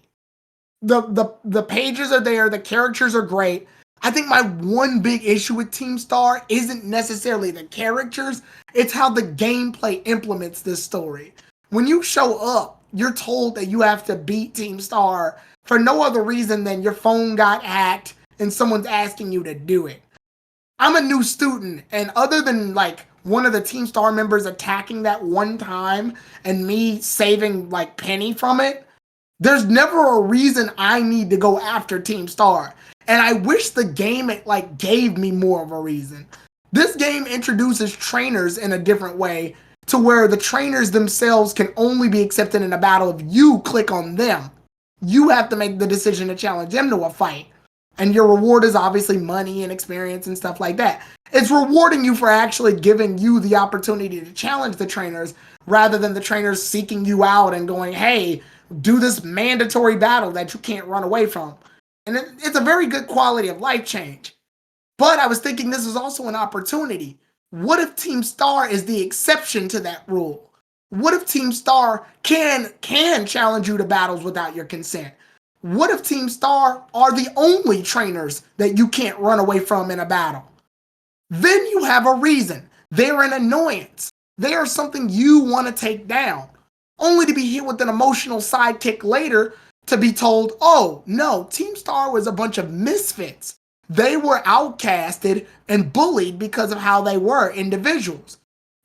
The pages are there, the characters are great. I think my one big issue with Team Star isn't necessarily the characters, it's how the gameplay implements this story. When you show up, you're told that you have to beat Team Star for no other reason than your phone got hacked and someone's asking you to do it. I'm a new student, and other than like one of the Team Star members attacking that one time and me saving like Penny from it, there's never a reason I need to go after Team Star. And I wish the game like gave me more of a reason. This game introduces trainers in a different way to where the trainers themselves can only be accepted in a battle if you click on them. You have to make the decision to challenge them to a fight. And your reward is obviously money and experience and stuff like that. It's rewarding you for actually giving you the opportunity to challenge the trainers rather than the trainers seeking you out and going, hey, do this mandatory battle that you can't run away from. And it's a very good quality of life change. But I was thinking this is also an opportunity. What if Team Star is the exception to that rule? What if Team Star can challenge you to battles without your consent? What if Team Star are the only trainers that you can't run away from in a battle? Then you have a reason. They're an annoyance. They are something you want to take down, only to be hit with an emotional sidekick later to be told, oh, no, Team Star was a bunch of misfits. They were outcasted and bullied because of how they were individuals.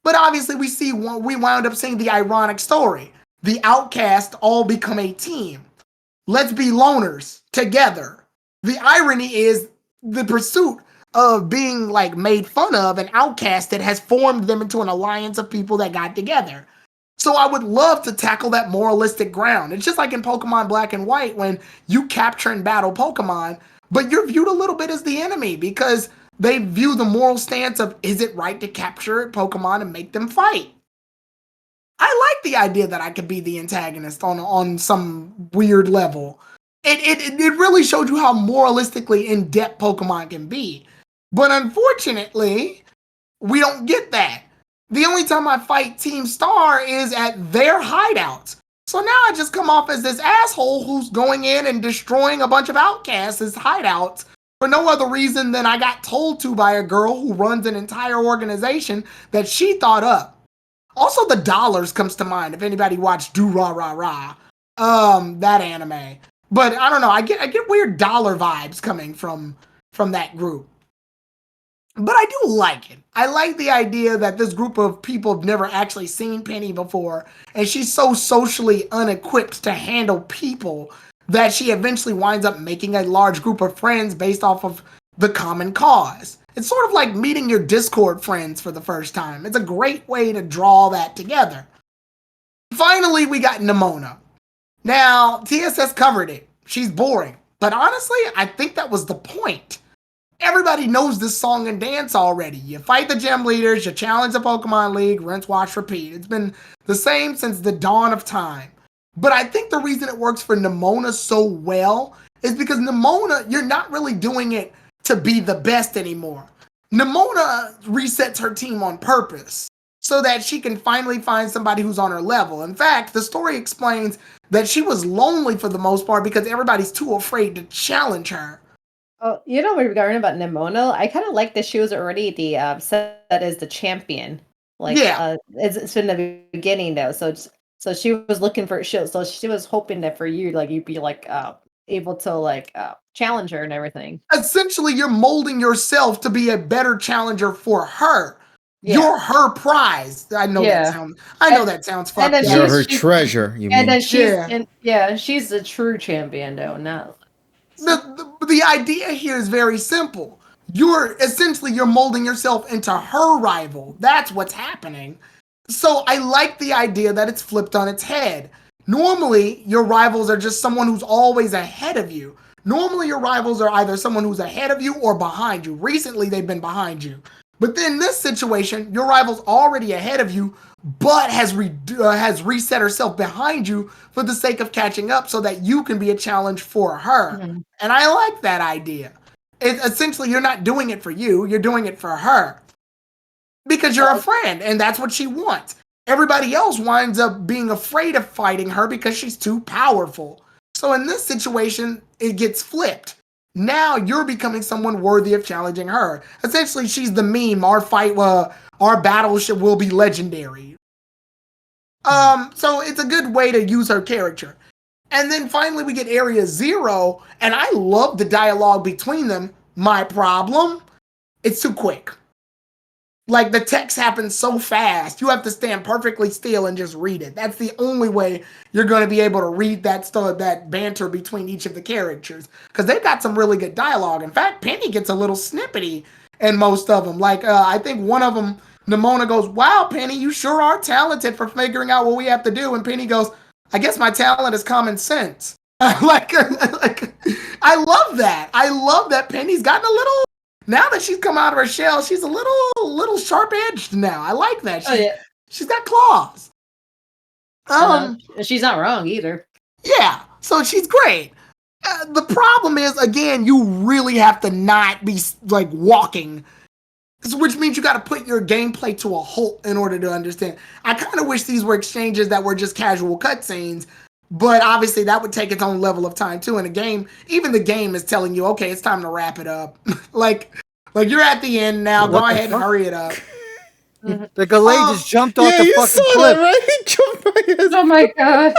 But obviously we wound up seeing the ironic story. The outcast all become a team. Let's be loners together. The irony is the pursuit of being like made fun of and outcasted has formed them into an alliance of people that got together. So I would love to tackle that moralistic ground. It's just like in Pokemon Black and White when you capture and battle Pokemon, but you're viewed a little bit as the enemy because they view the moral stance of, is it right to capture Pokemon and make them fight? I like the idea that I could be the antagonist on some weird level. It really showed you how moralistically in-depth Pokemon can be. But unfortunately, we don't get that. The only time I fight Team Star is at their hideouts. So now I just come off as this asshole who's going in and destroying a bunch of outcasts' hideouts for no other reason than I got told to by a girl who runs an entire organization that she thought up. Also, the dollars comes to mind if anybody watched Do-Ra-Ra-Ra, that anime. But I don't know, I get weird dollar vibes coming from that group. But I do like it. I like the idea that this group of people have never actually seen Penny before, and she's so socially unequipped to handle people that she eventually winds up making a large group of friends based off of the common cause. It's sort of like meeting your Discord friends for the first time. It's a great way to draw that together. Finally, we got Nemona. Now, TSS covered it. She's boring. But honestly, I think that was the point. Everybody knows this song and dance already. You fight the gym leaders, you challenge the Pokemon League, rinse, wash, repeat. It's been the same since the dawn of time. But I think the reason it works for Nemona so well is because Nemona, you're not really doing it to be the best anymore. Nemona resets her team on purpose so that she can finally find somebody who's on her level. In fact, the story explains that she was lonely for the most part because everybody's too afraid to challenge her. Oh, you know, regarding about Nemona, I kind of like that she was already the set as the champion. Like, yeah, it's been the beginning though. So she was looking for so she was hoping that for you, like you'd be like able to like challenge her and everything. Essentially, you're molding yourself to be a better challenger for her. Yeah. You're her prize. I know that sounds fucked up. You're her treasure. You mean? And then she's the true champion though. Not. The idea here is very simple. You're molding yourself into her rival. That's what's happening. So I like the idea that it's flipped on its head. Normally, your rivals are just someone who's always ahead of you. Normally, your rivals are either someone who's ahead of you or behind you. Recently, they've been behind you. But then this situation, your rival's already ahead of you, but has reset herself behind you for the sake of catching up so that you can be a challenge for her. Mm-hmm. And I like that idea. Essentially, you're not doing it for you. You're doing it for her. Because you're a friend, and that's what she wants. Everybody else winds up being afraid of fighting her because she's too powerful. So in this situation, it gets flipped. Now you're becoming someone worthy of challenging her. Essentially, she's the meme. Our battleship will be legendary. So it's a good way to use her character. And then finally we get Area 0, and I love the dialogue between them. My problem, it's too quick. Like, the text happens so fast, you have to stand perfectly still and just read it. That's the only way you're going to be able to read that banter between each of the characters. Because they've got some really good dialogue. In fact, Penny gets a little snippety in most of them. Like, I think one of them, Nimona goes, "Wow, Penny, you sure are talented for figuring out what we have to do." And Penny goes, "I guess my talent is common sense." like, I love that. I love that Penny's gotten a little... Now that she's come out of her shell, she's a little sharp-edged now. I like that. She's got claws. She's not wrong either. Yeah, so she's great. The problem is, again, you really have to not be like walking, which means you got to put your gameplay to a halt in order to understand. I kind of wish these were exchanges that were just casual cutscenes, but obviously that would take its own level of time too. In a game, even the game is telling you, okay, it's time to wrap it up. like you're at the end now. Go ahead and hurry it up. The Galay just jumped off the fucking cliff. That, right? He jumped right Oh my god.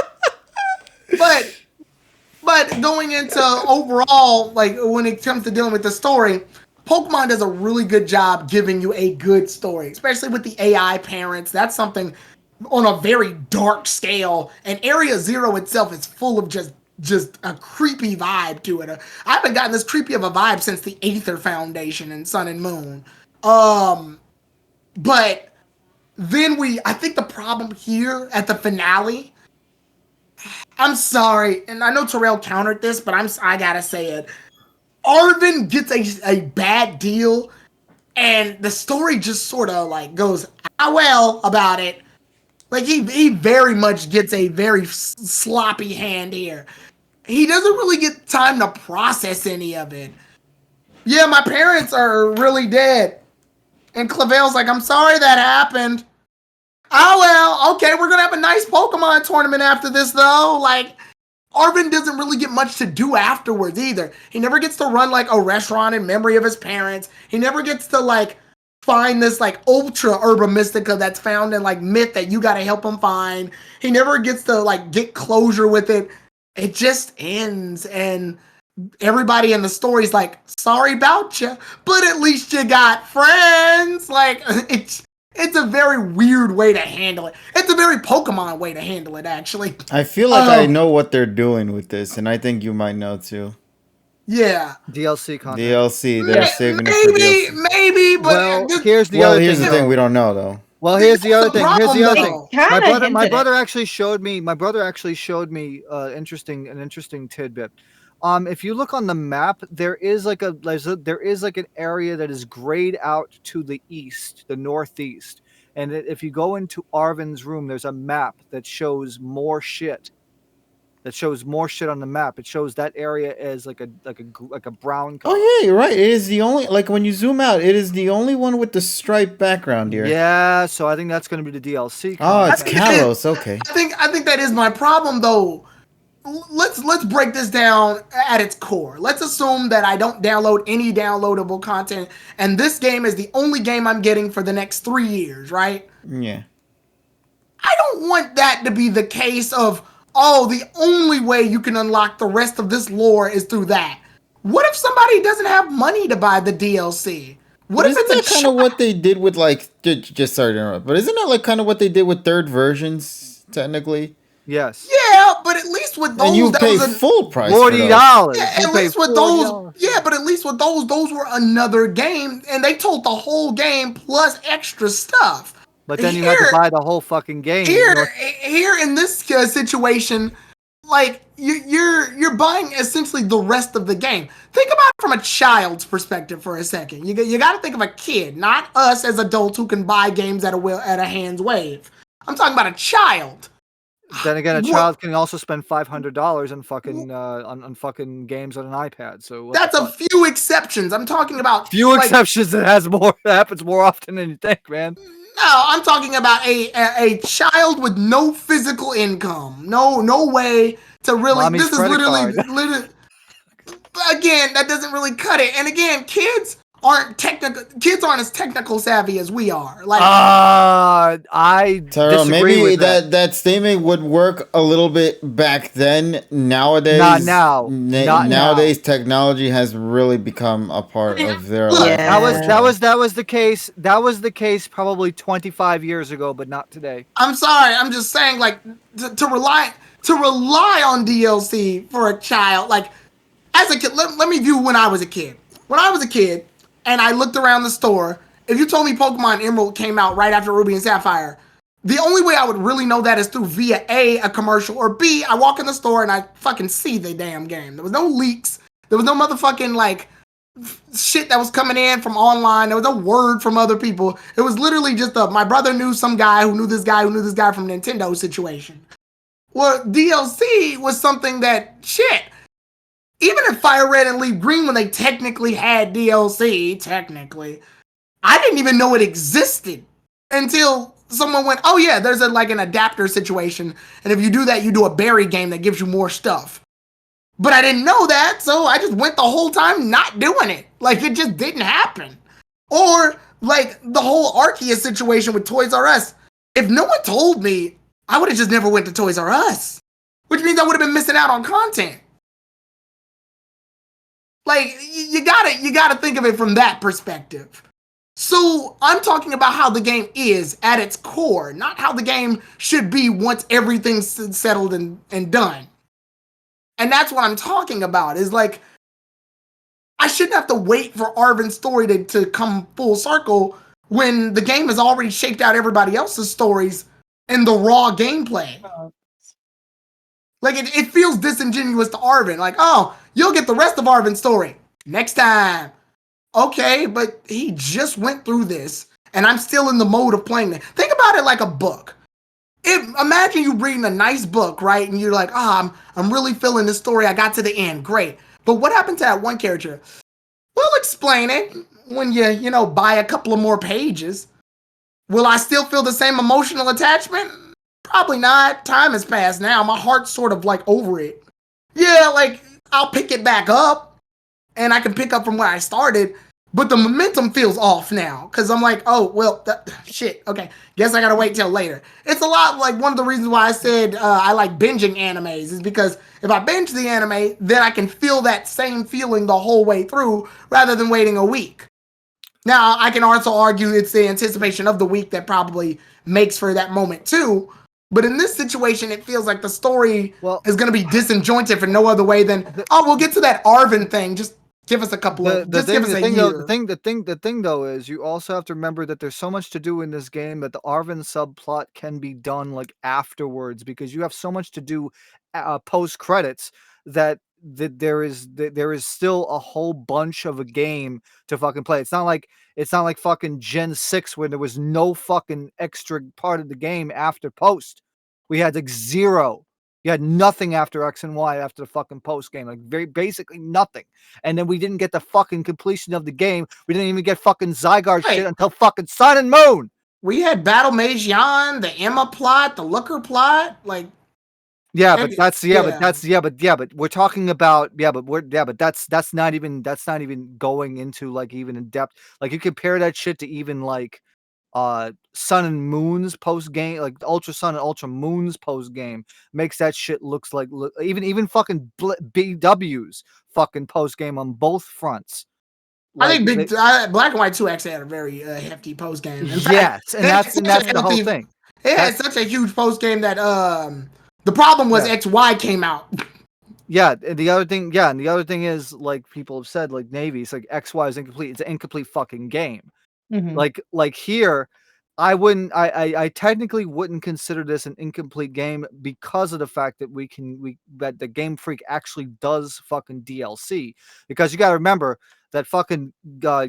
But going into overall, like when it comes to dealing with the story, Pokemon does a really good job giving you a good story, especially with the AI parents. That's something on a very dark scale, and Area 0 itself is full of just a creepy vibe to it. I haven't gotten this creepy of a vibe since the Aether Foundation and Sun and Moon. But then I think the problem here at the finale, I'm sorry, and I know Terrell countered this, but I gotta say it. Arven gets a bad deal, and the story just sort of like goes, well about it. Like, he very much gets a very sloppy hand here. He doesn't really get time to process any of it. Yeah, my parents are really dead. And Clavel's like, "I'm sorry that happened." Oh, well, okay, we're going to have a nice Pokemon tournament after this, though. Like, Arven doesn't really get much to do afterwards, either. He never gets to run, like, a restaurant in memory of his parents. He never gets to, like, find this like ultra Herba Mystica that's found in like myth that you gotta help him find. He never gets to like get closure with it. It just ends, and everybody in the story's like, "Sorry about you, but at least you got friends." Like, it's a very weird way to handle it. It's a very Pokemon way to handle it, actually. I feel like I know what they're doing with this, and I think you might know too. Yeah. DLC content. DLC, they're saving it for DLC. Maybe, but here's the other thing. We don't know though. Well, here's the other thing. My brother actually showed me. An interesting tidbit. If you look on the map, there is like an area that is grayed out to the east, the northeast. And if you go into Arven's room, there's a map that shows more shit. On the map. It shows that area as like a brown color. Oh yeah, you're right. It is the only, like when you zoom out, it is the only one with the striped background here. Yeah, so I think that's going to be the DLC. Oh, it's Kalos. Okay. I think that is my problem though. Let's break this down at its core. Let's assume that I don't download any downloadable content, and this game is the only game I'm getting for the next 3 years, right? Yeah. I don't want that to be the case of, oh, the only way you can unlock the rest of this lore is through that. What if somebody doesn't have money to buy the DLC? What if it's kind of what they did with like, just sorry to interrupt, but isn't that like kind of what they did with third versions, technically? Yes. Yeah, but at least with those, and you pay full price. $40. Yeah, at least with those. Yeah, but at least with those were another game, and they told the whole game plus extra stuff. But then you had to buy the whole fucking game. Here in this situation, like you're buying essentially the rest of the game. Think about it from a child's perspective for a second. You got to think of a kid, not us as adults who can buy games at a hand's wave. I'm talking about a child. Then again, a child can also spend $500 on fucking on fucking games on an iPad. So that's a few exceptions. I'm talking about few exceptions that happens more often than you think, man. No, I'm talking about a child with no physical income, no way to really. Mommy's this is literally. Again, that doesn't really cut it. And again, kids aren't as technical savvy as we are. Like, I Tyrell, disagree maybe with that statement would work a little bit back then. Nowadays, not now. Nowadays, technology has really become a part of their life. That was the case. That was the case probably 25 years ago, but not today. I'm sorry. I'm just saying, like, to rely on DLC for a child, like, as a kid. Let me view when I was a kid. When I was a kid, and I looked around the store, if you told me Pokemon Emerald came out right after Ruby and Sapphire, the only way I would really know that is through via A commercial, or B, I walk in the store and I fucking see the damn game. There was no leaks. There was no motherfucking, like, shit that was coming in from online. There was no word from other people. It was literally just my brother knew some guy who knew this guy who knew this guy from Nintendo situation. Well, DLC was something that, shit, even in Fire Red and Leaf Green, when they technically had DLC, I didn't even know it existed until someone went, oh yeah, there's an adapter situation, and if you do that, you do a berry game that gives you more stuff. But I didn't know that, so I just went the whole time not doing it. Like, it just didn't happen. Or, like, the whole Arceus situation with Toys R Us. If no one told me, I would have just never went to Toys R Us. Which means I would have been missing out on content. Like, you gotta think of it from that perspective. So I'm talking about how the game is at its core, not how the game should be once everything's settled and done. And that's what I'm talking about, is like, I shouldn't have to wait for Arven's story to come full circle when the game has already shaped out everybody else's stories in the raw gameplay. Like, it feels disingenuous to Arven. Like, oh, you'll get the rest of Arven's story next time. Okay, but he just went through this, and I'm still in the mode of playing it. Think about it like a book. Imagine you reading a nice book, right? And you're like, I'm really feeling this story. I got to the end. Great. But what happened to that one character? We'll explain it when you buy a couple of more pages. Will I still feel the same emotional attachment? Probably not. Time has passed now. My heart's sort of like over it. Yeah, like, I'll pick it back up, and I can pick up from where I started, but the momentum feels off now, because I'm like, oh, well, shit, okay, guess I gotta wait till later. It's a lot like one of the reasons why I said I like binging animes, is because if I binge the anime, then I can feel that same feeling the whole way through, rather than waiting a week. Now, I can also argue it's the anticipation of the week that probably makes for that moment too. But in this situation, it feels like the story is going to be disjointed for no other way than, we'll get to that Arven thing. Just give us a couple of, give us a year. The thing though is you also have to remember that there's so much to do in this game that the Arven subplot can be done like afterwards, because you have so much to do post credits that there is still a whole bunch of a game to fucking play. It's not like fucking Gen 6 where there was no fucking extra part of the game after post. We had like zero. You had nothing after X and Y after the fucking post game, like basically nothing. And then we didn't get the fucking completion of the game. We didn't even get fucking Zygarde shit until fucking Sun and Moon. We had Battle Mage Yan, the Emma plot, the Looker plot, like. But we're talking about that's not even going into like even in depth. Like, you compare that shit to even like Sun and Moon's post game, like Ultra Sun and Ultra Moon's post game makes that shit looks like even fucking BW's fucking post game on both fronts. Like, I think Black and White 2 actually had a very hefty post game. Yes, and that's the whole thing. It had such a huge post game that the problem was XY came out. Yeah, and the other thing is, like people have said, like Navy, it's like XY is incomplete. It's an incomplete fucking game. Mm-hmm. Like here, I wouldn't. I technically wouldn't consider this an incomplete game because of the fact that that the Game Freak actually does fucking DLC. Because you got to remember that fucking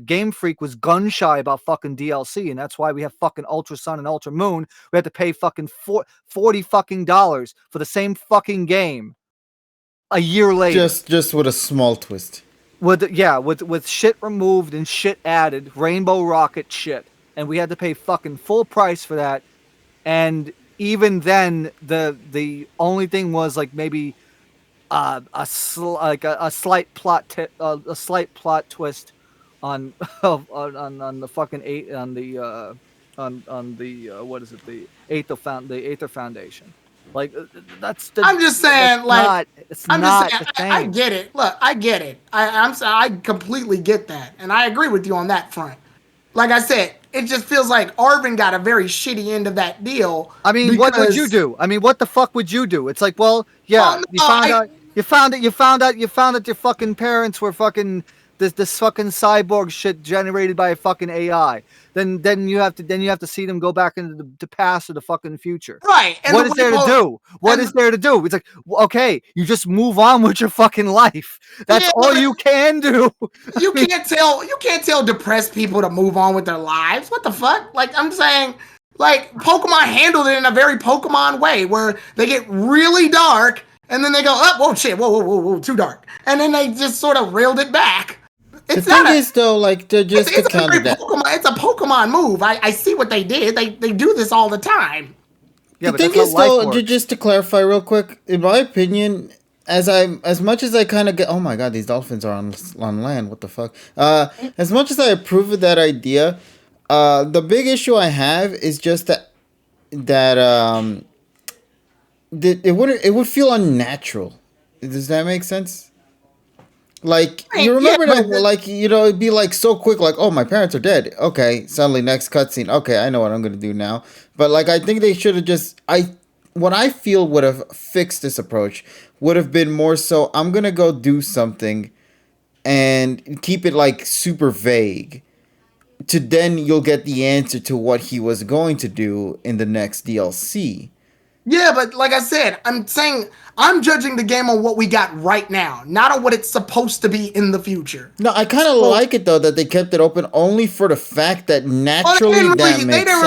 Game Freak was gun shy about fucking DLC, and that's why we have fucking Ultra Sun and Ultra Moon. We had to pay fucking $40 fucking dollars for the same fucking game a year later. Just with a small twist. With shit removed and shit added, Rainbow Rocket shit. And we had to pay fucking full price for that. And even then, the only thing was like maybe a slight plot twist on the fucking the Aether Foundation. Like I'm just saying, like, the same. I get it. Look, I get it. I completely get that, and I agree with you on that front. Like I said, it just feels like Arvin got a very shitty end of that deal. I mean, what would you do? I mean, what the fuck would you do? It's like, well, yeah, you found out your fucking parents were fucking this fucking cyborg shit generated by a fucking AI. Then you have to see them go back into the past or the fucking future. Right. And what is there to do? What is there to do? It's like, okay, you just move on with your fucking life. That's all you can do. You can't tell depressed people to move on with their lives. What the fuck? Like, I'm saying, like, Pokemon handled it in a very Pokemon way where they get really dark and then they go, oh, whoa, shit, whoa, too dark. And then they just sort of reeled it back. It's the thing is, though, like, just to counter that. It's a Pokemon move. I see what they did. They do this all the time. Yeah, the thing is, though, just to clarify real quick, in my opinion, as much as I kind of get, oh my god, these dolphins are on land. What the fuck? As much as I approve of that idea, the big issue I have is just that it would feel unnatural. Does that make sense? Like, you remember it'd be like so quick, like, oh, my parents are dead. Okay, suddenly next cutscene. Okay, I know what I'm gonna do now. But like, I think they should have just what I feel would have fixed this approach would have been more so, I'm gonna go do something and keep it like super vague. To then you'll get the answer to what he was going to do in the next DLC. Yeah, but like I said, I'm saying I'm judging the game on what we got right now, not on what it's supposed to be in the future. No, I kind of like it though that they kept it open only for the fact that naturally they didn't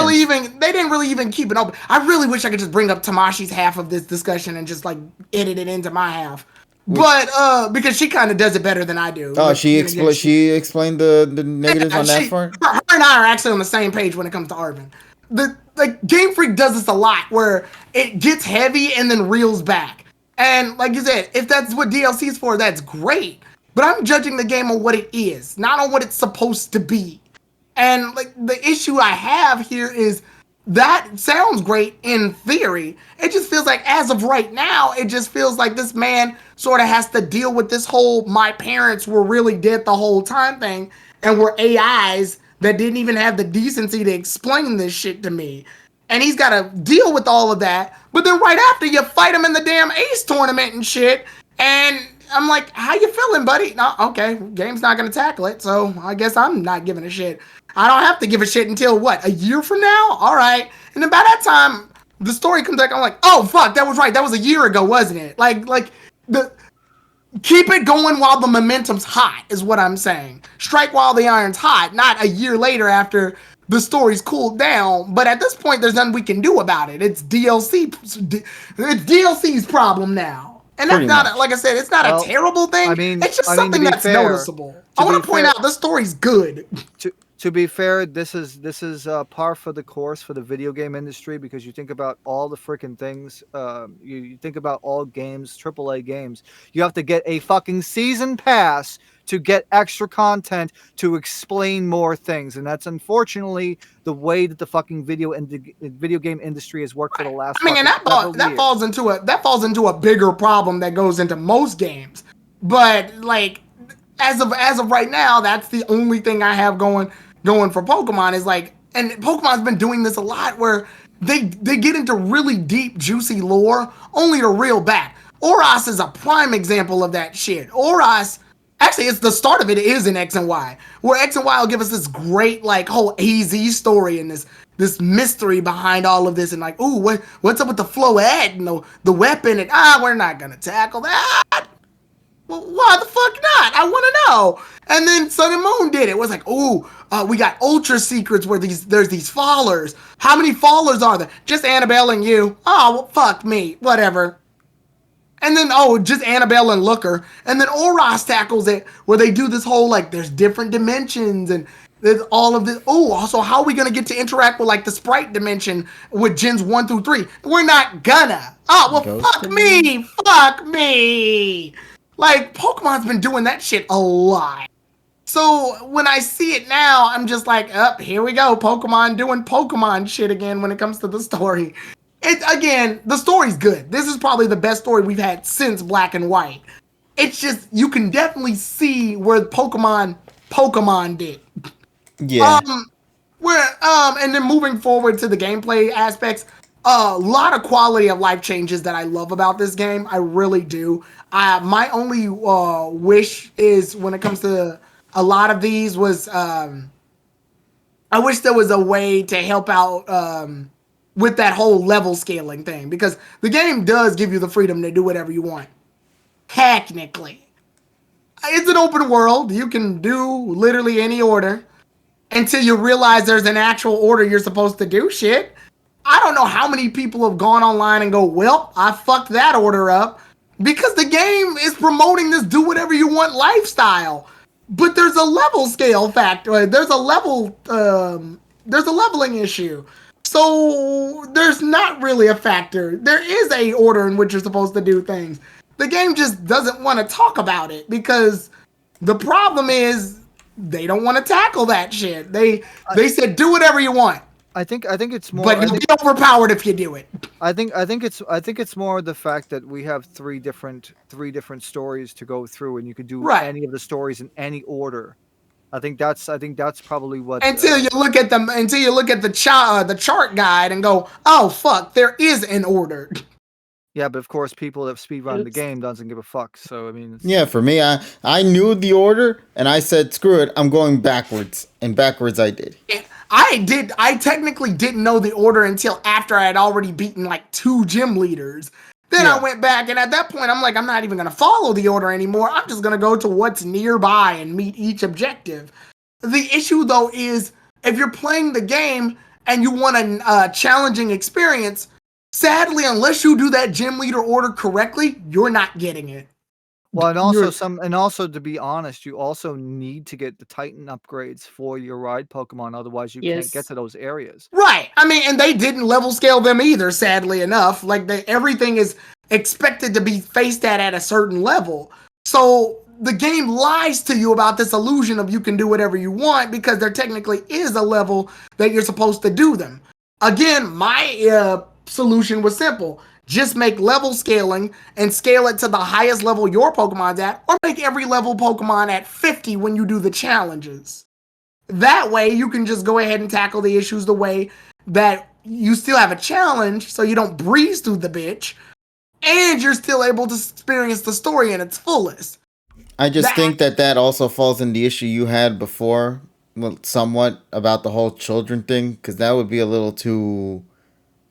really even keep it open. I really wish I could just bring up Tamashi's half of this discussion and just like edit it into my half. But because she kind of does it better than I do. Oh, she explained the negatives on that part. Her and I are actually on the same page when it comes to Arvin. Like Game Freak does this a lot where it gets heavy and then reels back. And like you said, if that's what DLC is for, that's great. But I'm judging the game on what it is, not on what it's supposed to be. And like the issue I have here is that sounds great in theory. It just feels like as of right now, it just feels like this man sort of has to deal with this whole my parents were really dead the whole time thing and were AIs that didn't even have the decency to explain this shit to me. And he's got to deal with all of that. But then right after, you fight him in the damn Ace tournament and shit. And I'm like, how you feeling, buddy? No, okay, game's not going to tackle it. So I guess I'm not giving a shit. I don't have to give a shit until, what, a year from now? All right. And then by that time, the story comes back. I'm like, oh, fuck, that was right. That was a year ago, wasn't it? Keep it going while the momentum's hot is what I'm saying. Strike while the iron's hot, not a year later after the story's cooled down. But at this point, there's nothing we can do about it. It's DLC's problem now. And that's not, like I said, it's not a terrible thing. I mean, it's just something that's noticeable. I want to point out the story's good. To be fair, this is par for the course for the video game industry because you think about all the freaking things. You think about all games, AAA games. You have to get a fucking season pass to get extra content to explain more things, and that's unfortunately the way that the fucking video game industry has worked for the last. I mean, and that falls into a bigger problem that goes into most games. But like, as of right now, that's the only thing I have going for Pokemon is like, and Pokemon's been doing this a lot where they get into really deep, juicy lore only to reel back. Oras is a prime example of that shit. Oras, actually, it's the start of it is in X and Y, where X and Y will give us this great like whole AZ story and this mystery behind all of this, and like, ooh, what's up with the floette and the weapon, and we're not gonna tackle that. Well, why the fuck not? I want to know. And then Sun and Moon did it. It was like, ooh, we got ultra secrets where there's these fallers. How many fallers are there? Just Annabelle and you. Oh, well, fuck me. Whatever. And then, just Annabelle and Looker. And then Oros tackles it where they do this whole, like, there's different dimensions and there's all of this. Oh, so how are we going to get to interact with, like, the sprite dimension with gens 1 through 3? We're not gonna. Oh, well, fuck me. Fuck me. Like, Pokemon's been doing that shit a lot. So when I see it now, I'm just like, here we go. Pokemon doing Pokemon shit again when it comes to the story. Again, the story's good. This is probably the best story we've had since Black and White. It's just, you can definitely see where Pokemon did. Yeah. And then moving forward to the gameplay aspects, a lot of quality of life changes that I love about this game. I really do. My only wish is when it comes to a lot of these was I wish there was a way to help out with that whole level scaling thing, because the game does give you the freedom to do whatever you want. Technically. It's an open world. You can do literally any order until you realize there's an actual order you're supposed to do shit. I don't know how many people have gone online and go, well, I fucked that order up, because the game is promoting this do whatever you want lifestyle. But there's a level scale factor. There's a leveling issue. So there's not really a factor. There is a order in which you're supposed to do things. The game just doesn't want to talk about it, because the problem is they don't want to tackle that shit. They said do whatever you want. I think it's more. But you'll be overpowered if you do it. I think it's more the fact that we have three different stories to go through, and you could do any of the stories in any order. I think that's probably what. Until you look at the chart guide and go, oh fuck, there is an order. Yeah, but of course, people that speedrun the game doesn't give a fuck. So I mean, yeah, for me, I knew the order, and I said, screw it, I'm going backwards, and backwards I did. Yeah, I technically didn't know the order until after I had already beaten like 2 gym leaders. Then I went back, and at that point, I'm like, I'm not even going to follow the order anymore. I'm just going to go to what's nearby and meet each objective. The issue, though, is if you're playing the game and you want a challenging experience, sadly, unless you do that gym leader order correctly, you're not getting it. Well, and also to be honest, you also need to get the Titan upgrades for your ride Pokemon, otherwise you can't get to those areas. Right. I mean, and they didn't level scale them either, sadly enough. Like everything is expected to be faced at a certain level. So the game lies to you about this illusion of you can do whatever you want, because there technically is a level that you're supposed to do them. Again, my solution was simple. Just make level scaling and scale it to the highest level your Pokemon's at, or make every level Pokemon at 50 when you do the challenges. That way, you can just go ahead and tackle the issues the way that you still have a challenge, so you don't breeze through the bitch, and you're still able to experience the story in its fullest. I just think that also falls in the issue you had before, well, somewhat, about the whole children thing, because that would be a little too...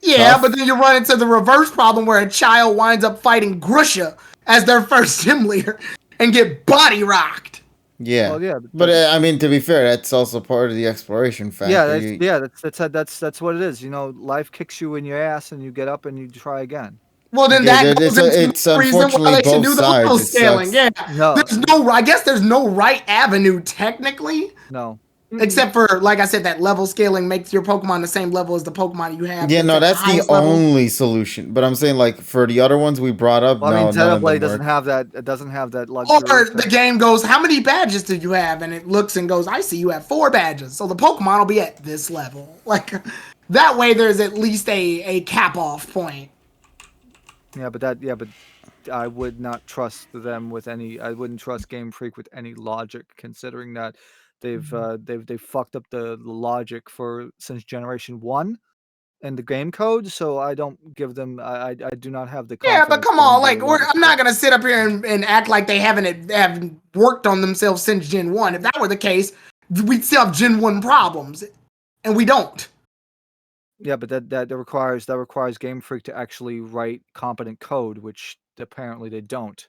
Yeah, but then you run into the reverse problem where a child winds up fighting Grusha as their first gym leader and get body rocked. Yeah, well, yeah, but I mean, to be fair, that's also part of the exploration factor. That's what it is. You know, life kicks you in your ass, and you get up and you try again. Well, then it's unfortunately both sides. Scaling. Yeah, I guess there's no right avenue technically. No. Except for, like I said, that level scaling makes your Pokemon the same level as the Pokemon you have. Yeah, no, that's the only solution. But I'm saying, like, for the other ones we brought up, well, I mean, Xenoblade doesn't have that. It doesn't have that luxury. Or the game goes, how many badges do you have? And it looks and goes, I see you have 4 badges. So the Pokemon will be at this level. Like, that way there's at least a cap-off point. Yeah, but I would not trust them with any. I wouldn't trust Game Freak with any logic, considering that they've fucked up the logic since Generation 1 and the game code. So I don't give them. I do not have the. Yeah, but come on, like I'm not gonna sit up here and act like they haven't worked on themselves since Gen 1. If that were the case, we'd still have Gen 1 problems, and we don't. Yeah, but that requires Game Freak to actually write competent code, which apparently they don't.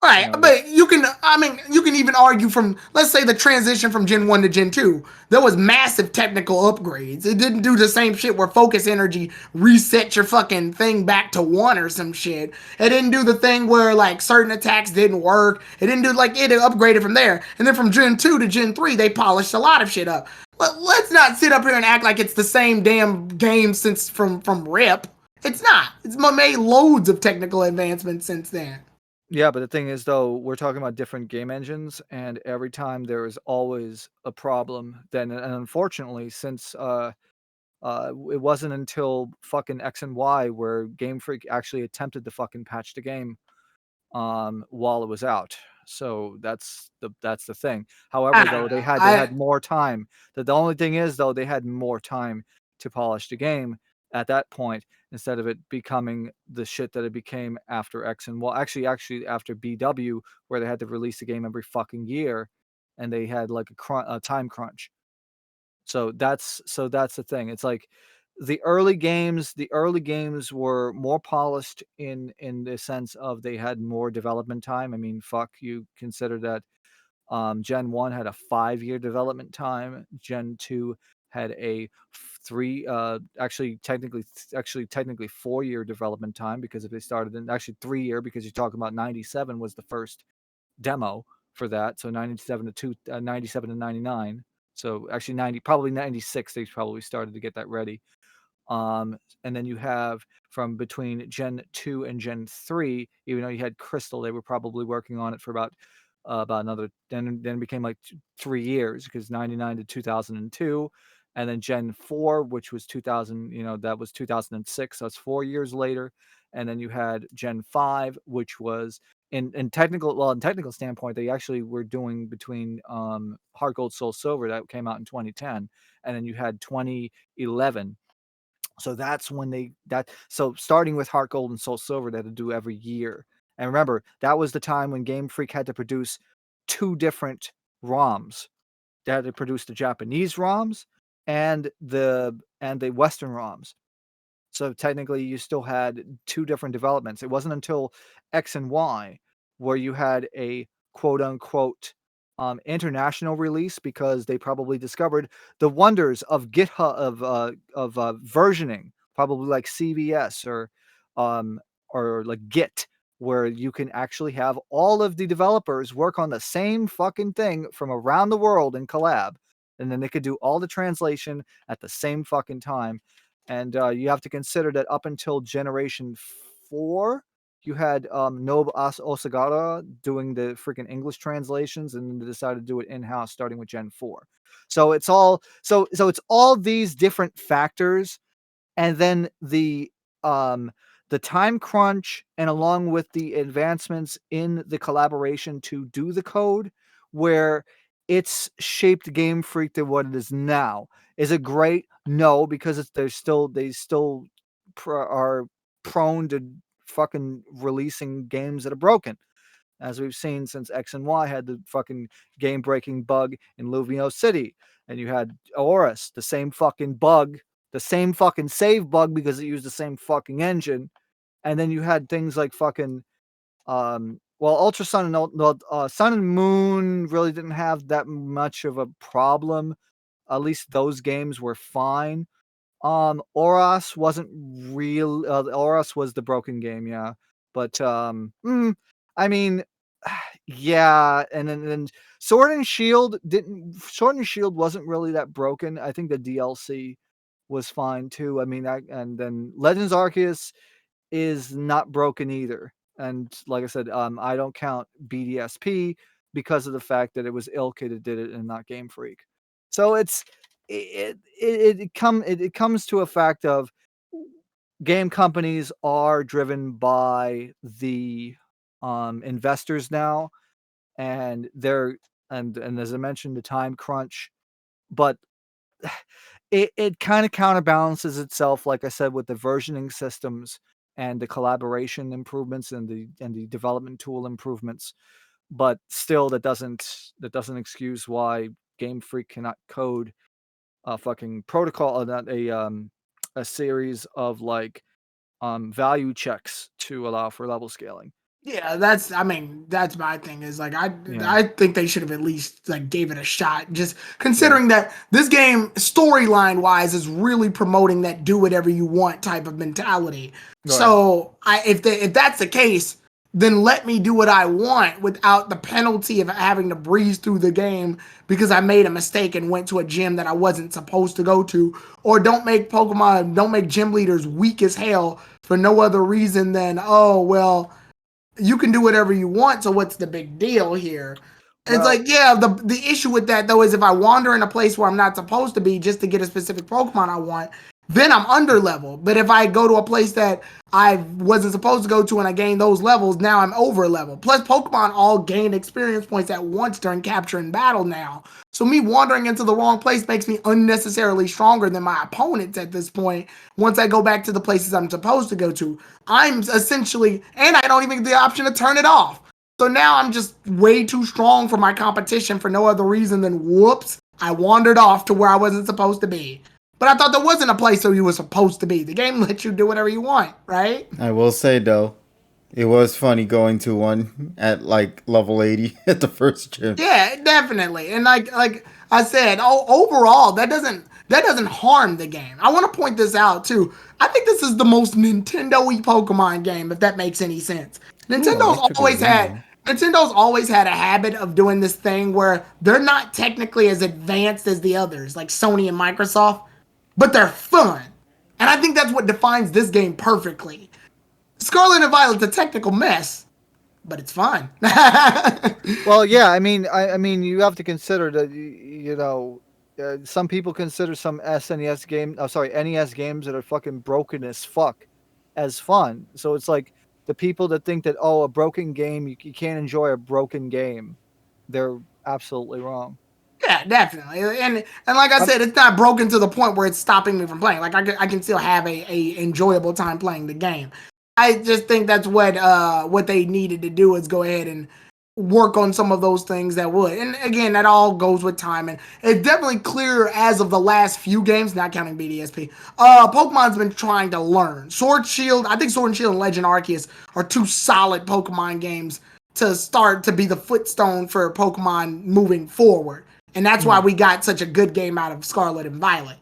Right, You know, but you can even argue from, let's say, the transition from Gen 1 to Gen 2, there was massive technical upgrades. It didn't do the same shit where focus energy reset your fucking thing back to 1 or some shit. It didn't do the thing where, like, certain attacks didn't work. It didn't do, like, it upgraded from there. And then from Gen 2 to Gen 3, they polished a lot of shit up. But let's not sit up here and act like it's the same damn game since from RIP. It's not. It's made loads of technical advancements since then. Yeah, but the thing is, though, we're talking about different game engines, and every time there is always a problem. Then, and unfortunately, since it wasn't until fucking X and Y where Game Freak actually attempted to fucking patch the game while it was out. So that's the thing. However, though, they had more time. The only thing is, though, they had more time to polish the game at that point, instead of it becoming the shit that it became after X and Y. Actually after BW, where they had to release the game every fucking year, and they had like a time crunch. So that's the thing. It's like the early games were more polished in the sense of they had more development time. I mean, fuck, you consider that Gen 1 had a 5-year development time. Gen 2 had a actually technically 4-year development time, because if they started in actually 3-year, because you're talking about 97 was the first demo for that. So 97 to 99. So actually probably 96, they probably started to get that ready. And then you have from between Gen 2 and Gen 3, even though you had Crystal, they were probably working on it for about another, then it became like 3 years, because 99 to 2002. And then Gen 4, which was 2000, that was 2006. So that's 4 years later. And then you had Gen 5, which was in technical standpoint, they actually were doing between Heart Gold, Soul Silver, that came out in 2010, and then you had 2011. So that's when so starting with Heart Gold and Soul Silver, they had to do every year. And remember, that was the time when Game Freak had to produce 2 different ROMs. They had to produce the Japanese ROMs and the Western ROMs. So technically, you still had 2 different developments. It wasn't until X and Y where you had a quote unquote international release, because they probably discovered the wonders of GitHub of versioning, probably like CVS or like Git, where you can actually have all of the developers work on the same fucking thing from around the world and collab, and then they could do all the translation at the same fucking time. And you have to consider that up until Generation 4, you had Nobu Osagara doing the freaking English translations, and then they decided to do it in-house starting with Gen 4. So it's all it's all these different factors, and then the time crunch, and along with the advancements in the collaboration to do the code, where it's shaped Game Freak to what it is now. Is it great? No, because they still are prone to fucking releasing games that are broken, as we've seen since X and Y had the fucking game-breaking bug in Luvio City, and you had Aorus, the same fucking bug, the same fucking save bug, because it used the same fucking engine. And then you had things like fucking Ultra Sun and Sun and Moon really didn't have that much of a problem. At least those games were fine. Oros wasn't real. Oros was the broken game, yeah. But I mean, yeah. And then Sword and Shield wasn't really that broken. I think the DLC was fine too. I mean, and then Legends Arceus is not broken either. And like I said, I don't count BDSP because of the fact that it was Ilka that did it and not Game Freak. So it comes to a fact of game companies are driven by the investors now, and they're and as I mentioned, the time crunch, but it kind of counterbalances itself, like I said, with the versioning systems and the collaboration improvements and the development tool improvements. But still, that doesn't excuse why Game Freak cannot code a fucking protocol, not a series of like value checks to allow for level scaling. Yeah, that's my thing is like Yeah. I think they should have at least like gave it a shot, just considering that this game storyline wise is really promoting that do whatever you want type of mentality. Right. So if that's the case, then let me do what I want without the penalty of having to breeze through the game because I made a mistake and went to a gym that I wasn't supposed to go to. Or don't make gym leaders weak as hell for no other reason than, oh, well, you can do whatever you want, so what's the big deal here? It's like, yeah, the issue with that, though, is if I wander in a place where I'm not supposed to be just to get a specific Pokemon I want, then I'm under level. But if I go to a place that I wasn't supposed to go to and I gain those levels, now I'm over level. Plus, Pokemon all gain experience points at once during capture and battle now. So me wandering into the wrong place makes me unnecessarily stronger than my opponents at this point. Once I go back to the places I'm supposed to go to, I'm essentially, and I don't even get the option to turn it off. So now I'm just way too strong for my competition for no other reason than, whoops, I wandered off to where I wasn't supposed to be. But I thought there wasn't a place where you were supposed to be. The game lets you do whatever you want, right? I will say, though, it was funny going to one at like level 80 at the first gym. Yeah, definitely. And like I said, overall, that doesn't harm the game. I want to point this out too. I think this is the most Nintendo-y Pokemon game, if that makes any sense. Nintendo's always had a habit of doing this thing where they're not technically as advanced as the others, like Sony and Microsoft, but they're fun. And I think that's what defines this game perfectly. Scarlet and Violet's a technical mess, but it's fun. Well, yeah, I mean, you have to consider that, you know, some people consider some NES games that are fucking broken as fuck as fun. So it's like the people that think that, a broken game, you can't enjoy a broken game, they're absolutely wrong. Yeah, definitely. And like I said, it's not broken to the point where it's stopping me from playing. Like I can still have a enjoyable time playing the game. I just think that's what they needed to do is go ahead and work on some of those things that would. And again, that all goes with time. And it's definitely clear as of the last few games, not counting BDSP, Pokemon's been trying to learn. Sword Shield and Legend Arceus are two solid Pokemon games to start to be the footstone for Pokemon moving forward. And that's why we got such a good game out of Scarlet and Violet.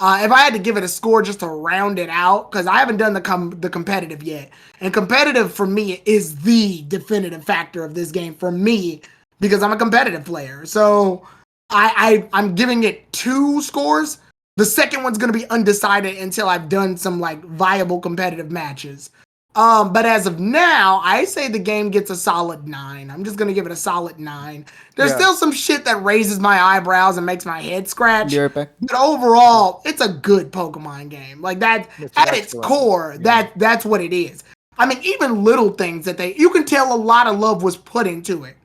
If I had to give it a score just to round it out, because I haven't done the competitive yet, and competitive for me is the definitive factor of this game for me, because I'm a competitive player. So I'm giving it 2 scores. The second one's going to be undecided until I've done some like viable competitive matches. But as of now, I say the game gets a solid 9. I'm just going to give it a solid 9. There's still some shit that raises my eyebrows and makes my head scratch. But overall, it's a good Pokemon game. Like that, at its core, that's what it is. I mean, even little things that you can tell a lot of love was put into it.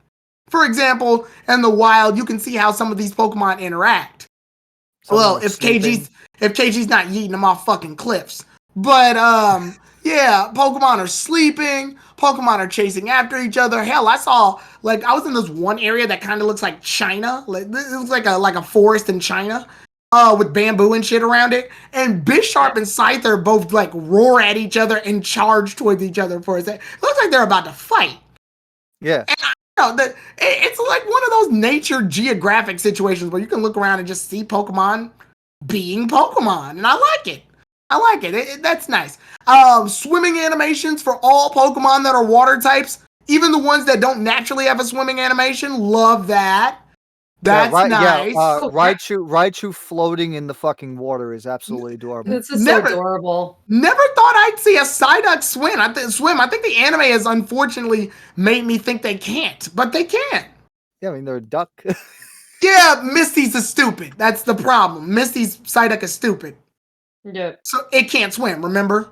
For example, in the wild, you can see how some of these Pokemon interact. Well, if KG's not yeeting them off fucking cliffs. But, yeah, Pokemon are sleeping. Pokemon are chasing after each other. Hell, I was in this one area that kind of looks like China. It looks like a forest in China, with bamboo and shit around it. And Bisharp and Scyther both like roar at each other and charge towards each other for a second. It looks like they're about to fight. Yeah. And it's like one of those nature geographic situations where you can look around and just see Pokemon being Pokemon, and I like it. That's nice. Swimming animations for all Pokemon that are water types, even the ones that don't naturally have a swimming animation, love that. That's nice. Yeah, Raichu floating in the fucking water is absolutely adorable. This is so adorable. Never thought I'd see a Psyduck swim. I think the anime has unfortunately made me think they can't, but they can. Yeah, I mean, they're a duck. Yeah, Misty's is stupid. That's the problem. Misty's Psyduck is stupid. Yeah. So it can't swim, remember?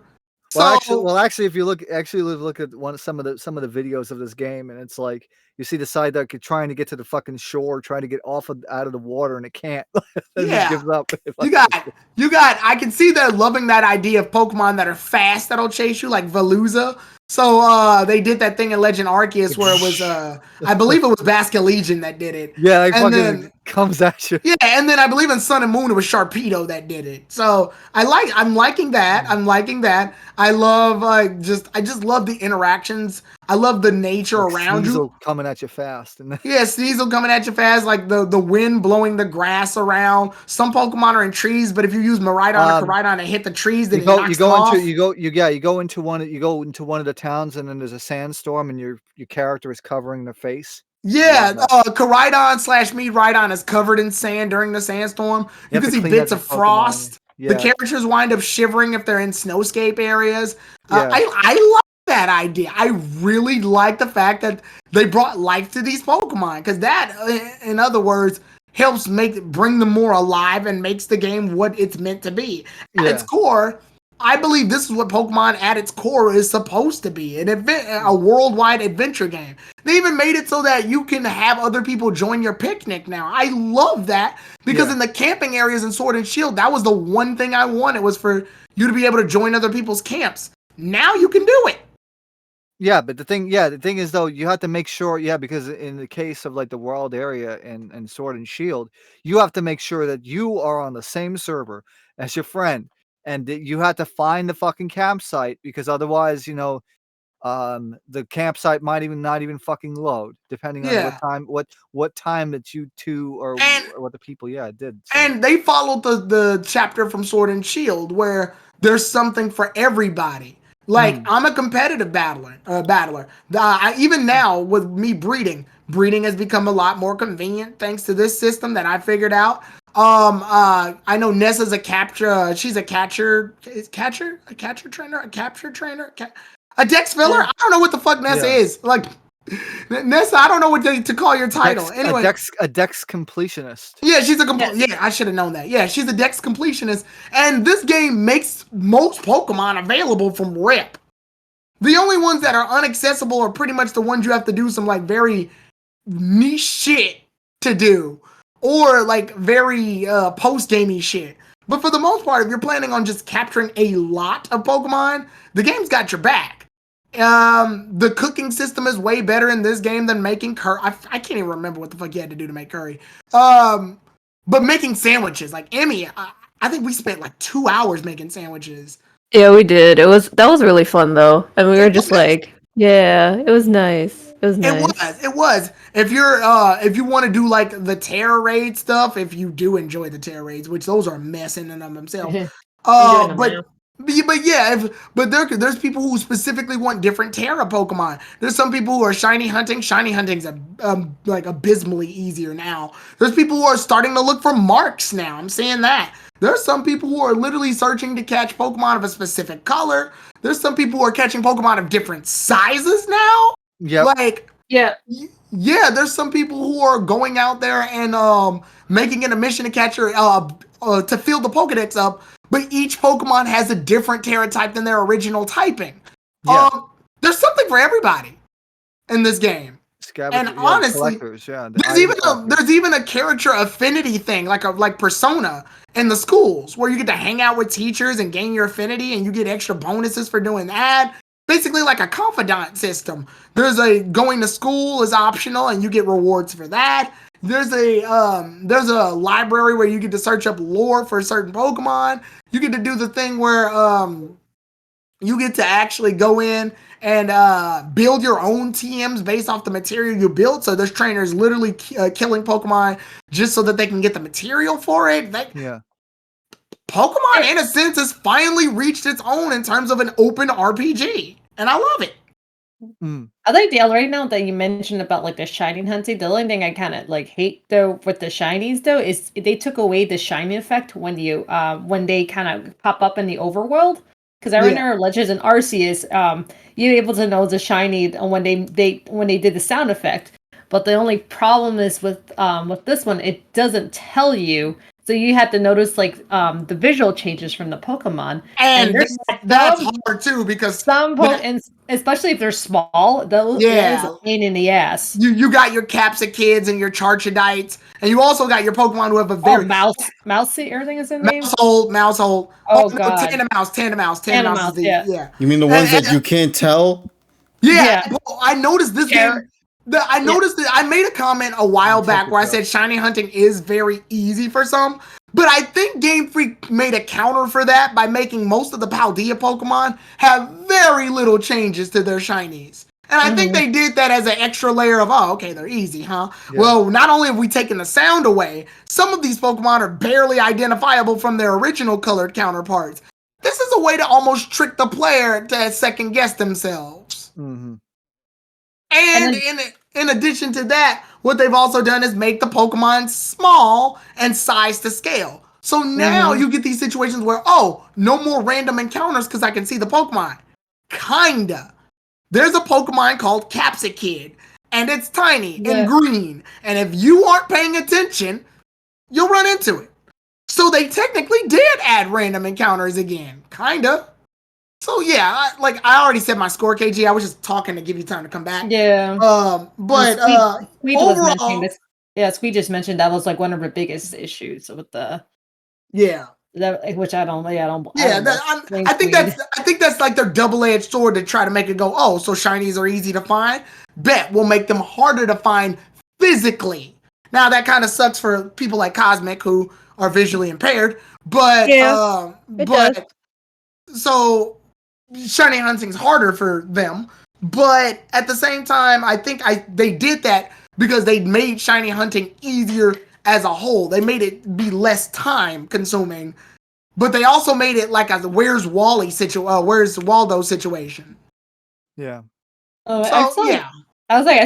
Well, actually, if you look at some of the videos of this game, and it's like you see the Psyduck trying to get to the fucking shore, trying to get out of the water, and it can't. It just gives up. You got. I can see they're loving that idea of Pokemon that are fast that'll chase you, like Veluza. So they did that thing in Legend Arceus where it was, I believe it was Basculegion that did it. Yeah, it fucking comes at you. Yeah, and then I believe in Sun and Moon it was Sharpedo that did it. So I'm liking that. I love I just love the interactions. I love the nature around you. Coming at you fast. Yeah, Sneasel coming at you fast, like the wind blowing the grass around. Some Pokemon are in trees, but if you use Miraidon or Koraidon to hit the trees, then you go into one of the towns, and then there's a sandstorm, and your character is covering their face. Yeah, Koraidon / Miraidon is covered in sand during the sandstorm. You can see bits of frost. Yeah. The characters wind up shivering if they're in snowscape areas. I love that idea. I really like the fact that they brought life to these Pokemon, because that, in other words, helps bring them more alive and makes the game what it's meant to be. At its core, I believe this is what Pokemon at its core is supposed to be, a worldwide adventure game. They even made it so that you can have other people join your picnic now. I love that, because in the camping areas in Sword and Shield, that was the one thing I wanted, was for you to be able to join other people's camps. Now you can do it. Yeah, but the thing is, though, you have to make sure, because in the case of like the World area and Sword and Shield, you have to make sure that you are on the same server as your friend, and you have to find the fucking campsite, because otherwise, the campsite might not even fucking load, depending on what time that you two or what the people did. So. And they followed the chapter from Sword and Shield where there's something for everybody. Like, I'm a competitive battler. Even now, with me breeding has become a lot more convenient thanks to this system that I figured out. I know Nessa's a capture. She's a capture trainer, a dex filler. I don't know what the fuck Nessa is. Like, Nessa, I don't know what to call your title. Anyway, a dex completionist. Yeah, she's a Yeah, I should have known that. Yeah, she's a dex completionist, and this game makes most Pokemon available from rip. The only ones that are inaccessible are pretty much the ones you have to do some like very niche shit to do, or like very post-gamey shit. But for the most part, if you're planning on just capturing a lot of Pokemon, the game's got your back. The cooking system is way better in this game than making curry. I can't even remember what the fuck you had to do to make curry. But making sandwiches, like Emmy, I think we spent like 2 hours making sandwiches. Yeah, we did. That was really fun though, and we were just like, it was nice. It was. If you want to do like the Terra raid stuff, if you do enjoy the Terra raids, which those are a mess in and of themselves. But there's people who specifically want different Terra Pokemon. There's some people who are shiny hunting. Shiny hunting's like abysmally easier now. There's people who are starting to look for marks now. I'm saying that. There's some people who are literally searching to catch Pokemon of a specific color. There's some people who are catching Pokemon of different sizes now. There's some people who are going out there and making it a mission to catch to fill the Pokedex up. But each Pokemon has a different Terra type than their original typing. There's something for everybody in this game. And honestly, there's even a character affinity thing, like Persona in the schools, where you get to hang out with teachers and gain your affinity, and you get extra bonuses for doing that. Basically, like a confidant system. There's going to school is optional, and you get rewards for that. There's a library where you get to search up lore for certain Pokemon. You get to do the thing where you get to actually go in and build your own TMs based off the material you built. So there's trainers literally killing Pokemon just so that they can get the material for it. Pokemon, in a sense, has finally reached its own in terms of an open RPG, and I love it. I like right now that you mentioned about like the shining hunting. The only thing I kind of like hate though with the shinies though is they took away the shiny effect when when they kind of pop up in the overworld. Because I remember Legends and Arceus, you're able to know the shiny when they did the sound effect. But the only problem is with this one, it doesn't tell you So you have to notice like the visual changes from the Pokemon, And there's that's hard too because and especially if they're small, that is a pain in the ass. You got your Capsikids and your Charchadites, and you also got your Pokemon who have a very Mousy, everything is in name. Mousehold. Oh god, Tandemaus. Yeah. You mean the ones that you can't tell? Yeah. I noticed this game. I noticed that I made a comment a while back where I said shiny hunting is very easy for some, but I think Game Freak made a counter for that by making most of the Paldea Pokemon have very little changes to their shinies. And I think they did that as an extra layer of, okay, they're easy, huh? Yeah. Well, not only have we taken the sound away, some of these Pokemon are barely identifiable from their original colored counterparts. This is a way to almost trick the player to second guess themselves. Mm-hmm. And in addition to that, what they've also done is make the Pokemon small and size to scale. So now you get these situations where, no more random encounters because I can see the Pokemon. Kinda. There's a Pokemon called Capsakid, and it's tiny and green. And if you aren't paying attention, you'll run into it. So they technically did add random encounters again. Kinda. So yeah, I already said my score, KG. I was just talking to give you time to come back. Yeah. But Squeak overall, Squeak just mentioned that was like one of the biggest issues with the. Yeah. Which I don't. I think that's like their double-edged sword to try to make it go. So shinies are easy to find. Bet we'll make them harder to find physically. Now that kind of sucks for people like Cosmic who are visually impaired. But so shiny hunting's harder for them, but at the same time, I think they did that because they made shiny hunting easier as a whole. They made it be less time consuming, but they also made it like a where's Waldo situation. Yeah. I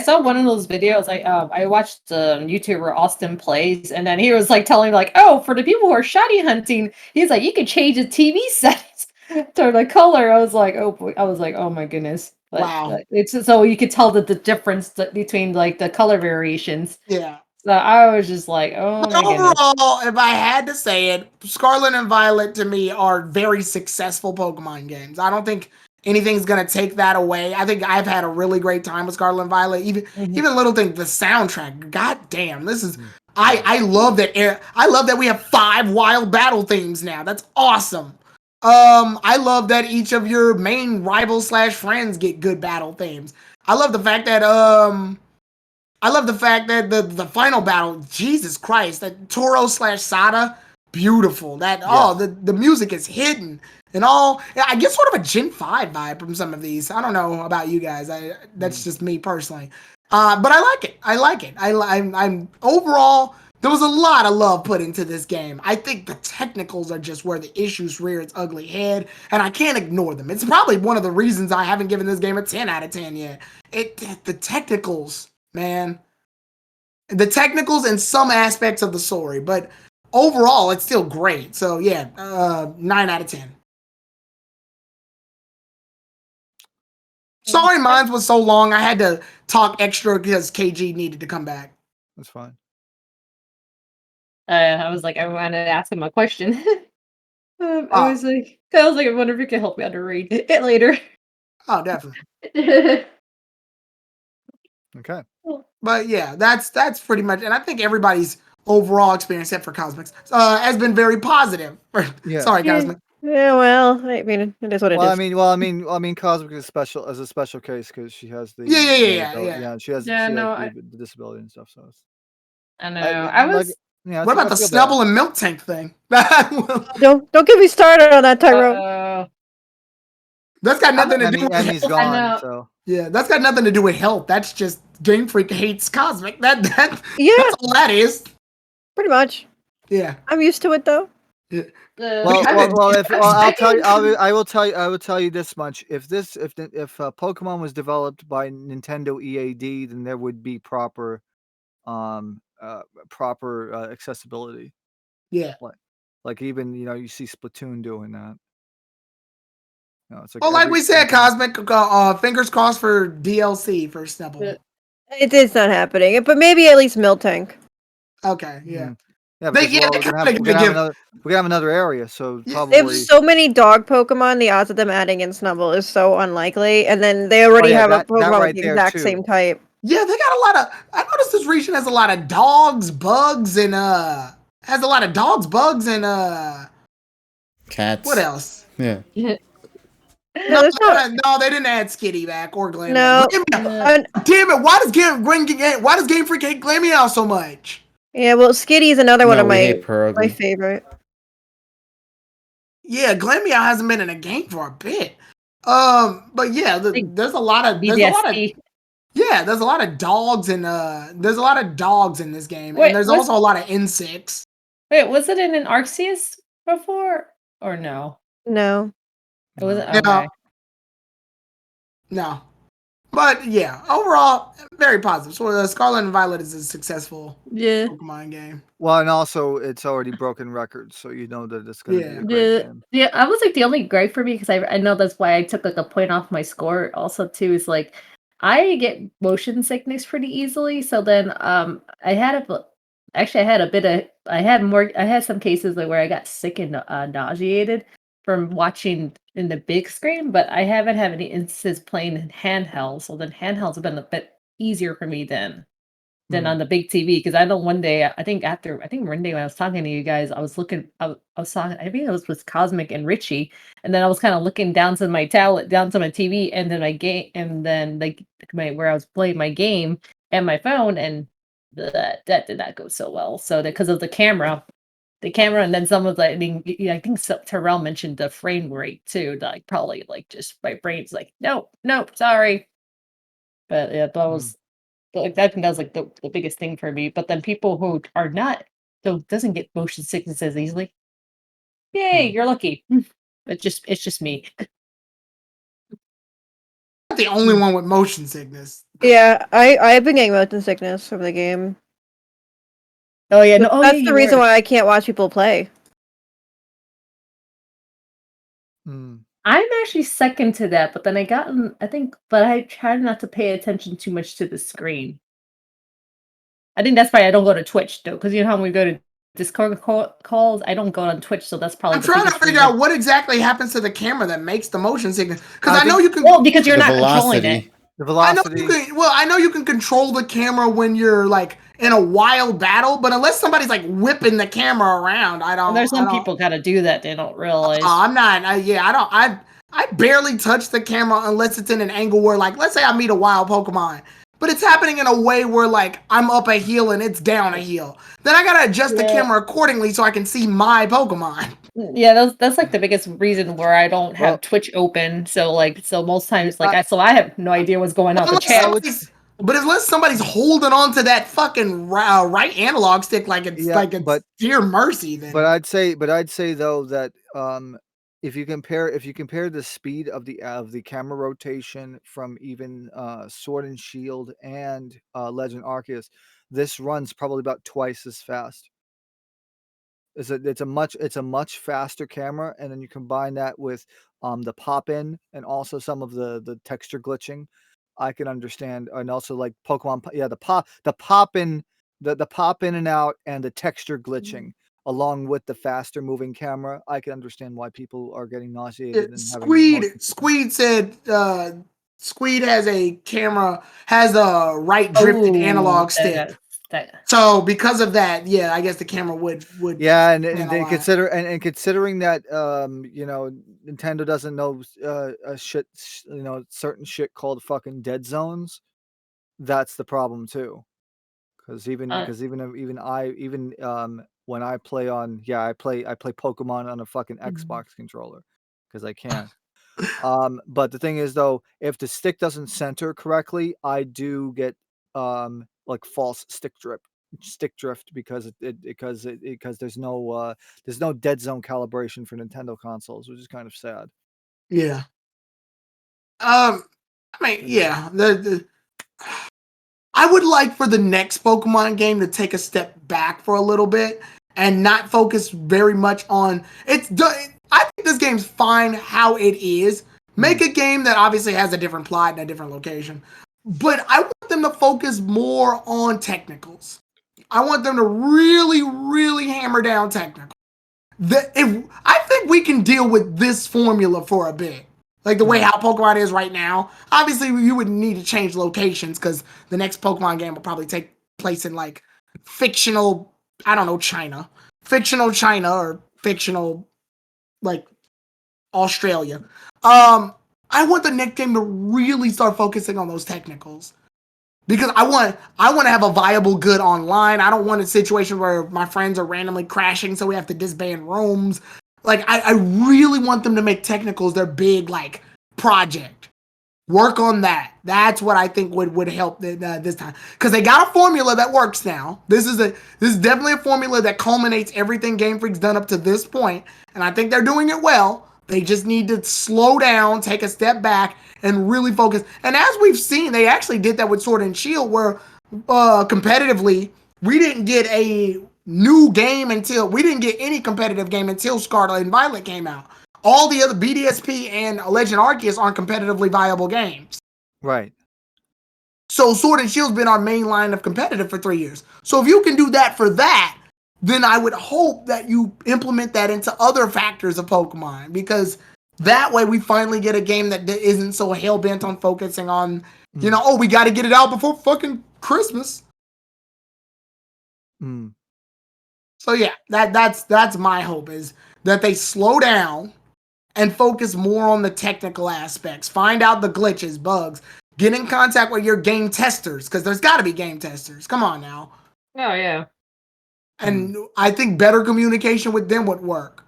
saw one of those videos. I watched YouTuber Austin Plays, and then he was like telling for the people who are shiny hunting, he's like, you can change the TV settings to the color. I was like, oh my goodness. But, wow. It's so you could tell the difference between like the color variations. Yeah. So I was just like, oh my goodness. Overall, if I had to say it, Scarlet and Violet to me are very successful Pokemon games. I don't think anything's gonna take that away. I think I've had a really great time with Scarlet and Violet. Even little things, the soundtrack. God damn, this is. I love that. I love that we have 5 wild battle themes now. That's awesome. I love that each of your main rivals / friends get good battle themes. I love the fact that the final battle, Jesus Christ, that Toro / Sada, beautiful. That the music is hidden and all. I get sort of a Gen 5 vibe from some of these. I don't know about you guys. That's just me personally. But I like it. I'm overall. There was a lot of love put into this game. I think the technicals are just where the issues rear its ugly head, and I can't ignore them. It's probably one of the reasons I haven't given this game a 10 out of 10 yet. The technicals, man. The technicals and some aspects of the story, but overall, it's still great. So, 9 out of 10. Sorry, mine was so long. I had to talk extra because KG needed to come back. That's fine. I was like, I wanted to ask him a question. I was like, I wonder if you can help me underread it later. Oh, definitely. Okay. But yeah, that's pretty much, and I think everybody's overall experience, except for Cosmics, has been very positive. Sorry, Cosmic. Yeah, well, I mean, it is what it is. I mean, Cosmic is special as a special case because she has the she has the disability and stuff. So I know. What about the Snubble and Milk Tank thing? Don't get me started on that, Tyrone. That's got nothing to do with he's gone. So that's got nothing to do with health. That's just Game Freak hates Cosmic. That's all that is. Pretty much. Yeah. I'm used to it though. Yeah. I will tell you this much. If Pokemon was developed by Nintendo EAD, then there would be proper accessibility. Yeah. Like even you see Splatoon doing that. It's like we said, Cosmic, fingers crossed for DLC for Snubble. It is not happening, but maybe at least Miltank. Okay, yeah. Yeah, They- because yeah, well, they we're kinda gonna have give- another. We're gonna have another area, so Yeah, probably. They have so many dog Pokemon, the odds of them adding in Snubble is so unlikely. And then they already yeah, have a that Pokemon right with the there, exact too. same type. Yeah, they got a lot of. I noticed this region has a lot of dogs, bugs, and Cats. what else? Yeah. No, there's not. No, they didn't add Skitty back or Glameow. No. Damn it! Why does Game Freak hate Glameow so much? Yeah, well, Skitty is another one No, of we my hate Perugly. favorite. Yeah, Glameow hasn't been in a game for a bit. But yeah, there's a lot of BDSP. there's a lot of dogs and there's a lot of dogs in this game, Wait, and there's also a lot of insects. Wait, was it in an Arceus before or no? No. It wasn't. No. Okay. No. But yeah, overall, very positive. So Scarlet and Violet is a successful Pokemon game. Well, and also it's already broken records, so you know that it's gonna be a great game. Yeah, I was like the only gripe for me because I know that's why I took like a point off my score. Also, too, is like I get motion sickness pretty easily. So then, I had some cases like where I got sick and nauseated from watching in the big screen, but I haven't had any instances playing in handheld. So then handhelds have been a bit easier for me than on the big TV. Because I know one day, I think one day when I was talking to you guys, I was talking, I think it was with Cosmic and Richie, and then I was kind of looking down to my tablet, down to my TV, and then my game, and then like where I was playing my game and my phone, and that did not go so well. So because of the camera, and then some of the, I think Terrell mentioned the frame rate too. Like probably like just my brain's like, nope, sorry. But yeah, that was like I think that was like the biggest thing for me. But then people who are not, so doesn't get motion sickness as easily. Yay, you're lucky. It's just me. Not the only one with motion sickness. Yeah, I've been getting motion sickness from the game. Oh yeah, no. Oh, That's yeah, the reason why I can't watch people play. I'm actually second to that, but then I try not to pay attention too much to the screen. I think that's why I don't go to Twitch though, because you know how we go to Discord calls, I don't go on Twitch, so that's probably. I'm trying to figure out what exactly happens to the camera that makes the motion sickness. Because I know you can. Well, because you're not controlling it. The velocity. I know you can control the camera when you're like in a wild battle, but unless somebody's like whipping the camera around, I don't. And there's some people gotta do that; they don't realize. I'm not. I barely touch the camera unless it's in an angle where, like, let's say I meet a wild Pokemon, but it's happening in a way where like I'm up a hill and it's down a hill. Then I gotta adjust the camera accordingly so I can see my Pokemon. Yeah, that's like the biggest reason where I don't have Twitch open. So most times, like, I have no idea what's going on. But unless somebody's holding on to that fucking right analog stick like it's dear mercy, then. But I'd say though that if you compare the speed of the camera rotation from even Sword and Shield and Legend Arceus, this runs probably about twice as fast. It's a much faster camera, and then you combine that with the pop in and also some of the texture glitching. I can understand, and also like Pokemon, the pop in and out and the texture glitching, along with the faster moving camera. I can understand why people are getting nauseated. Squeed said Squeed has a right drifted analog stick. So because of that, yeah, I guess the camera would and considering that Nintendo doesn't know certain shit called fucking dead zones, that's the problem too. Because even when I play I play Pokemon on a fucking Xbox controller because I can. But the thing is though, if the stick doesn't center correctly, I do get like false stick drift because there's no dead zone calibration for Nintendo consoles, which is kind of sad. Yeah. I mean, yeah. I would like for the next Pokemon game to take a step back for a little bit and not focus very much on it's. I think this game's fine how it is. Make a game that obviously has a different plot and a different location. But I want them to focus more on technicals. I want them to really, really hammer down technical. I think we can deal with this formula for a bit. Like the way how Pokemon is right now. Obviously, you would need to change locations because the next Pokemon game will probably take place in like fictional, I don't know, China. Fictional China or fictional, like, Australia. I want the next game to really start focusing on those technicals. Because I want to have a viable good online. I don't want a situation where my friends are randomly crashing, so we have to disband rooms. Like, I really want them to make technicals their big, like, project. Work on that. That's what I think would help this time. Because they got a formula that works now. This is definitely a formula that culminates everything Game Freak's done up to this point. And I think they're doing it well. They just need to slow down, take a step back, and really focus. And as we've seen, they actually did that with Sword and Shield, where competitively, we didn't get a new game we didn't get any competitive game until Scarlet and Violet came out. All the other BDSP and Legend Arceus aren't competitively viable games. Right. So Sword and Shield's been our main line of competitive for 3 years. So if you can do that for that, then I would hope that you implement that into other factors of Pokemon, because that way we finally get a game that isn't so hell-bent on focusing on, we got to get it out before fucking Christmas. So yeah, that's my hope, is that they slow down and focus more on the technical aspects. Find out the glitches, bugs. Get in contact with your game testers, because there's got to be game testers. Come on now. Oh, yeah. And I think better communication with them would work.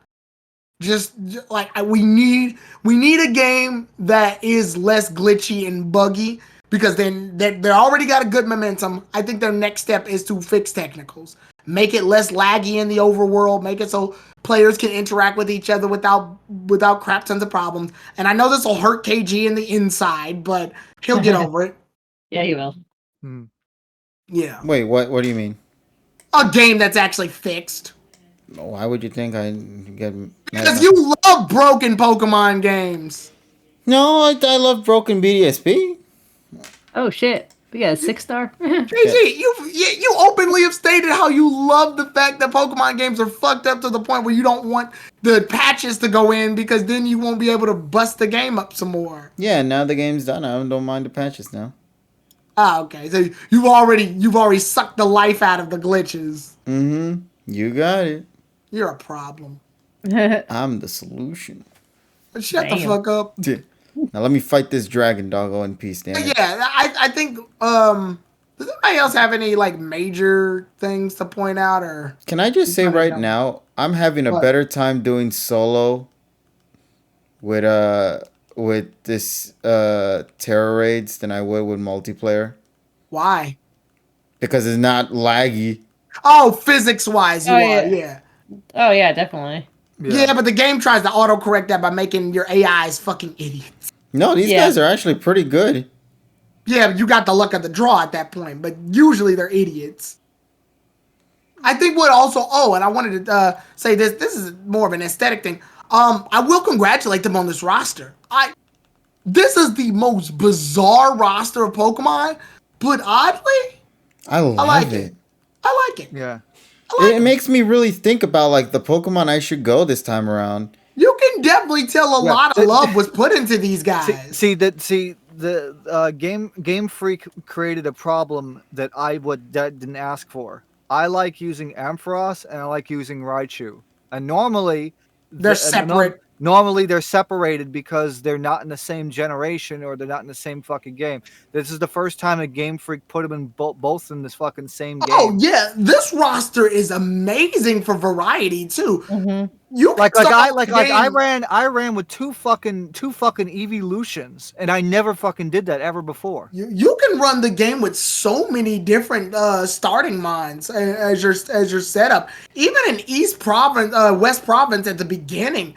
Just like we need a game that is less glitchy and buggy, because then they already got a good momentum. I think their next step is to fix technicals. Make it less laggy in the overworld. Make it so players can interact with each other without crap tons of problems. And I know this will hurt KG in the inside, but he'll get over it. Yeah, he will. Yeah. Wait, what do you mean? A game that's actually fixed. Why would you think I get mad? Because you love broken Pokemon games. No, I love broken BDSP. Oh, shit. We got a 6-star? KG, you openly have stated how you love the fact that Pokemon games are fucked up to the point where you don't want the patches to go in, because then you won't be able to bust the game up some more. Yeah, now the game's done. I don't mind the patches now. Ah, okay. So you've already sucked the life out of the glitches. Mm-hmm. You got it. You're a problem. I'm the solution. Shut the fuck up. Now let me fight this dragon, doggo, in peace, damn it. Yeah, I think, does anybody else have any, like, major things to point out, or? Can I just say right now, I'm having a better time doing solo with this terror raids than I would with multiplayer. Why? Because it's not laggy. Oh, physics-wise, you are, yeah. Oh, yeah, definitely. Yeah, but the game tries to autocorrect that by making your AIs fucking idiots. No, these guys are actually pretty good. Yeah, but you got the luck of the draw at that point, but usually they're idiots. I think what also, and I wanted to say this is more of an aesthetic thing. I will congratulate them on this roster. This is the most bizarre roster of Pokemon, but oddly, I like it. I like it. Yeah. It makes me really think about, like, the Pokemon I should go this time around. You can definitely tell a lot of love was put into these guys. The Game Freak created a problem that I didn't ask for. I like using Ampharos and I like using Raichu, and normally they're separate. Normally they're separated because they're not in the same generation or they're not in the same fucking game. This is the first time a Game Freak put them in both in this fucking same game. Oh yeah, this roster is amazing for variety too. Mm-hmm. You I ran with two fucking evolutions, and I never fucking did that ever before. You can run the game with so many different starting mons as your setup. Even in West Province at the beginning,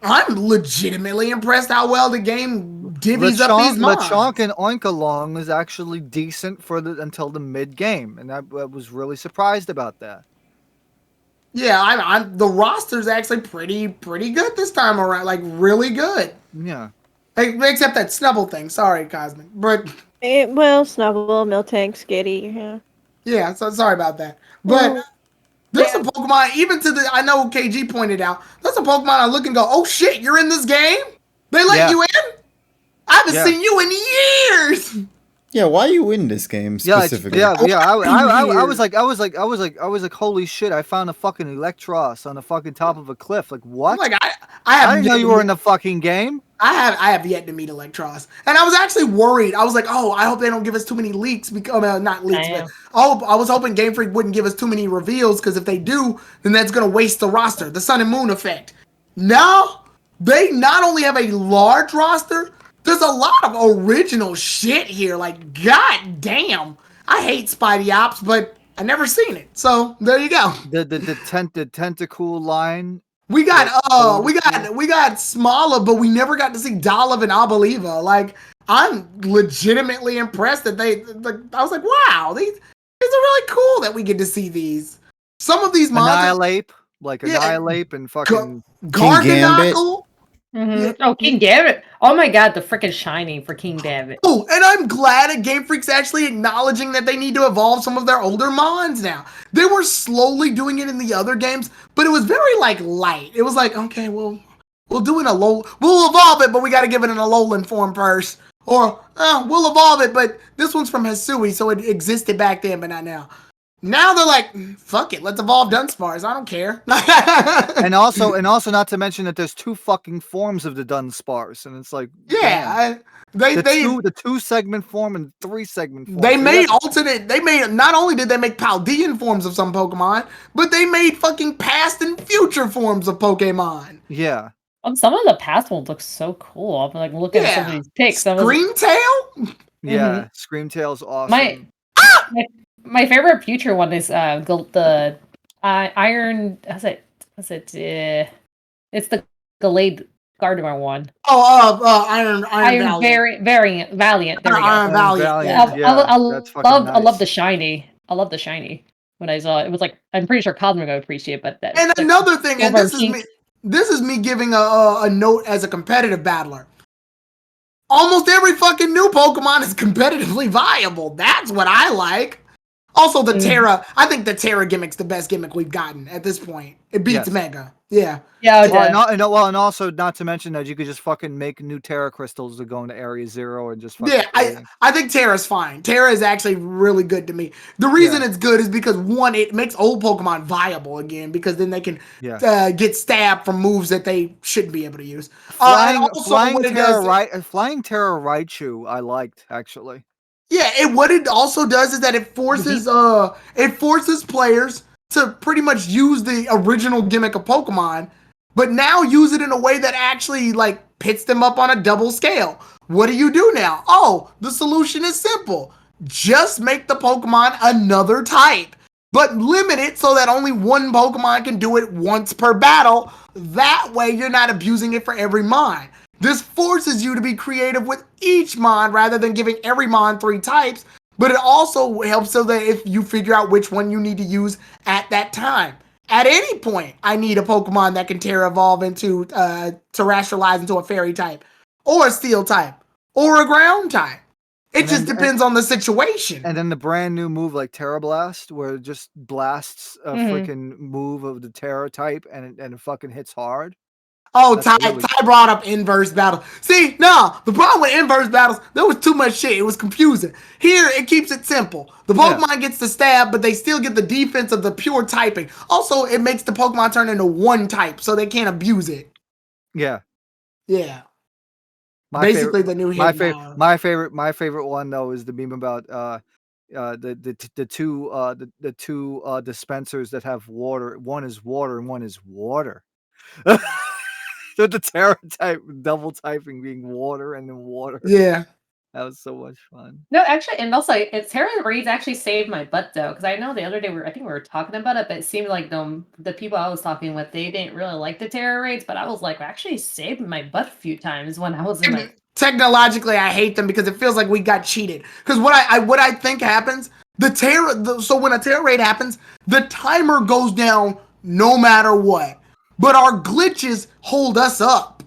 I'm legitimately impressed how well the game divvies up these mons. Lechonk and Oinkalong is actually decent until the mid game, and I was really surprised about that. Yeah, the roster's actually pretty good this time around. Like, really good. Yeah. Except that Snubble thing. Sorry, Cosmic. But Snubble, Miltank, Skitty, yeah. Yeah, so sorry about that. But there's a Pokemon, even to the, I know KG pointed out, there's a Pokemon I look and go, oh shit, you're in this game? They let you in? I haven't seen you in years. Yeah, why are you in this game specifically? I was like, holy shit! I found a fucking Electros on the fucking top of a cliff. Like what? Like I didn't know you were in the fucking game. I have yet to meet Electros, and I was actually worried. I was like, oh, I hope they don't give us too many leaks. Because not leaks, but I was hoping Game Freak wouldn't give us too many reveals, because if they do, then that's gonna waste the roster. The Sun and Moon effect. Now they not only have a large roster. There's a lot of original shit here. Like, god damn. I hate Spidey Ops, but I never seen it. So there you go. The tentacle line. We got Smala, but we never got to see Dolliv and Abaliva. Like, I'm legitimately impressed that I was like, wow, these are really cool that we get to see these. Some of these Annihilate, Annihilate and fucking Garganacl. Yeah. Oh, King Gambit. Oh my god, the freaking shiny for King Gambit. Oh, and I'm glad that Game Freak's actually acknowledging that they need to evolve some of their older mons now. They were slowly doing it in the other games, but it was very light. It was like, okay, we'll do we'll evolve it, but we got to give it an Alolan form first. Or we'll evolve it, but this one's from Hisui, so it existed back then, but not now. Now they're like, fuck it, let's evolve Dunsparce. I don't care. and also not to mention that there's 2 fucking forms of the Dunsparce, and it's like, the 2-segment form and 3-segment form. They made alternate. Not only did they make Paldean forms of some Pokemon, but they made fucking past and future forms of Pokemon. Yeah. Some of the past ones look so cool. I'm like looking at some of these pics. Screamtail? Yeah, Screamtail's awesome. My favorite future one is the Iron. It's the Gallade Gardevoir one. Iron Valiant. There we go. Iron Valiant. I love the shiny. I love the shiny. When I saw it, it was like, I'm pretty sure Cosmic would appreciate, but that. And another thing, and this is me giving a note as a competitive battler. Almost every fucking new Pokemon is competitively viable. That's what I like. Also, the Terra. I think the Terra gimmick's the best gimmick we've gotten at this point. It beats Mega. Yeah. Yeah. And also not to mention that you could just fucking make new Terra crystals to go into Area 0 and just fucking I think Terra's fine. Terra is actually really good to me. The reason it's good is because, one, it makes old Pokemon viable again, because then they can get stabbed from moves that they shouldn't be able to use. Flying Terra Raichu, I liked, actually. Yeah, what it also does is that it forces players to pretty much use the original gimmick of Pokemon, but now use it in a way that actually pits them up on a double scale. What do you do now? Oh, the solution is simple. Just make the Pokemon another type, but limit it so that only one Pokemon can do it once per battle. That way you're not abusing it for every mon. This forces you to be creative with each mon rather than giving every mon 3 types, but it also helps so that if you figure out which one you need to use at that time. At any point, I need a Pokemon that can Terra Evolve into, Terrestrialize into a Fairy type, or a Steel type, or a Ground type. It just depends on the situation. And then the brand new move like Terra Blast, where it just blasts a freaking move of the Terra type and it fucking hits hard. Oh, Ty brought up inverse battle. See, no, the problem with inverse battles, there was too much shit. It was confusing. Here, it keeps it simple. The Pokemon gets the stab, but they still get the defense of the pure typing. Also, it makes the Pokemon turn into one type, so they can't abuse it. Yeah. Yeah. Basically, the new hit. My favorite one though is the meme about the two dispensers that have water. One is water and one is water. The Terra type double typing being water and then water. Yeah. That was so much fun. No, actually, and also, Terra Raids actually saved my butt though, because I know the other day I think we were talking about it, but it seemed like the people I was talking with, they didn't really like the Terra Raids, but I was like, actually saved my butt a few times when I was in my. Technologically, I hate them because it feels like we got cheated. Because what I think happens, so when a Terra Raid happens, the timer goes down no matter what. But our glitches hold us up.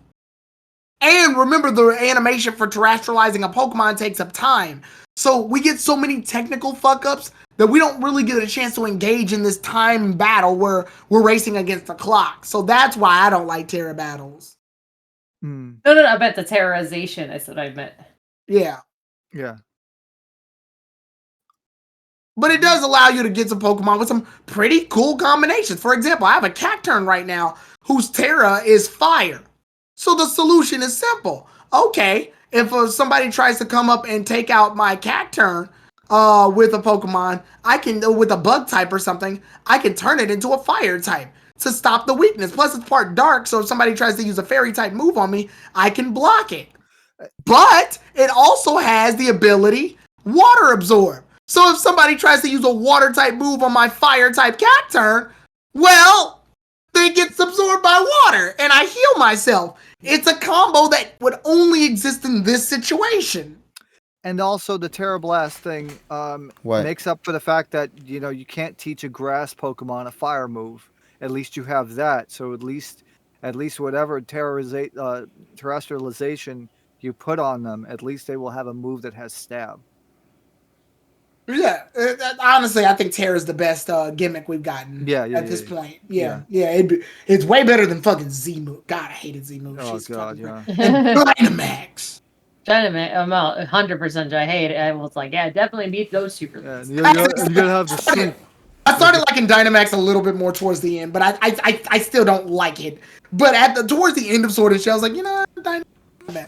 And remember, the animation for terrestrializing a Pokemon takes up time. So we get so many technical fuck-ups that we don't really get a chance to engage in this time battle where we're racing against the clock. So that's why I don't like Terra battles. Mm. No, I meant the terrorization. That's what I meant. Yeah. Yeah. But it does allow you to get some Pokemon with some pretty cool combinations. For example, I have a Cacturn right now whose Terra is fire. So the solution is simple. Okay, if somebody tries to come up and take out my Cacturn with a Pokemon, I can, with a bug type or something, I can turn it into a fire type to stop the weakness. Plus it's part dark, so if somebody tries to use a fairy type move on me, I can block it. But it also has the ability water absorb. So if somebody tries to use a water type move on my fire type Cacturn, well, they get absorbed by water and I heal myself. It's a combo that would only exist in this situation. And also the Terra Blast thing makes up for the fact that you can't teach a grass Pokemon a fire move. At least you have that. So at least whatever terrestrialization you put on them, at least they will have a move that has stab. Yeah, honestly, I think Terra's the best gimmick we've gotten at this point. It's way better than fucking Z-Move. God, I hated Z-Move. Oh, God, yeah. And Dynamax. Dynamax, I'm 100% I hate it. I was like, yeah, definitely beat those two. Yeah, you're gonna have the soup. I started liking Dynamax a little bit more towards the end, but I still don't like it. But towards the end of Sword and Shield, I was like, Dynamax.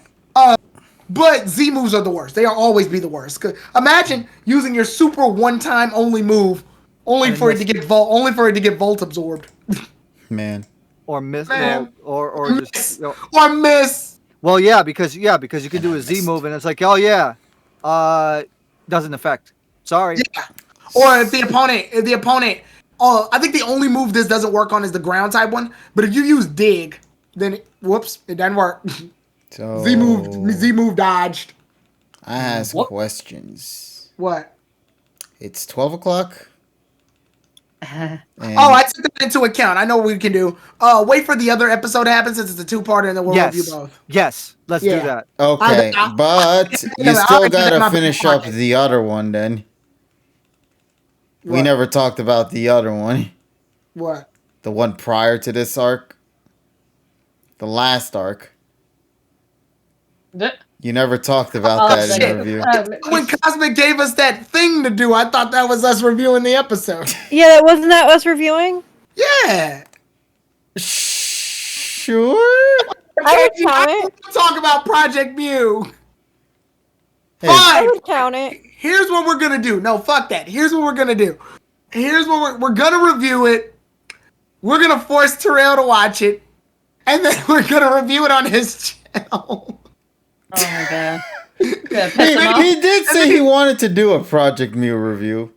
But Z moves are the worst. They'll always be the worst. 'Cause imagine using your super one-time only move, only for it to get volt absorbed. Man. Or miss, Man. or just or miss. Well, yeah, because you could do a Z move and it's like, oh yeah, doesn't affect. Sorry. Yeah. Or if the opponent, I think the only move this doesn't work on is the ground type one. But if you use dig, then it doesn't work. So Z move dodged. I ask questions. What? It's 12 o'clock. I took that into account. I know what we can do. Wait for the other episode to happen since it's a two-parter and then we'll review both. Yes, let's do that. Okay, but you still gotta finish up the other one then. We never talked about the other one. What? The one prior to this arc. The last arc. You never talked about that in review. When Cosmic gave us that thing to do, I thought that was us reviewing the episode. Yeah, wasn't that us reviewing? Yeah. Sure. I would count it. Talk about Project Mew. Hey. I Fine. would count it. Here's what we're gonna do. No, fuck that. Here's what we're gonna do. Here's what we're gonna review it. We're gonna force Terrell to watch it, and then we're gonna review it on his channel. Oh my god. He did say he wanted to do a Project Mew review.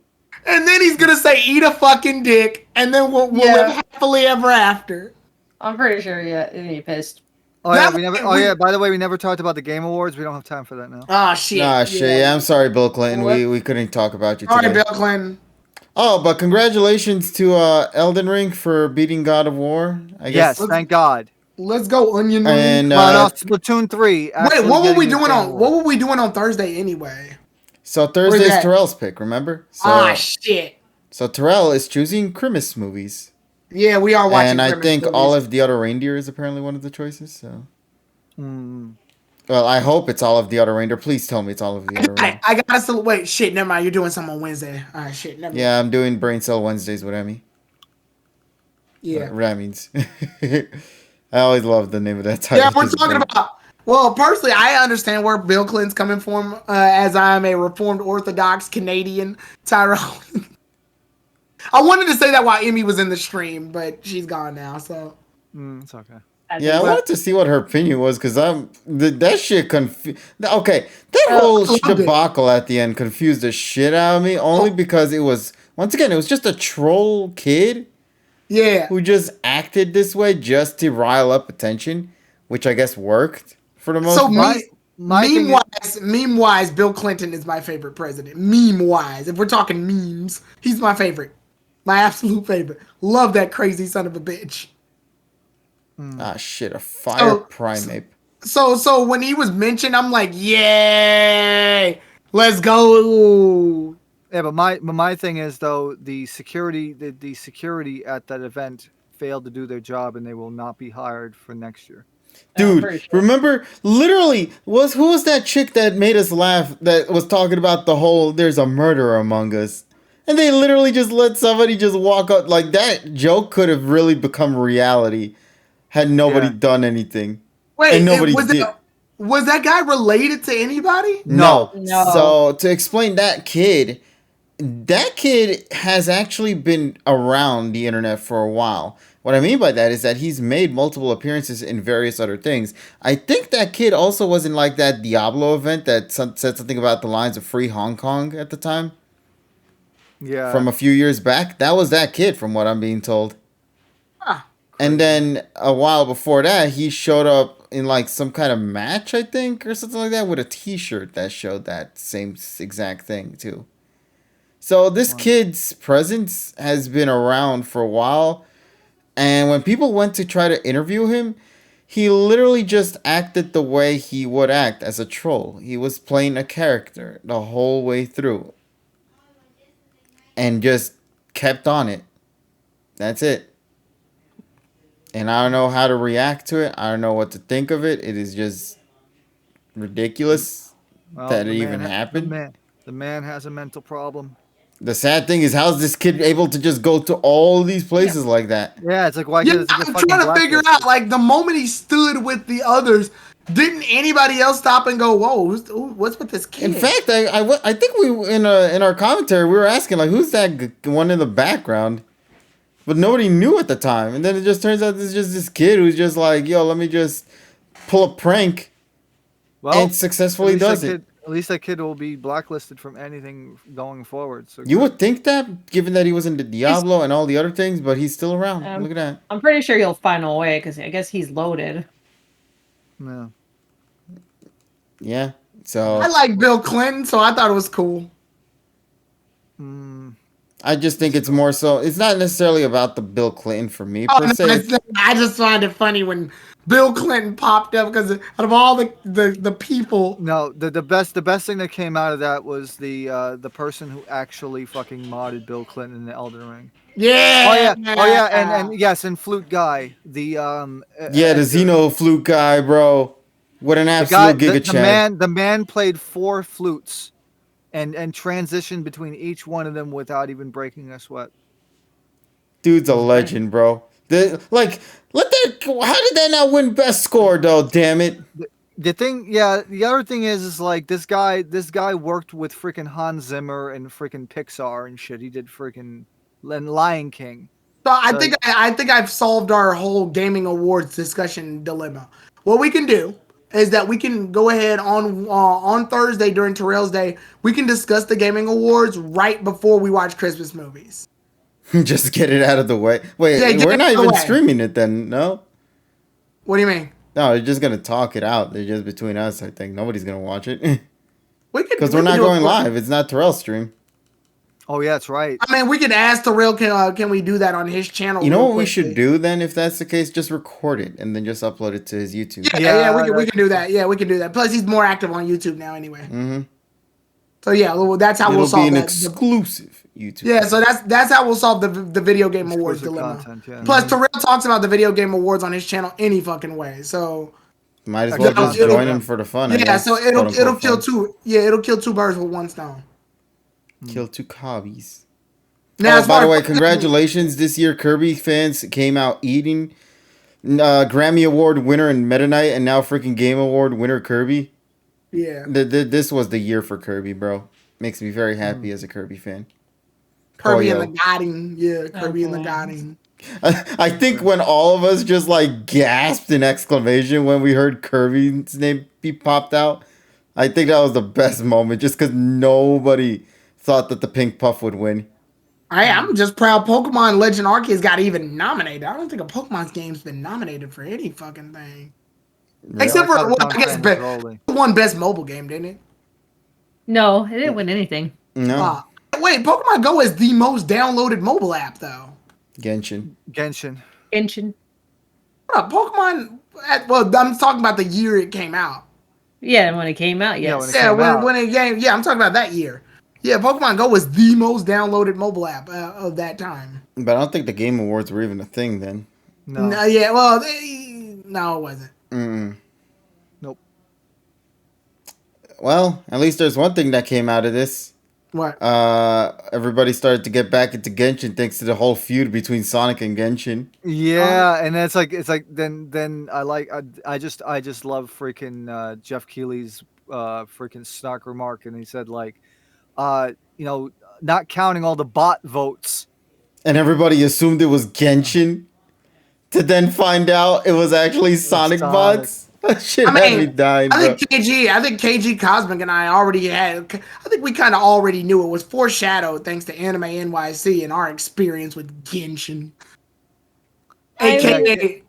And then he's gonna say, "Eat a fucking dick," and then we'll live happily ever after. I'm pretty sure, he pissed. By the way, we never talked about the Game Awards. We don't have time for that now. Ah, shit. Yeah, I'm sorry, Bill Clinton. We couldn't talk about you today. Sorry, Bill Clinton. Oh, but congratulations to Elden Ring for beating God of War. I guess. Yes, thank God. Let's go, Onion Ring. And Splatoon 3. Wait, what were we doing on Thursday anyway? So Thursday's Terrell's pick, remember? So, shit. So Terrell is choosing Christmas movies. Yeah, we are watching And I Christmas think movies. Olive the Other Reindeer is apparently one of the choices, so. Well, I hope it's Olive the Other Reindeer. Please tell me it's Olive the Other Reindeer. I gotta still wait. Shit, never mind. You're doing something on Wednesday. All right, shit, never mind. Yeah, I'm doing Brain Cell Wednesdays with Emmy. Yeah. Whatever that means. I always love the name of that title. Yeah, we're talking about. Well, personally, I understand where Bill Clinton's coming from, as I'm a Reformed Orthodox Canadian Tyrell. I wanted to say that while Emmy was in the stream, but she's gone now, so. It's okay. Yeah, I wanted to see what her opinion was because that shit Okay, that whole debacle at the end confused the shit out of me. Only because it was just a troll kid. Yeah. Who just acted this way just to rile up attention, which I guess worked for the most part. Meme-wise, Bill Clinton is my favorite president. Meme-wise, if we're talking memes, he's my favorite. My absolute favorite. Love that crazy son of a bitch. Ah, shit, a fire primate. So when he was mentioned, I'm like, yay, let's go. Yeah, but my thing is though the security at that event failed to do their job and they will not be hired for next year. Dude, remember, literally, who was that chick that made us laugh that was talking about the whole there's a murderer among us? And they literally just let somebody just walk up. Like, that joke could have really become reality had nobody done anything. Wait, and nobody did. Was that guy related to anybody? No. So, to explain that kid has actually been around the internet for a while. What I mean by that is that he's made multiple appearances in various other things. I think that kid also was in like that Diablo event that said something about the lines of Free Hong Kong at the time. Yeah. From a few years back. That was that kid from what I'm being told. And then a while before that, he showed up in like some kind of match, I think, or something like that, with a t-shirt that showed that same exact thing too. So this kid's presence has been around for a while. And when people went to try to interview him, he literally just acted the way he would act as a troll. He was playing a character the whole way through. And just kept on it. That's it. And I don't know how to react to it. I don't know what to think of it. It is just ridiculous that it even happened. The man has a mental problem. The sad thing is, how's this kid able to just go to all these places like that? Yeah, it's like, why? Yeah, I'm trying to figure out, like, the moment he stood with the others, didn't anybody else stop and go, whoa, what's with this kid? In fact, I think we in our commentary, we were asking, like, who's that one in the background? But nobody knew at the time. And then it just turns out it's just this kid who's just like, yo, let me just pull a prank. Well, and successfully does it. At least that kid will be blacklisted from anything going forward. So you would think that, given that he was in the Diablo and all the other things, but he's still around. Look at that. I'm pretty sure he'll find a way, because I guess he's loaded. Yeah. Yeah. So I like Bill Clinton, so I thought it was cool. I just think it's more so. It's not necessarily about the Bill Clinton for me per se. I just find it funny when Bill Clinton popped up because out of all the people. No, the best thing that came out of that was the person who actually fucking modded Bill Clinton in the Elden Ring. Yeah. Oh yeah, and yes, and Flute Guy, the Xeno Flute Guy, bro. What an absolute giga chat. The man played 4 flutes. And transition between each one of them without even breaking a sweat. Dude's a legend, bro. How did that not win best score though? Damn it. The other thing is like this guy worked with freaking Hans Zimmer and freaking Pixar and shit. He did freaking Lion King. So I think I've solved our whole gaming awards discussion dilemma. What we can do is that we can go ahead on Thursday during Terrell's Day. We can discuss the gaming awards right before we watch Christmas movies. Just get it out of the way. Wait, we're not even streaming it then, no? What do you mean? No, they're just gonna talk it out. They're just between us. I think nobody's gonna watch it because we're not going live. It's not Terrell's stream. Oh yeah, that's right. I mean, we could ask Terrell, can we do that on his channel? You know what we should do then, if that's the case? Just record it and then just upload it to his YouTube. Yeah, we can do that. Yeah, we can do that. Plus, he's more active on YouTube now anyway. Mm-hmm. So yeah, well, that's how we'll solve that. It'll be an exclusive YouTube. Yeah, so that's how we'll solve the video game awards dilemma. Content, yeah. Plus, Terrell talks about the video game awards on his channel any fucking way. So might as well just join him for the fun. Yeah, so it'll kill two. Yeah, it'll kill 2 birds with 1 stone. Kill 2 cobbies. Now, by the way, congratulations! This year, Kirby fans came out eating. Grammy Award winner in Meta Knight, and now freaking Game Award winner Kirby. Yeah. This was the year for Kirby, bro. Makes me very happy as a Kirby fan. Kirby and the Godding. Yeah, Kirby and the Godding. I think when all of us just like gasped in exclamation when we heard Kirby's name be popped out, I think that was the best moment just because nobody thought that the Pink Puff would win. I'm just proud Pokemon Legend Arceus got even nominated. I don't think a Pokemon game's been nominated for any fucking thing. Really? Except for, I guess, it won Best Mobile Game, didn't it? No, it didn't win anything. No. Wait, Pokemon Go is the most downloaded mobile app, though. Genshin. Pokemon, well, I'm talking about the year it came out. Yeah, when it came out, yes. I'm talking about that year. Yeah, Pokemon Go was the most downloaded mobile app of that time. But I don't think the Game Awards were even a thing then. No. Yeah, well, no, it wasn't. Nope. Well, at least there's one thing that came out of this. What? Everybody started to get back into Genshin thanks to the whole feud between Sonic and Genshin. Yeah, and it's like then I just love freaking Jeff Keighley's freaking snark remark, and he said like, not counting all the bot votes. And everybody assumed it was Genshin, to then find out it was actually Sonic bots. That shit had me dying, bro. I think KG Cosmic and I think we kind of already knew it was foreshadowed thanks to Anime NYC and our experience with Genshin. AKA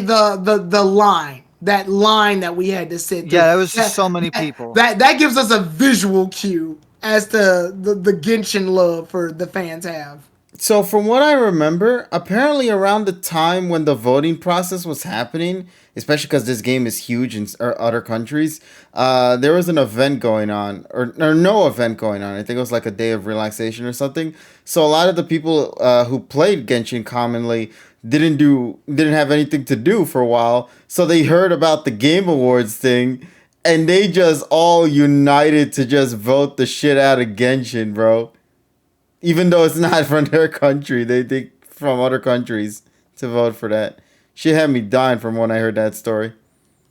the line. That line that we had to sit through. Yeah, there was just so many people. That gives us a visual cue as to the Genshin love for the fans have. So from what I remember, apparently around the time when the voting process was happening, especially because this game is huge in other countries, there was an event going on, or no event going on. I think it was like a day of relaxation or something. So a lot of the people who played Genshin commonly didn't have anything to do for a while. So they heard about the Game Awards thing, and they just all united to just vote the shit out of Genshin, bro. Even though it's not from their country, they think from other countries to vote for that. Shit had me dying from when I heard that story.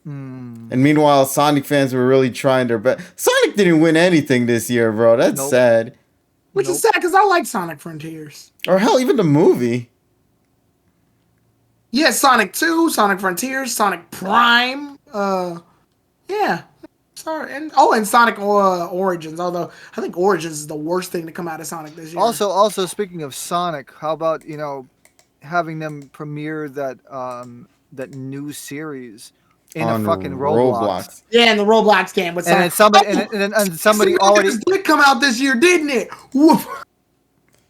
And meanwhile, Sonic fans were really trying their best. Sonic didn't win anything this year, bro. That's sad. Which is sad because I like Sonic Frontiers. Or hell, even the movie. Yeah, Sonic 2, Sonic Frontiers, Sonic Prime. Yeah. Sorry, and Sonic Origins. Although I think Origins is the worst thing to come out of Sonic this year. Also speaking of Sonic, how about having them premiere that new series in a fucking Roblox? Yeah, in the Roblox game with Sonic. And somebody already did come out this year, didn't it? Woof.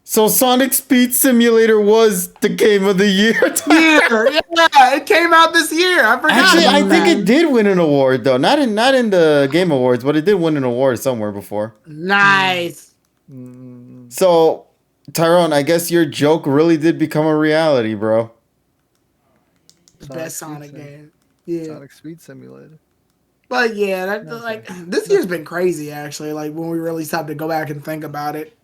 So Sonic Speed Simulator was the game of the year. Yeah, it came out this year. I forgot. Actually, I think it did win an award though. Not in the Game Awards, but it did win an award somewhere before. Nice. So, Tyrone, I guess your joke really did become a reality, bro. Best Sonic game. Yeah. Sonic Speed Simulator. But yeah, this year's been crazy actually. Like when we really stopped to go back and think about it.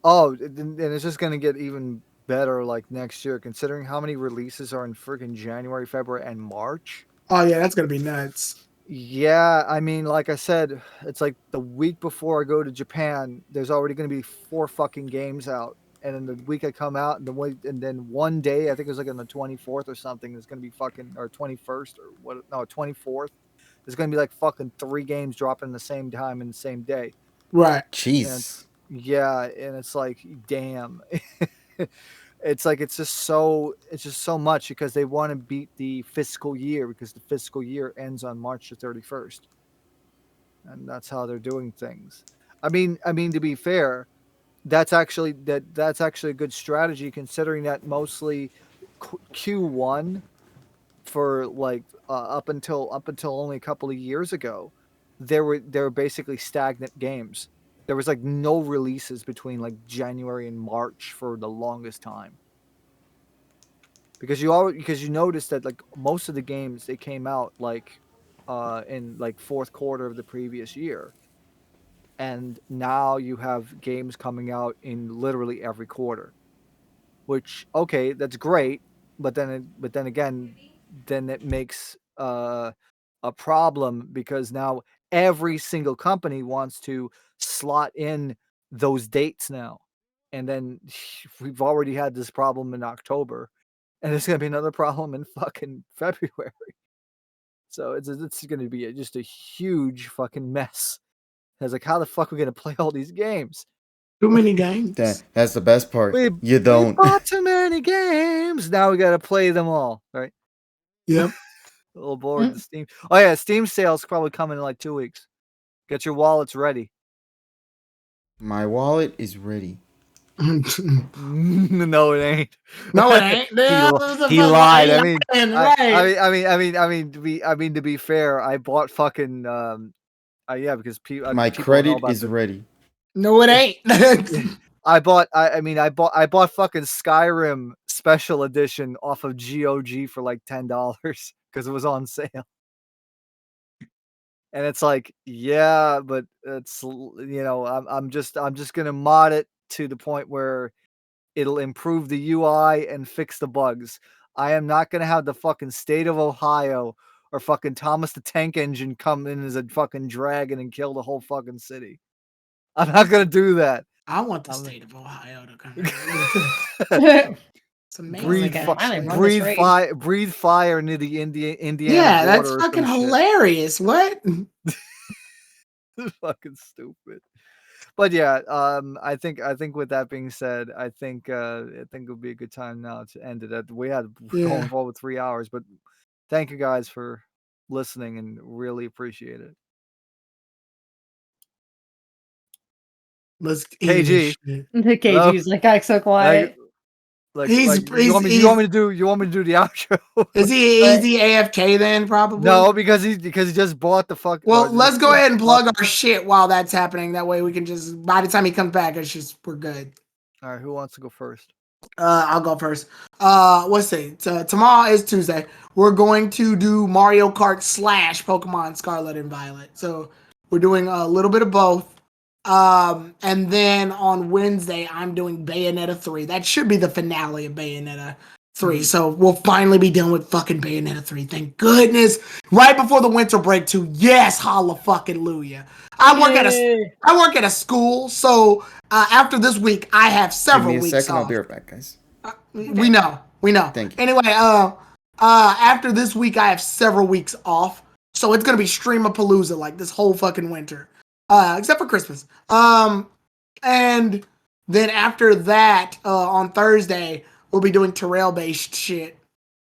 Oh, and it's just gonna get even better like next year, considering how many releases are in freaking January, February, and March. Oh yeah, that's gonna be nuts. Yeah, I mean, like I said, it's like the week before I go to Japan, there's already gonna be 4 fucking games out, and then the week I come out, and then one day, I think it was like on the 24th or something, there's gonna be fucking, or 21st or what? No, 24th. There's gonna be like fucking 3 games dropping the same time in the same day. Right. Jeez. Yeah, and it's like, damn. It's just so much because they want to beat the fiscal year, because the fiscal year ends on March the 31st. And that's how they're doing things. I mean to be fair, that's actually a good strategy, considering that mostly Q1 for like up until only a couple of years ago, there were basically stagnant games. There was like no releases between like January and March for the longest time. Because you noticed that like most of the games, they came out like in like fourth quarter of the previous year. And now you have games coming out in literally every quarter. Which, okay, that's great, but then again it makes a problem, because now every single company wants to slot in those dates now, and then we've already had this problem in October, and it's gonna be another problem in fucking February. So it's gonna be just a huge fucking mess. It's like, how the fuck are we gonna play all these games? Too many games. That's the best part. You don't. We bought too many games. Now we gotta play them all, right? Yep. A little bored. Steam. Oh yeah, Steam sales probably coming in like 2 weeks. Get your wallets ready. My wallet is ready. No, it ain't. No, it ain't. He lied. Right. I mean, to be fair, I bought fucking Yeah, because My people know credit about is ready. No, it ain't. I bought fucking Skyrim special edition off of GOG for like $10 because it was on sale. And it's like, yeah, but it's I'm just gonna mod it to the point where it'll improve the UI and fix the bugs. I am not gonna have the fucking state of Ohio or fucking Thomas the Tank Engine come in as a fucking dragon and kill the whole fucking city. I'm not gonna do that. I want the state of Ohio to come in. It's amazing. Breathe fire into the Indiana Yeah, border. that's fucking hilarious. What? Fucking stupid. But yeah, I think with that being said, I think it would be a good time now to end it. We had going forward with 3 hours, but thank you guys for listening and really appreciate it. Let's KG. KG's like acts so quiet. You want me to do the outro? Is he AFK then? Probably. No, because he just bought the fuck. Well, let's go ahead and plug our shit while that's happening. That way we can just, by the time he comes back, we're good. All right, who wants to go first? I'll go first. Let's see. Tomorrow is Tuesday. We're going to do Mario Kart / Pokemon Scarlet and Violet. So we're doing a little bit of both. And then on Wednesday, I'm doing Bayonetta 3. That should be the finale of Bayonetta 3. Mm-hmm. So we'll finally be done with fucking Bayonetta 3. Thank goodness. Right before the winter break too. Yes, holla fucking Luya. I work at a school, so after this week, I have several weeks off. Give me a second, I'll be right back, guys. We know. Thank you. Anyway, after this week, I have several weeks off, so it's gonna be Streamapalooza like this whole fucking winter. Except for Christmas. And then after that, on Thursday, we'll be doing Terrail-based shit.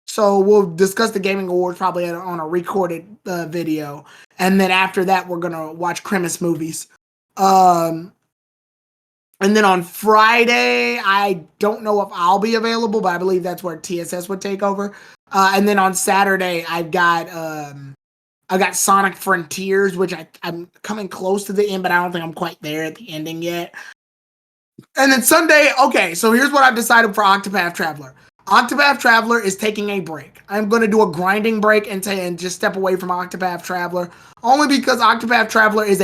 So we'll discuss the Gaming Awards probably on a recorded video. And then after that, we're going to watch Christmas movies. And then on Friday, I don't know if I'll be available, but I believe that's where TSS would take over. And then on Saturday, I've got Sonic Frontiers, which I'm coming close to the end, but I don't think I'm quite there at the ending yet. And then Sunday, okay, so here's what I've decided for Octopath Traveler. Octopath Traveler is taking a break. I'm going to do a grinding break and just step away from Octopath Traveler, only because Octopath Traveler is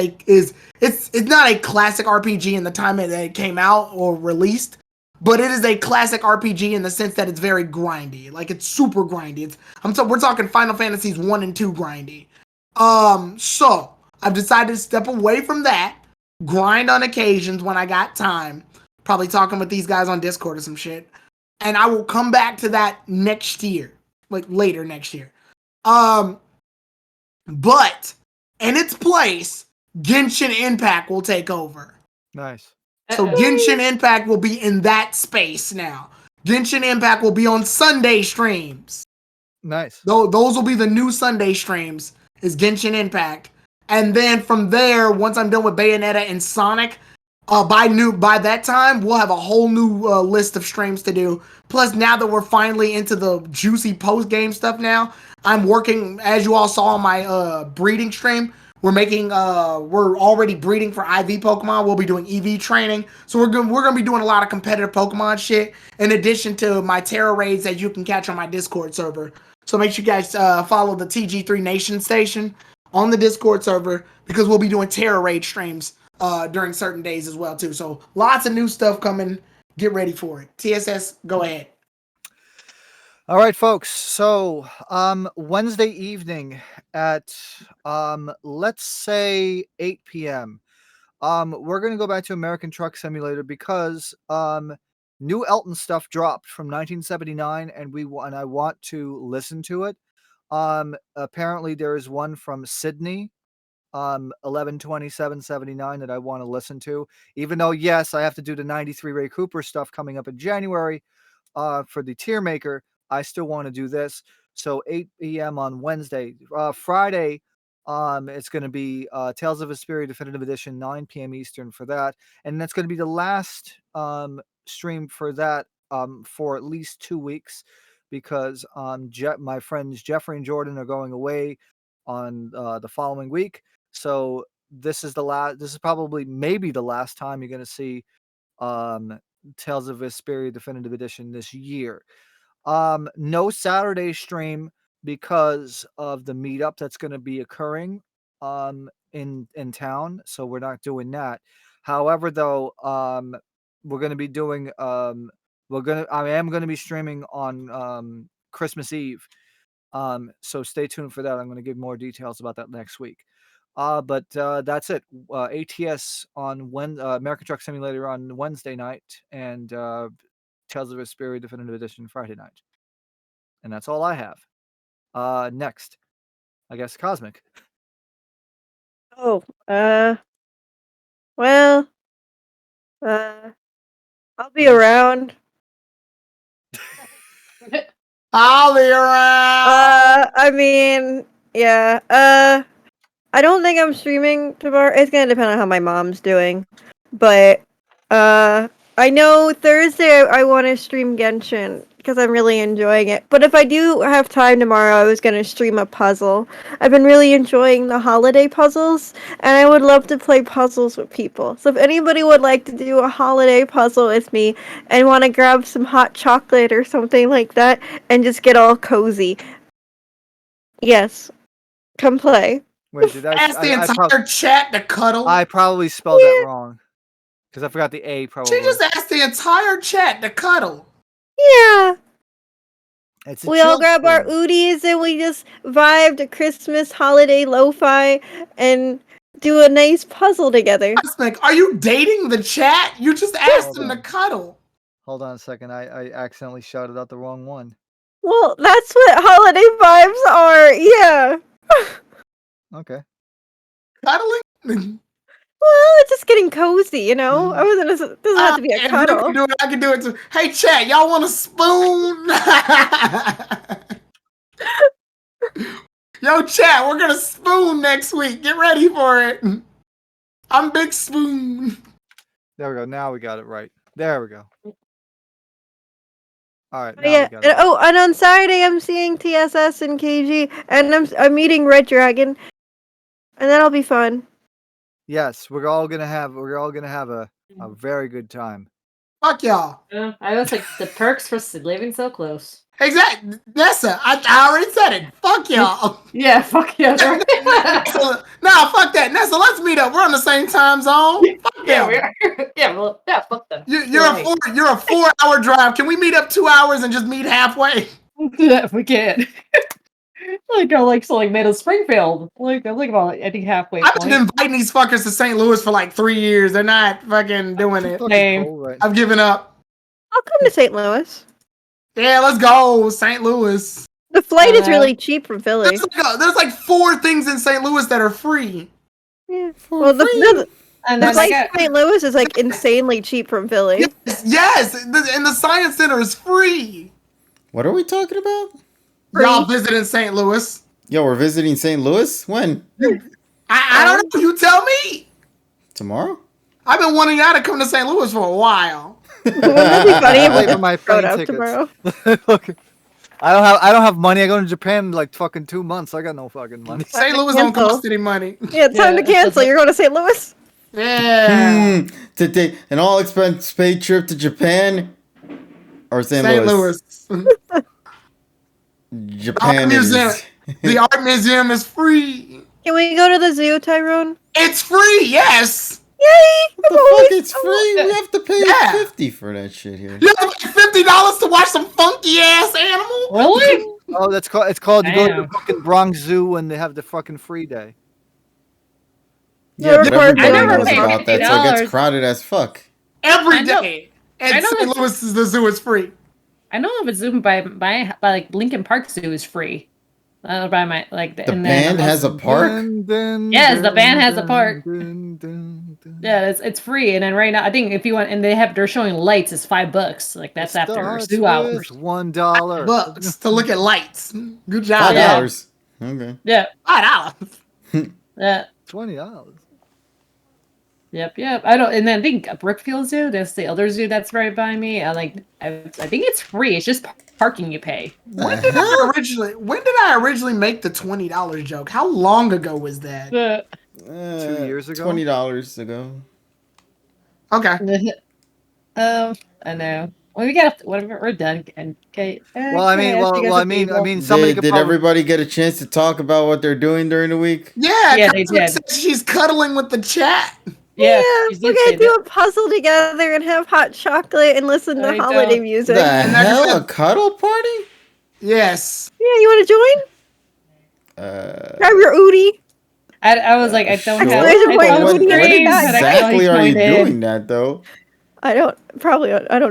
it's not a classic RPG in the time that it came out or released, but it is a classic RPG in the sense that it's very grindy. Like, it's super grindy. We're talking Final Fantasies 1 and 2 grindy. So I've decided to step away from that, grind on occasions when I got time, probably talking with these guys on Discord or some shit, and I will come back to that next year, like later next year. But in its place, Genshin Impact will take over. Nice. So Genshin Impact will be in that space now. Genshin Impact will be on Sunday streams. Nice. Those will be the new Sunday streams, is Genshin Impact. And then from there, once I'm done with Bayonetta and Sonic, by that time, we'll have a whole new list of streams to do. Plus, now that we're finally into the juicy post-game stuff now, I'm working, as you all saw on my breeding stream, we're already breeding for IV Pokemon. We'll be doing EV training. So we're gonna be doing a lot of competitive Pokemon shit, in addition to my Terra raids that you can catch on my Discord server. So make sure you guys follow the TG3 Nation station on the Discord server, because we'll be doing Terra raid streams during certain days as well too. So lots of new stuff coming. Get ready for it. TSS, go ahead. All right, folks. So Wednesday evening at let's say 8 p.m. We're gonna go back to American Truck Simulator because new Elton stuff dropped from 1979, and I want to listen to it. Apparently there is one from Sydney, 11/27/79 that I want to listen to. Even though, yes, I have to do the 93 Ray Cooper stuff coming up in January for the tier maker, I still want to do this. So 8 p.m. on Wednesday. Friday, it's going to be Tales of Vesperia Definitive Edition, 9 p.m. Eastern for that. And that's going to be the last stream for that for at least 2 weeks, because my friends Jeffrey and Jordan are going away on the following week. So this is the last. This is probably maybe the last time you're going to see Tales of Vesperia Definitive Edition this year. No Saturday stream because of the meetup that's going to be occurring in town, so we're not doing that. However, though, we're going to be doing I am going to be streaming on Christmas Eve. So stay tuned for that. I'm going to give more details about that next week. But that's it. ATS on American Truck Simulator on Wednesday night, and Tales of Vesperia Definitive Edition Friday night. And that's all I have. Next, I guess Cosmic. Oh, well, I'll be around. I'll be around. I mean, yeah. I don't think I'm streaming tomorrow. It's gonna depend on how my mom's doing, but I know Thursday I want to stream Genshin because I'm really enjoying it. But if I do have time tomorrow, I was gonna stream a puzzle. I've been really enjoying the holiday puzzles, and I would love to play puzzles with people. So if anybody would like to do a holiday puzzle with me and want to grab some hot chocolate or something like that and just get all cozy, yes, come play. Wait, did I Ask the entire chat to cuddle. I probably spelled that wrong because I forgot the A. Probably. She just asked the entire chat to cuddle. Yeah. We all grab our Oodies and we just vibe to Christmas holiday lo-fi and do a nice puzzle together. Cosmic, are you dating the chat? You just asked them to cuddle. Hold on a second. I accidentally shouted out the wrong one. Well, that's what holiday vibes are. Yeah. Okay. Cuddling? Well, it's just getting cozy, you know? I wasn't. It doesn't have to be a cuddle. I can do it too. Hey, chat, y'all want a spoon? Yo, chat, we're gonna spoon next week. Get ready for it. I'm Big Spoon. There we go. Now we got it right. There we go. All right. Yeah. And on Saturday I'm seeing TSS and KG, and I'm meeting Red Dragon, and that'll be fun. Yes, we're all gonna have a very good time. Fuck y'all. I was like the perks for living so close. Exactly, Nessa. I already said it. Fuck y'all. Yeah, fuck y'all. Nah, fuck that, Nessa. Let's meet up. We're on the same time zone. Fuck yeah, we are. Yeah, fuck them. You're a 4-hour drive. Can we meet up 2 hours and just meet halfway? Yeah, we can. Like made of Springfield. I'm about I think halfway. I've been inviting these fuckers to St. Louis for like 3 years. They're not fucking doing it. Right. I've given up. I'll come to St. Louis. Yeah, let's go, St. Louis. The flight is really cheap from Philly. There's like 4 things in St. Louis that are free. Yeah. Well, the flight to St. Louis is like insanely cheap from Philly. Yes, and the Science Center is free. What are we talking about? Y'all visiting St. Louis? Yo, we're visiting St. Louis? When? I don't know. You tell me. Tomorrow? I've been wanting y'all to come to St. Louis for a while. Wouldn't it be funny if Wait for we my showed plane up tickets. tomorrow? Look, I don't have money. I go to Japan in like fucking 2 months. I got no fucking money. St. Louis don't cost any money. Yeah, time to cancel. You're going to St. Louis? Yeah. To take an all expense paid trip to Japan or St. Louis. Japan is... The art museum is free. Can we go to the zoo, Tyrone? It's free, yes. Yay! What the fuck? It's free. We have to pay $50 for that shit here. You have to pay $50 to watch some funky ass animal. Really? Oh, it's called you go to the fucking Bronx Zoo and they have the fucking free day. Yeah, but everybody never knows paid about that, so it $50. gets crowded as fuck. Every day. And St. Louis the zoo is free. I know if it's Zoom by like Lincoln Park Zoo is free. By my like the band has a park. Yes, the band has a park. Yeah, it's free, and then right now I think if you want, and they're showing lights, it's $5. Like that's after 2 hours. $1 $5 to look at lights. Good job. $5. Okay. Yeah. $5. Yeah. $20. Yep. I don't, and then I think Brookfield Zoo. That's the other zoo that's right by me. I think it's free. It's just parking you pay. When did I originally make the $20 joke? How long ago was that? 2 years ago. $20 ago. Okay. I know. Well, we got whatever we're done. And okay. Well, I mean, somebody could Did probably. everybody get a chance to talk about what they're doing during the week? Yeah, Yeah, they Cosmic did. says she's cuddling with the chat. Yeah, we're gonna do a puzzle together and have hot chocolate and listen to I holiday don't- music. The And they're hell, gonna- a cuddle party? Yes. Yeah, you want to join? Grab your Udi. I was like, I don't Sure, have. Exclamation I point, don't but have when a screen, but I exactly are you joined in. doing that though? I don't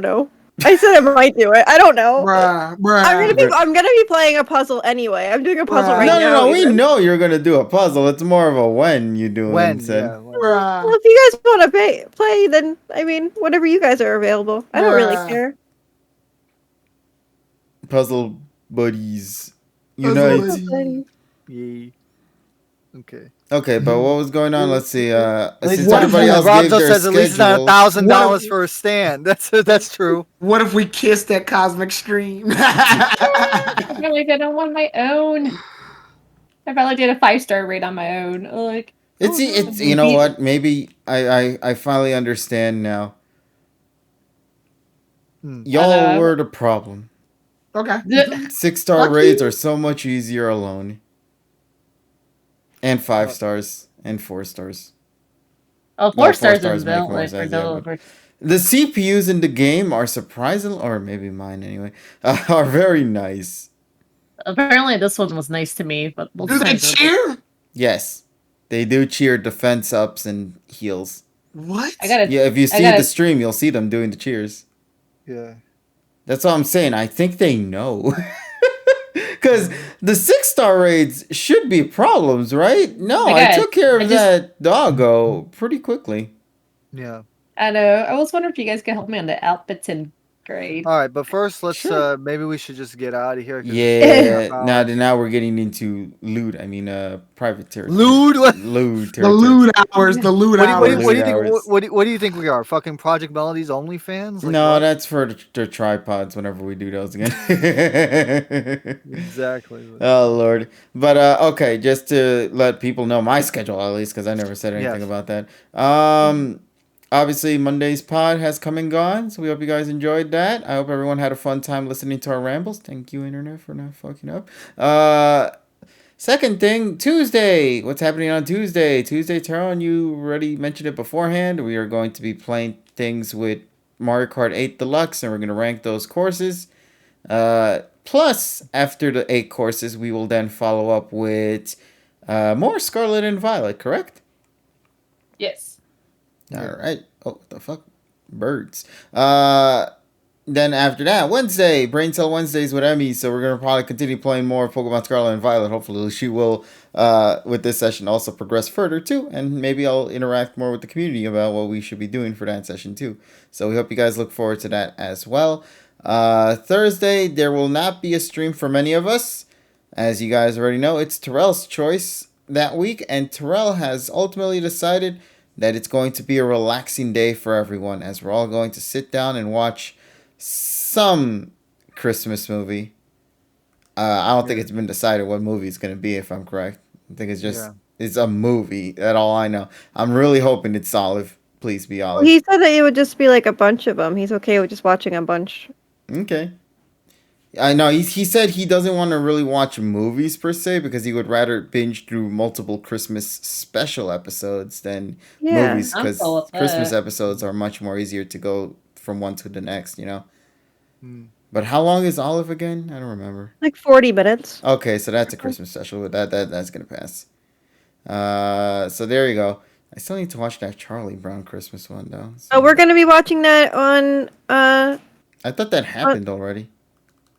know. I said I might do it. I don't know. Bruh. I'm gonna be playing a puzzle anyway. I'm doing a puzzle right now. No. We even. know you're gonna do a puzzle. It's more of a when you do When? it. Instead. Yeah. When. Bruh. Well, if you guys want to play, then I mean, whenever you guys are available. I don't really Bruh. care. Puzzle buddies Puzzle unite. buddies. Yay. Okay. Okay, but what was going on? Let's see. Since What if everybody else gave Robzo their says at least it's not schedules, $1,000 for a stand? That's true. What if we kissed at Cosmic Stream? I probably did it on my own. I probably did a 5-star rate on my own. Like, it's you know what? Maybe I finally understand now. Y'all were the problem. Okay. 6-star Lucky. raids are so much easier alone. And 5 stars and 4 stars. Oh, 4 No, 4 stars stars in make more development sense, for yeah, developers. The CPUs in the game are surprisingly, or maybe mine anyway, are very nice. Apparently, this one was nice to me, but we'll Do they see. cheer? Yes, they do cheer defense ups and heals. What? I gotta. Yeah, if you see gotta- the stream, you'll see them doing the cheers. Yeah. That's all I'm saying. I think they know. Because the 6-star raids should be problems, right? No, I took care of that doggo pretty quickly. Yeah. I know. I was wondering if you guys could help me on the outfits and grade. All right, but first let's Sure. maybe we should just get out of here. 'cause Yeah. now we're getting into loot. I mean, private territory. Lewd? Loot The territory. loot hours. The loot hours. What do you think? hours. What do you think we are? Fucking Project Melody's OnlyFans? Like, No, what? that's for the tripods whenever we do those again. Exactly. Oh, Lord. But, okay, just to let people know my schedule, at least, because I never said anything about that. Obviously, Monday's pod has come and gone, so we hope you guys enjoyed that. I hope everyone had a fun time listening to our rambles. Thank you, Internet, for not fucking up. Second thing, Tuesday. What's happening on Tuesday? Tuesday, Tyrone, you already mentioned it beforehand. We are going to be playing things with Mario Kart 8 Deluxe, and we're going to rank those courses. Plus, after the 8 courses, we will then follow up with more Scarlet and Violet, correct? Yes. All right. Oh, what the fuck? Birds. Then after that, Wednesday, Brain Cell Wednesdays with Emmy. So we're going to probably continue playing more Pokemon Scarlet and Violet. Hopefully she will, with this session, also progress further too. And maybe I'll interact more with the community about what we should be doing for that session too. So we hope you guys look forward to that as well. Thursday, there will not be a stream for many of us. As you guys already know, it's Terrell's choice that week. And Terrell has ultimately decided that it's going to be a relaxing day for everyone, as we're all going to sit down and watch some Christmas movie. I don't think it's been decided what movie it's going to be, if I'm correct. I think it's just, it's a movie. That's all I know. I'm really hoping it's Olive. Please be Olive. He said that it would just be like a bunch of them. He's okay with just watching a bunch. Okay. I know he said he doesn't want to really watch movies per se because he would rather binge through multiple Christmas special episodes than movies, because Christmas episodes are much more easier to go from one to the next, you know. But how long is Olive again? I don't remember. Like 40 minutes. Okay, so that's a Christmas special. That's gonna pass. So there you go. I still need to watch that Charlie Brown Christmas one though. So. Oh, we're gonna be watching that on. I thought that happened already.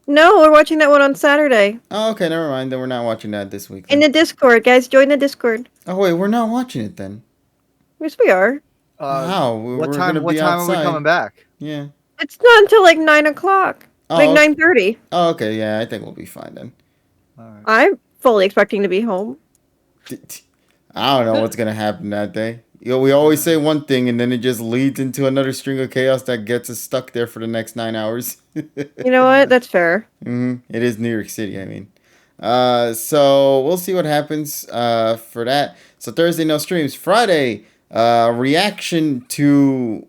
No, we're watching that one on Saturday. Oh, okay, never mind. Then we're not watching that this week. In the Discord, guys, join the Discord. Oh wait, we're not watching it then. Yes, we are. How? What time are we coming back? Yeah. It's not until like 9 o'clock. Like 9:30. Oh, okay. Yeah, I think we'll be fine then. Right. I'm fully expecting to be home. I don't know what's gonna happen that day. You know, we always say one thing and then it just leads into another string of chaos that gets us stuck there for the next 9 hours. You know what? That's fair. It is New York City, I mean. So we'll see what happens for that. So Thursday, no streams. Friday, reaction to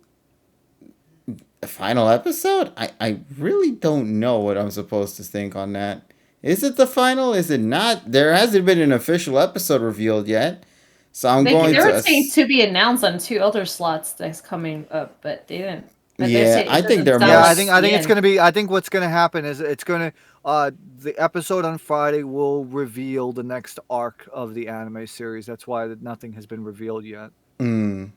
the final episode? I really don't know what I'm supposed to think on that. Is it the final? Is it not? There hasn't been an official episode revealed yet. So They were saying to be announced on 2 other slots that's coming up, but they didn't. Yeah, I think they're Yeah, I think it's gonna be. I think what's gonna happen is it's gonna. The episode on Friday will reveal the next arc of the anime series. That's why nothing has been revealed yet. So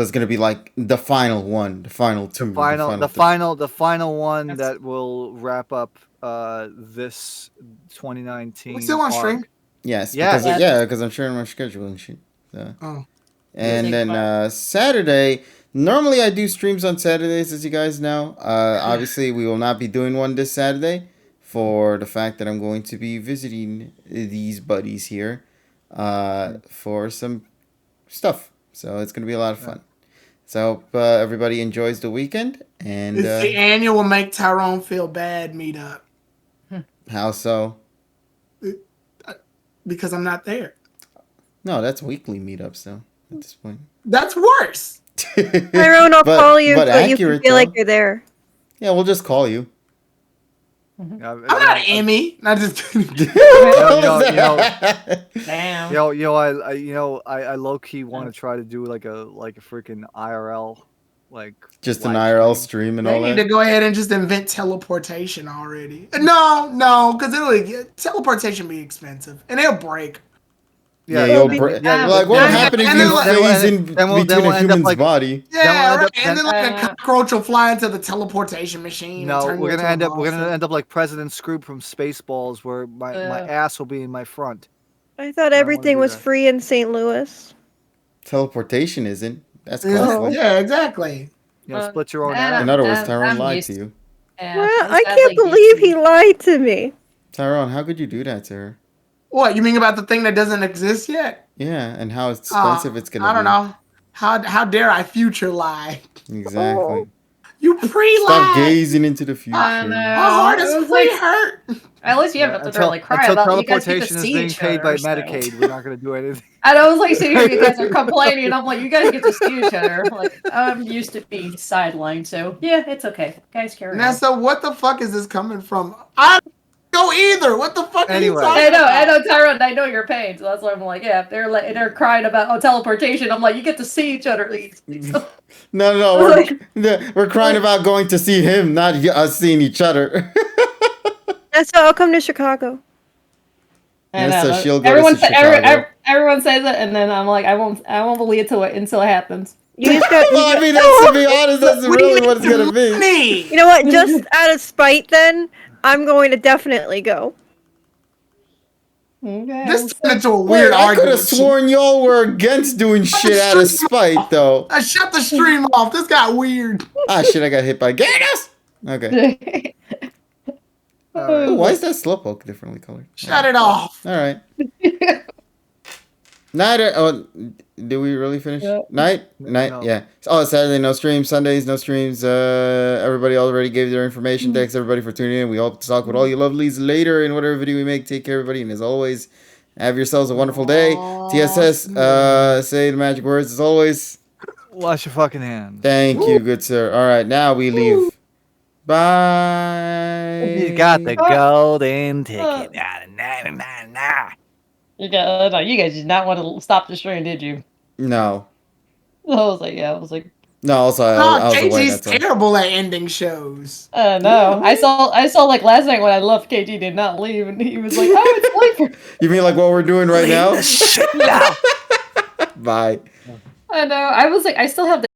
it's gonna be like the final one, the final two, the final one that will wrap up this 2019. We're still on stream. Yes, because I'm sharing my schedule and shit. So. And then Saturday. Normally I do streams on Saturdays, as you guys know. Obviously, we will not be doing one this Saturday for the fact that I'm going to be visiting these buddies here for some stuff. So it's going to be a lot of fun. So I hope everybody enjoys the weekend. And it's the annual Make Tyrone Feel Bad meetup. How so? Because I'm not there. No, that's weekly meetups, though, at this point. That's worse. Tyrone, I'll call you so you can feel like you're there. Yeah, we'll just call you. I'm not Emmy. Not just kidding. Damn. I low key want to try to do like a freaking IRL, like just an IRL stream and all that. They need to go ahead and just invent teleportation already. No, because teleportation be expensive and it'll break. Yeah, you'll break. Like, what would happen if you phase in between a human's body? Yeah, and then like a cockroach will fly into the teleportation machine. No, we're gonna end up like President Scrooge from Spaceballs, where my ass will be in my front. I thought everything was free in St. Louis. Teleportation isn't. That's costly. Yeah, exactly. Split your own ass. In other words, Tyrone lied to you. Well, I can't believe he lied to me. Tyrone, how could you do that to her? What, you mean about the thing that doesn't exist yet? Yeah, and how expensive it's going to be. I don't know. How dare I future lie? Exactly. You pre-lie. Stop gazing into the future. I know. My heart is pre-hurt. At least you have to really cry about it. You guys get to see being each paid other, by Medicaid. We're not going to do anything. And I was like sitting here, you guys are complaining, and I'm like, you guys get to see each other. Like, I'm used to being sidelined, so yeah, it's okay. Guys, carry on. Now, so what the fuck is this coming from? I don't know either. What the fuck are you talking about? I know, Tyrone. I know your pain, so that's why I'm like, yeah. If they're crying about teleportation, I'm like, you get to see each other at least. No, we're crying about going to see him, not us seeing each other. That's why I'll come to Chicago. So she'll go to Chicago. Everyone says it, and then I'm like, I won't believe it until it happens. You just got, I mean, to be honest, that's really what it's gonna be. You know what? Just out of spite, then I'm going to definitely go. Okay. This turned into a weird argument. I could have sworn y'all were against doing shit out of spite, though. I shut the stream off. This got weird. Ah, shit! I got hit by gators. Okay. Ooh, why is that slowpoke differently colored? Shut it off. All right. Night. Did we really finish? Night. No. Yeah. Oh, Saturday no streams. Sundays no streams. Everybody already gave their information. Thanks everybody for tuning in. We hope to talk with all you lovelies later in whatever video we make. Take care, everybody, and as always, have yourselves a wonderful day. TSS. Say the magic words as always. Wash your fucking hands. Thank you, good sir. All right, now we leave. Bye. You got the golden ticket. You guys did not want to stop the stream, did you? No. I was like, No, also, I was away. KG's terrible at ending shows. No. I saw like last night when I left, KG did not leave, and he was like, oh, it's late for... You mean like what we're doing right now? Bye. I know. I was like, I still have the